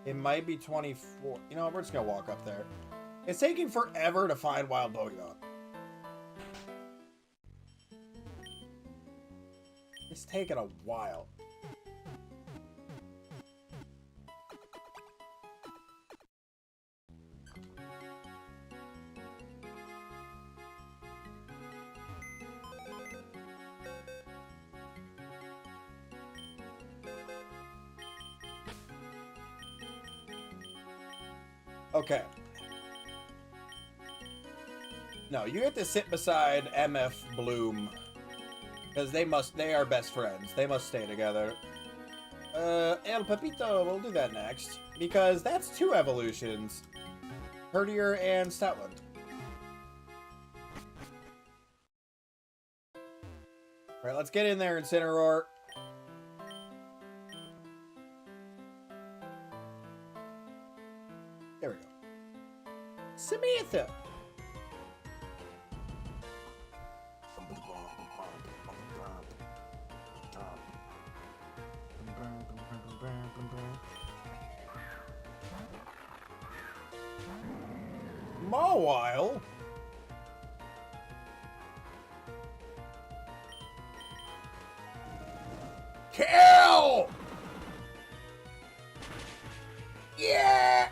It might be 24. You know, we're just gonna walk up there. It's taking forever to find wild Pokemon. It's taking a while. Okay. No, you have to sit beside MF Bloom. Because they are best friends. They must stay together. El Pepito, we'll do that next. Because that's 2 evolutions. Herdier and Stoutland. Alright, let's get in there, Incineroar. There we go. Samantha! Mawile? Kill! Yeah!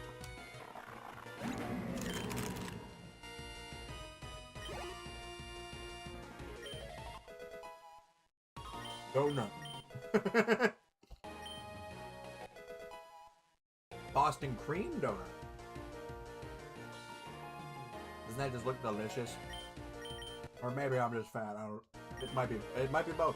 Donut. Boston cream donut. Doesn't that just look delicious? Or maybe I'm just fat. I don't. It might be both.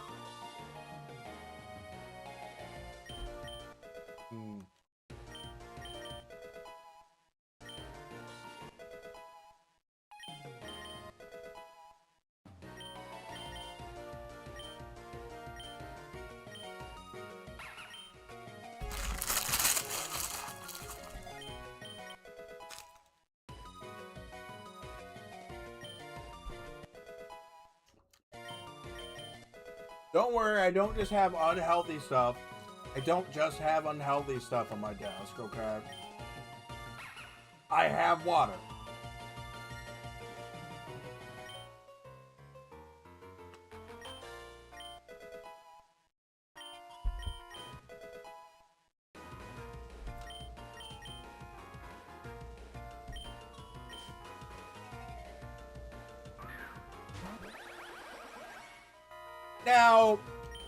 Don't worry, I don't just have unhealthy stuff. I don't just have unhealthy stuff on my desk, okay? I have water. Now,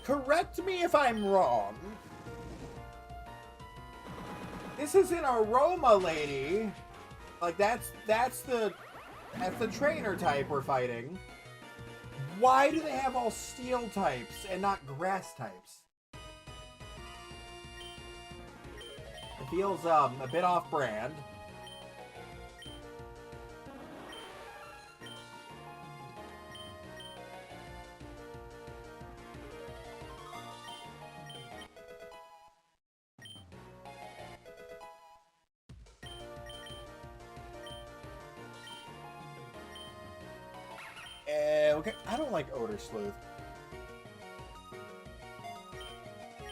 correct me if I'm wrong. This is an aroma lady. Like that's the trainer type we're fighting. Why do they have all steel types and not grass types? It feels a bit off brand. okay. I don't like Odor Sleuth.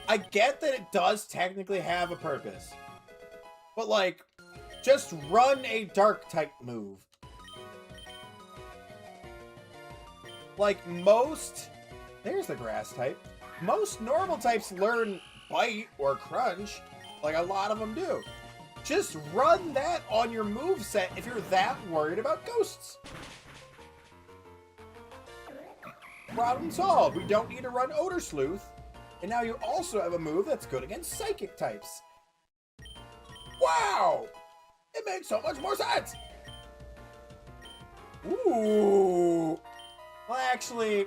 I get that it does technically have a purpose. But, like, just run a Dark-type move. Like, most... There's the Grass type. Most normal types learn Bite or Crunch. Like, a lot of them do. Just run that on your moveset if you're that worried about ghosts. Problem solved. We don't need to run Odor Sleuth. And now you also have a move that's good against Psychic types. Wow! It makes so much more sense! Ooh! Well, actually...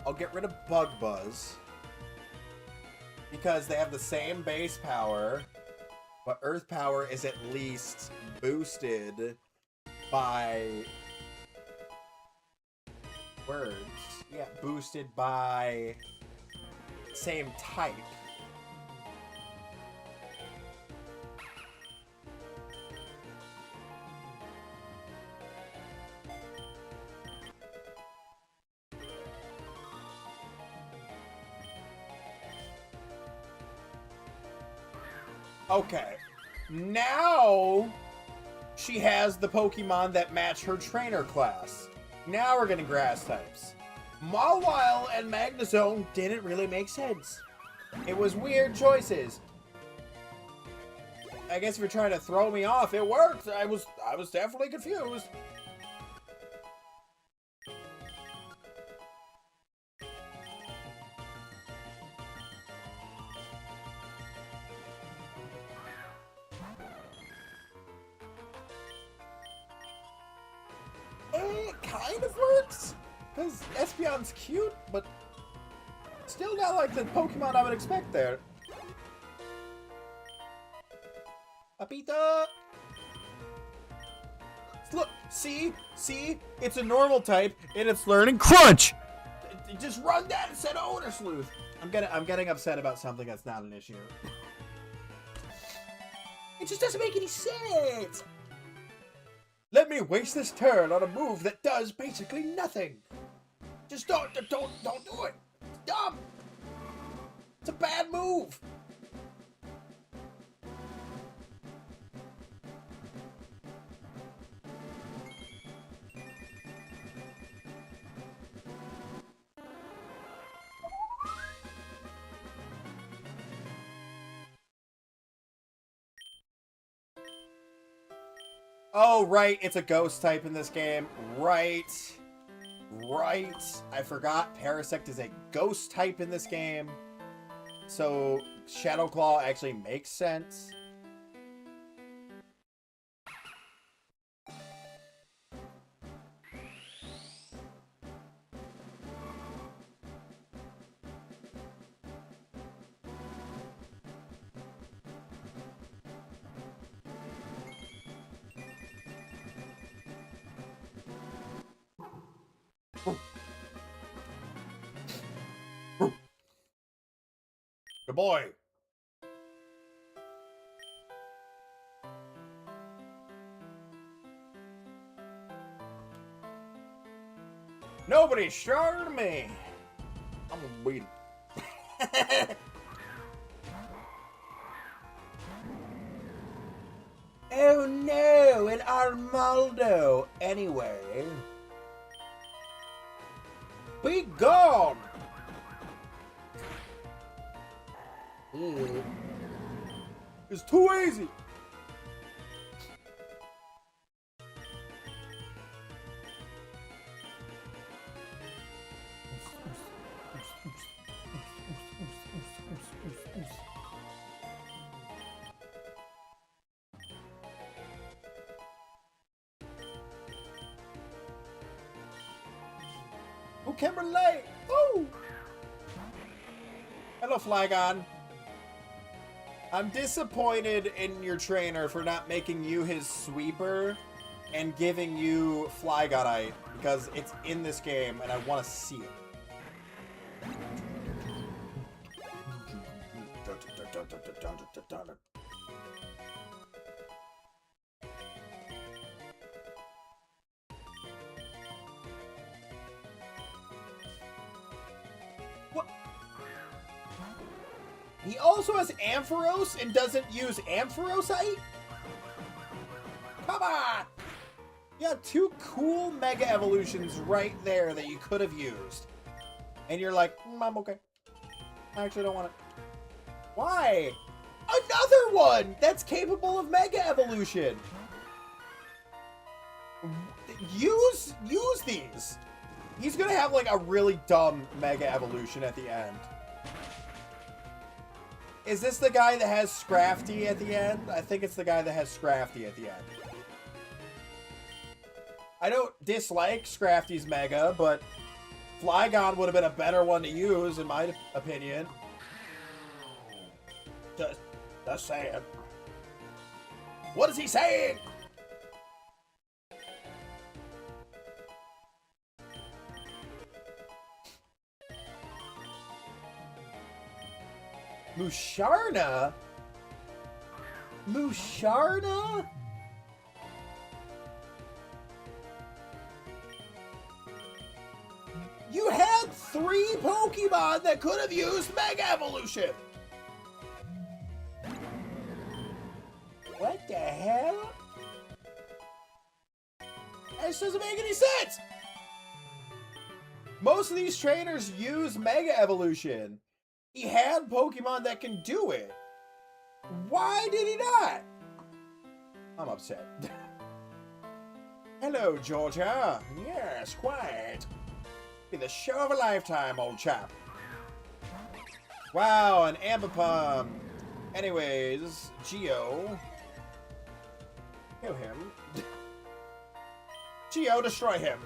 I'll get rid of Bug Buzz. Because they have the same base power, but Earth Power is at least boosted by... words. Yeah, boosted by... same type. Okay. Now she has the Pokemon that match her trainer class. Now we're getting grass types. Mawile and Magnezone didn't really make sense. It was weird choices. I guess if you're trying to throw me off, it worked. I was definitely confused. It kind of works. Because Espeon's cute, but still not like the Pokemon I would expect there. Papita! Look, see? It's a normal type, and it's learning Crunch! Just run that instead of Odor Sleuth. I'm getting upset about something that's not an issue. It just doesn't make any sense! Let me waste this turn on a move that does basically nothing. Just don't do it. It's dumb. It's a bad move. Oh, right. It's a ghost type in this game. Right. I forgot Parasect is a ghost type in this game. So Shadow Claw actually makes sense. Good boy. Nobody's stronger than me. I'm gonna beat him. Oh no, an Armaldo. Anyway. Be gone! It's too easy! Who can relate? Ooh! Hello, Flygon. I'm disappointed in your trainer for not making you his sweeper and giving you Flygonite because it's in this game and I want to see it. He also has Ampharos and doesn't use Ampharosite? Come on! You got two cool Mega Evolutions right there that you could have used. And you're like, I'm okay. I actually don't want it. Why? Another one that's capable of Mega Evolution! Use these! He's gonna have like a really dumb Mega Evolution at the end. Is this the guy that has Scrafty at the end? I think it's the guy that has Scrafty at the end. I don't dislike Scrafty's Mega, but Flygon would have been a better one to use, in my opinion. Just saying. What is he saying? Musharna? Musharna? You had 3 Pokemon that could have used Mega Evolution! What the hell? This doesn't make any sense! Most of these trainers use Mega Evolution. He had Pokemon that can do it. Why did he not? I'm upset. Hello, Georgia. Yes, quite. Be the show of a lifetime, old chap. Wow, an Ambipom. Anyways, Geo. Kill him. Geo, destroy him.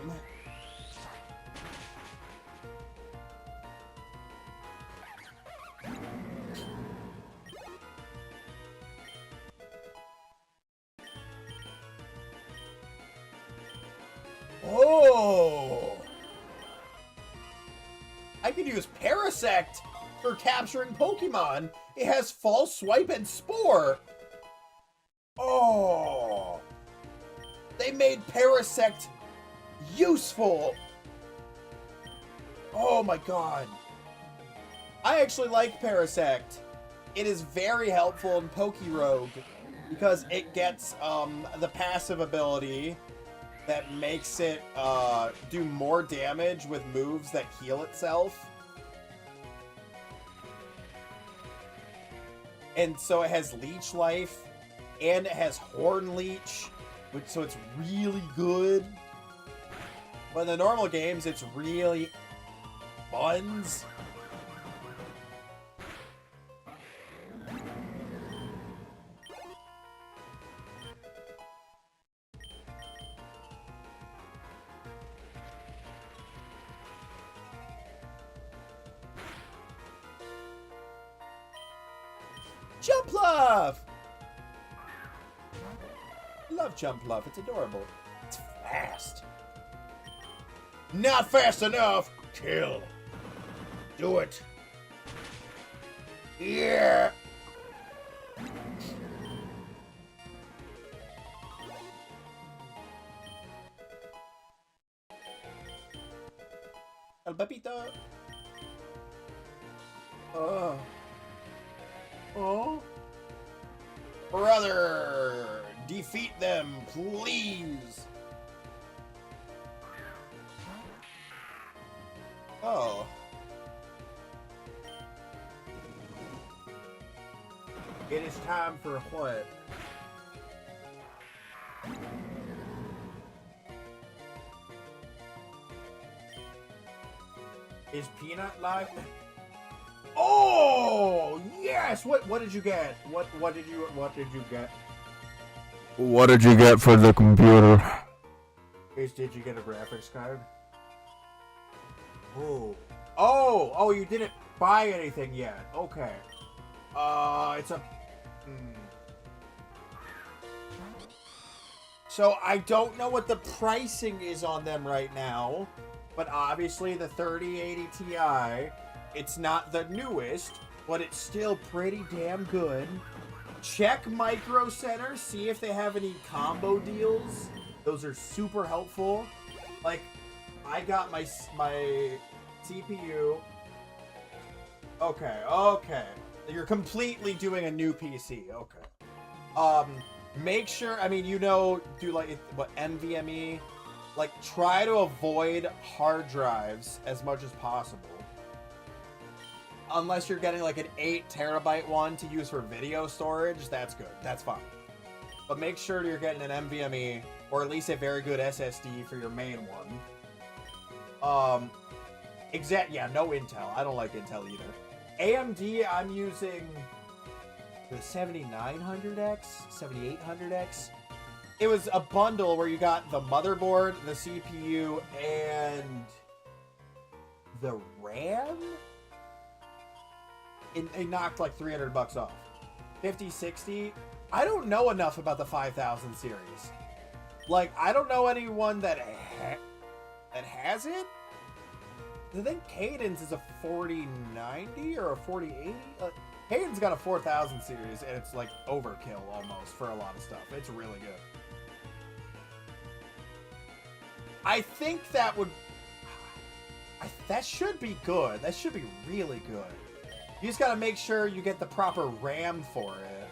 Oh! I could use Parasect for capturing Pokemon. It has False Swipe and Spore. Oh! They made Parasect useful. Oh my god. I actually like Parasect. It is very helpful in Pokerogue because it gets the passive ability that makes it do more damage with moves that heal itself. And so it has Leech Life, and it has Horn Leech, so it's really good. But in the normal games, it's really buns. Jumpluff! Love Jumpluff, it's adorable. It's fast. Not fast enough! Kill. Do it. Yeah! El Pepito. Oh. Oh. Brother! Defeat them, please! Oh. It is time for what? Is Peanut live? Oh yes! What did you get? What did you get? What did you get for the computer? Did you get a graphics card? Oh, you didn't buy anything yet. Okay. It's a... So, I don't know what the pricing is on them right now, but obviously the 3080 Ti, it's not the newest, but it's still pretty damn good. Check Micro Center, see if they have any combo deals. Those are super helpful. Like, I got my CPU. Okay. You're completely doing a new PC. Okay. Make sure, I mean, you know, do like what NVMe, like try to avoid hard drives as much as possible. Unless you're getting like an 8 terabyte one to use for video storage, that's good. That's fine. But make sure you're getting an NVMe or at least a very good SSD for your main one. Yeah, no Intel. I don't like Intel either. AMD, I'm using the 7900X, 7800X. It was a bundle where you got the motherboard, the CPU, and the RAM? It knocked like 300 bucks off. 5060. I don't know enough about the 5000 series. Like, I don't know anyone that has it. I think Cadence is a 4090 or a 4080. Cadence got a 4000 series, and it's like overkill almost for a lot of stuff. It's really good. I think that would... that should be good. That should be really good. You just gotta make sure you get the proper RAM for it.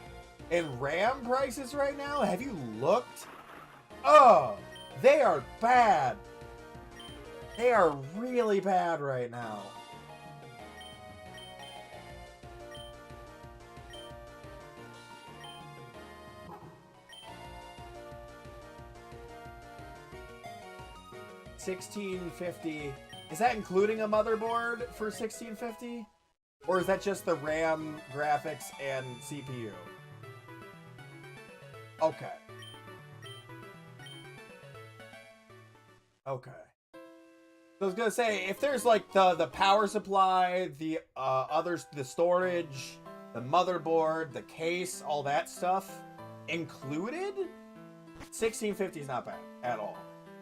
And RAM prices right now, have you looked? Oh, they are bad. They are really bad right now. $1650. Is that including a motherboard for $1650? Or is that just the RAM, graphics, and CPU? Okay. Okay. So I was gonna say, if there's like the power supply, the the storage, the motherboard, the case, all that stuff included, 1650 is not bad at all.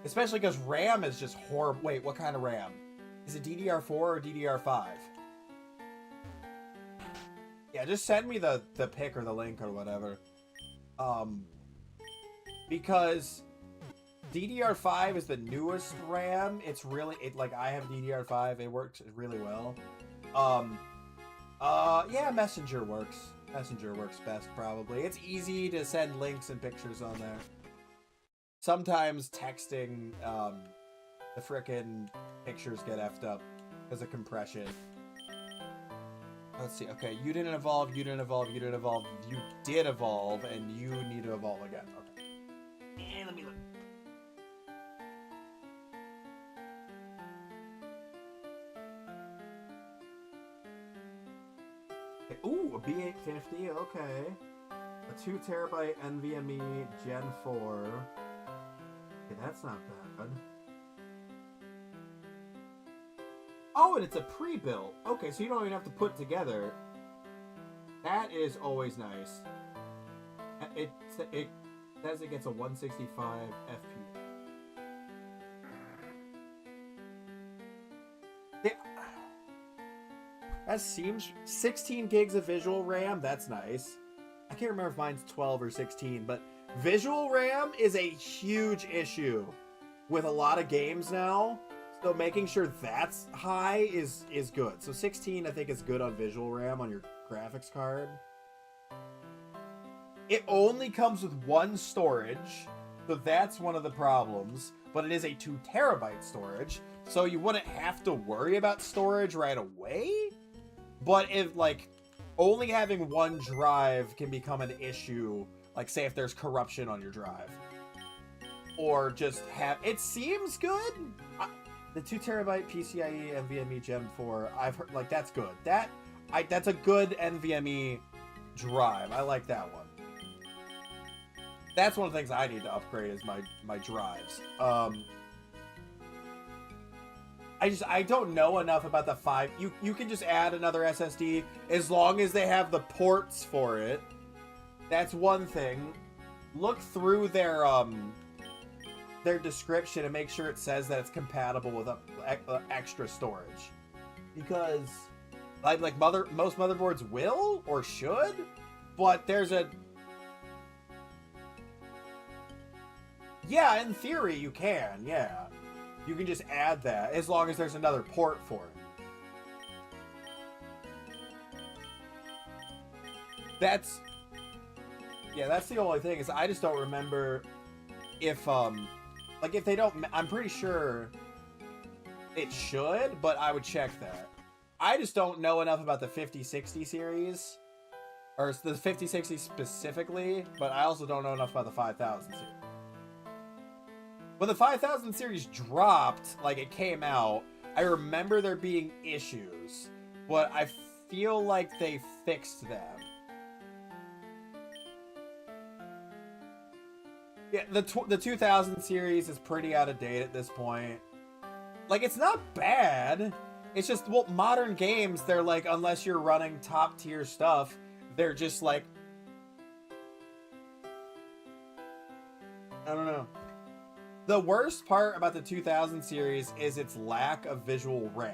Especially because RAM is just horrible. Wait, what kind of RAM? Is it DDR4 or DDR5? Yeah, just send me the pic or the link or whatever. Because DDR5 is the newest RAM. It's really, like, I have DDR5. It works really well. Yeah, Messenger works. Messenger works best, probably. It's easy to send links and pictures on there. Sometimes texting, the frickin' pictures get effed up because of compression. Let's see. Okay, you didn't evolve, you didn't evolve, you didn't evolve. You did evolve, and you need to evolve again. Okay. And let me look. Okay. Ooh, a B850. Okay. A 2 terabyte NVMe Gen 4. Okay, that's not bad. Oh, and it's a pre-built. Okay, so you don't even have to put it together. That is always nice. It says it gets a 165 FPS. That seems 16 gigs of visual RAM. That's nice. I can't remember if mine's 12 or 16, but visual RAM is a huge issue with a lot of games now. So making sure that's high is good. So 16, I think, is good on visual RAM on your graphics card. It only comes with 1 storage, so that's one of the problems. But it is a 2 terabyte storage, so you wouldn't have to worry about storage right away. But if, like, only having 1 drive can become an issue, like, say if there's corruption on your drive. Or just have... It seems good. The 2 terabyte PCIe NVMe Gen 4, I've heard, like, that's good. That's a good NVMe drive. I like that one. That's one of the things I need to upgrade is my drives. I don't know enough about the 5. You can just add another SSD as long as they have the ports for it. That's one thing. Look through their description and make sure it says that it's compatible with extra storage, because like most motherboards will or should, but there's a in theory you can, you can just add that as long as there's another port for it. That's the only thing, is I just don't remember if like if they don't, I'm pretty sure it should, but I would check that. I just don't know enough about the 5060 series, or the 5060 specifically, but I also don't know enough about the 5000 series. When the 5000 series dropped, like it came out, I remember there being issues, but I feel like they fixed them. Yeah, the 2000 series is pretty out of date at this point. Like, it's not bad. It's just, well, modern games, they're like, unless you're running top tier stuff, they're just like, I don't know. The worst part about the 2000 series is its lack of visual RAM.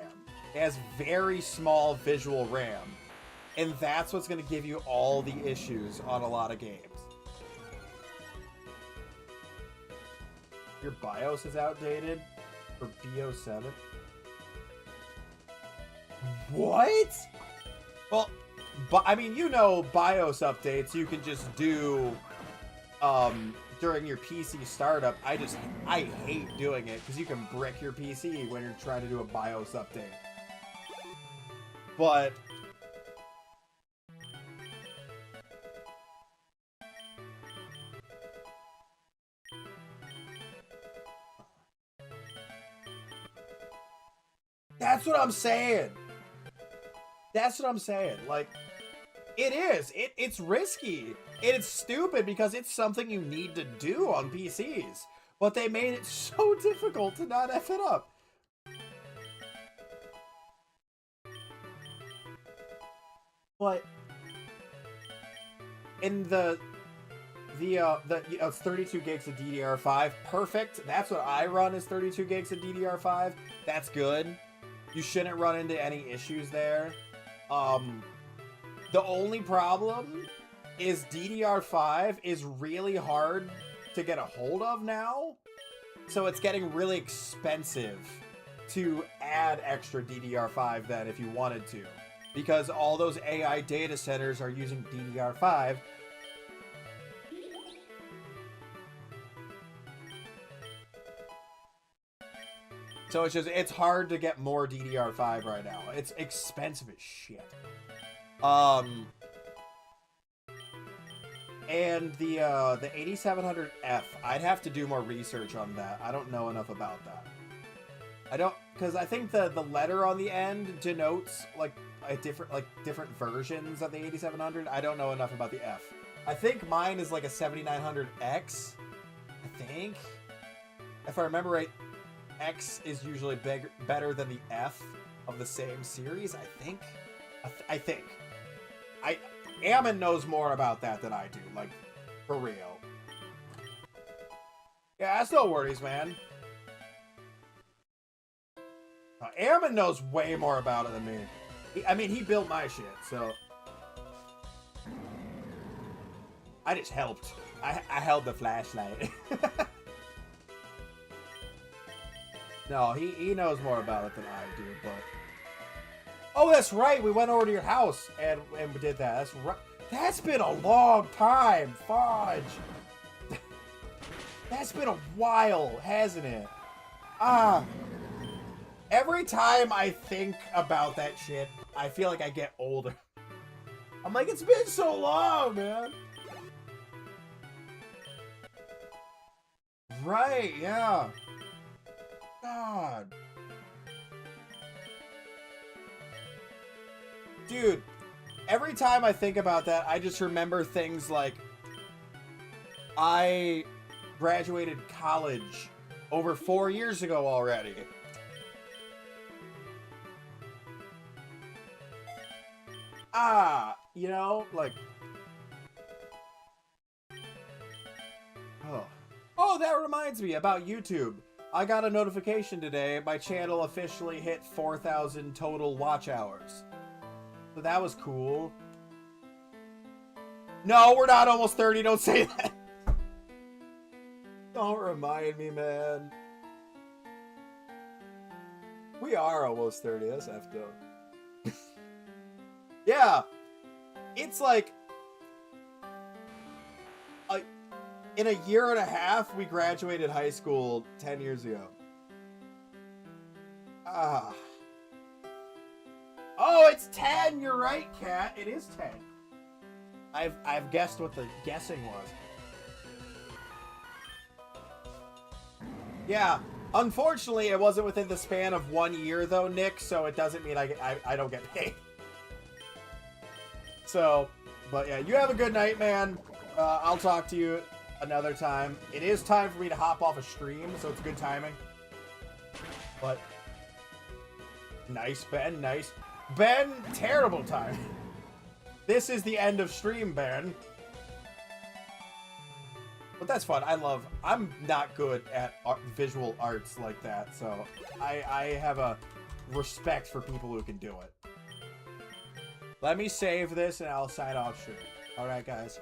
It has very small visual RAM, and that's what's going to give you all the issues on a lot of games. Your BIOS is outdated for BO7. What? Well, I mean, you know, BIOS updates you can just do during your PC startup. I hate doing it because you can brick your PC when you're trying to do a BIOS update. But that's what I'm saying. That's what I'm saying. Like, it is. It's risky. It's stupid because it's something you need to do on PCs. But they made it so difficult to not F it up. But in it's 32 gigs of DDR5. Perfect. That's what I run, is 32 gigs of DDR5. That's good. You shouldn't run into any issues there. The only problem is DDR5 is really hard to get a hold of now. So it's getting really expensive to add extra DDR5 then if you wanted to. Because all those AI data centers are using DDR5. So it's hard to get more DDR5 right now. It's expensive as shit. And the 8700F, I'd have to do more research on that. I don't know enough about that. Because I think the letter on the end denotes like different versions of the 8700. I don't know enough about the F. I think mine is like a 7900X. I think, if I remember right, X is usually better than the F of the same series. I think. Ammon knows more about that than I do. Like, for real. Yeah, that's no worries, man. Ammon knows way more about it than me. He built my shit, so I just helped. I held the flashlight. No, he knows more about it than I do, but... Oh, that's right! We went over to your house and we did that. That's right. That's been a long time, Fudge! That's been a while, hasn't it? Every time I think about that shit, I feel like I get older. I'm like, it's been so long, man! Right, yeah. God. Dude, every time I think about that, I just remember things like I graduated college over 4 years ago already. You know, like... Oh, that reminds me about YouTube. I got a notification today. My channel officially hit 4,000 total watch hours. So that was cool. No, we're not almost 30. Don't say that. Don't remind me, man. We are almost 30. That's effed up. Yeah. It's like, in a year and a half, we graduated high school 10 years ago. Ah. Oh, it's 10. You're right, Kat. It is 10. I've guessed what the guessing was. Yeah. Unfortunately, it wasn't within the span of 1 year, though, Nick, so it doesn't mean I don't get paid. So, but yeah, you have a good night, man. I'll talk to you another time. It is time for me to hop off a stream, so it's good timing. But, nice, Ben, nice. Ben, terrible time. This is the end of stream, Ben. But that's fun. I'm not good at visual arts like that, so I have a respect for people who can do it. Let me save this and I'll sign off stream. Alright, guys.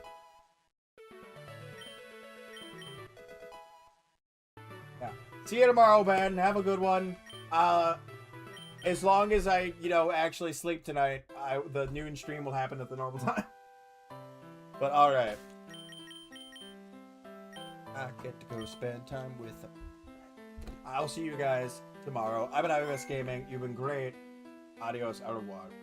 Yeah. See you tomorrow, Ben. Have a good one. As long as I, actually sleep tonight, the noon stream will happen at the normal time. But alright. I get to go spend time with them. I'll see you guys tomorrow. I've been IBS Gaming. You've been great. Adios, out of water.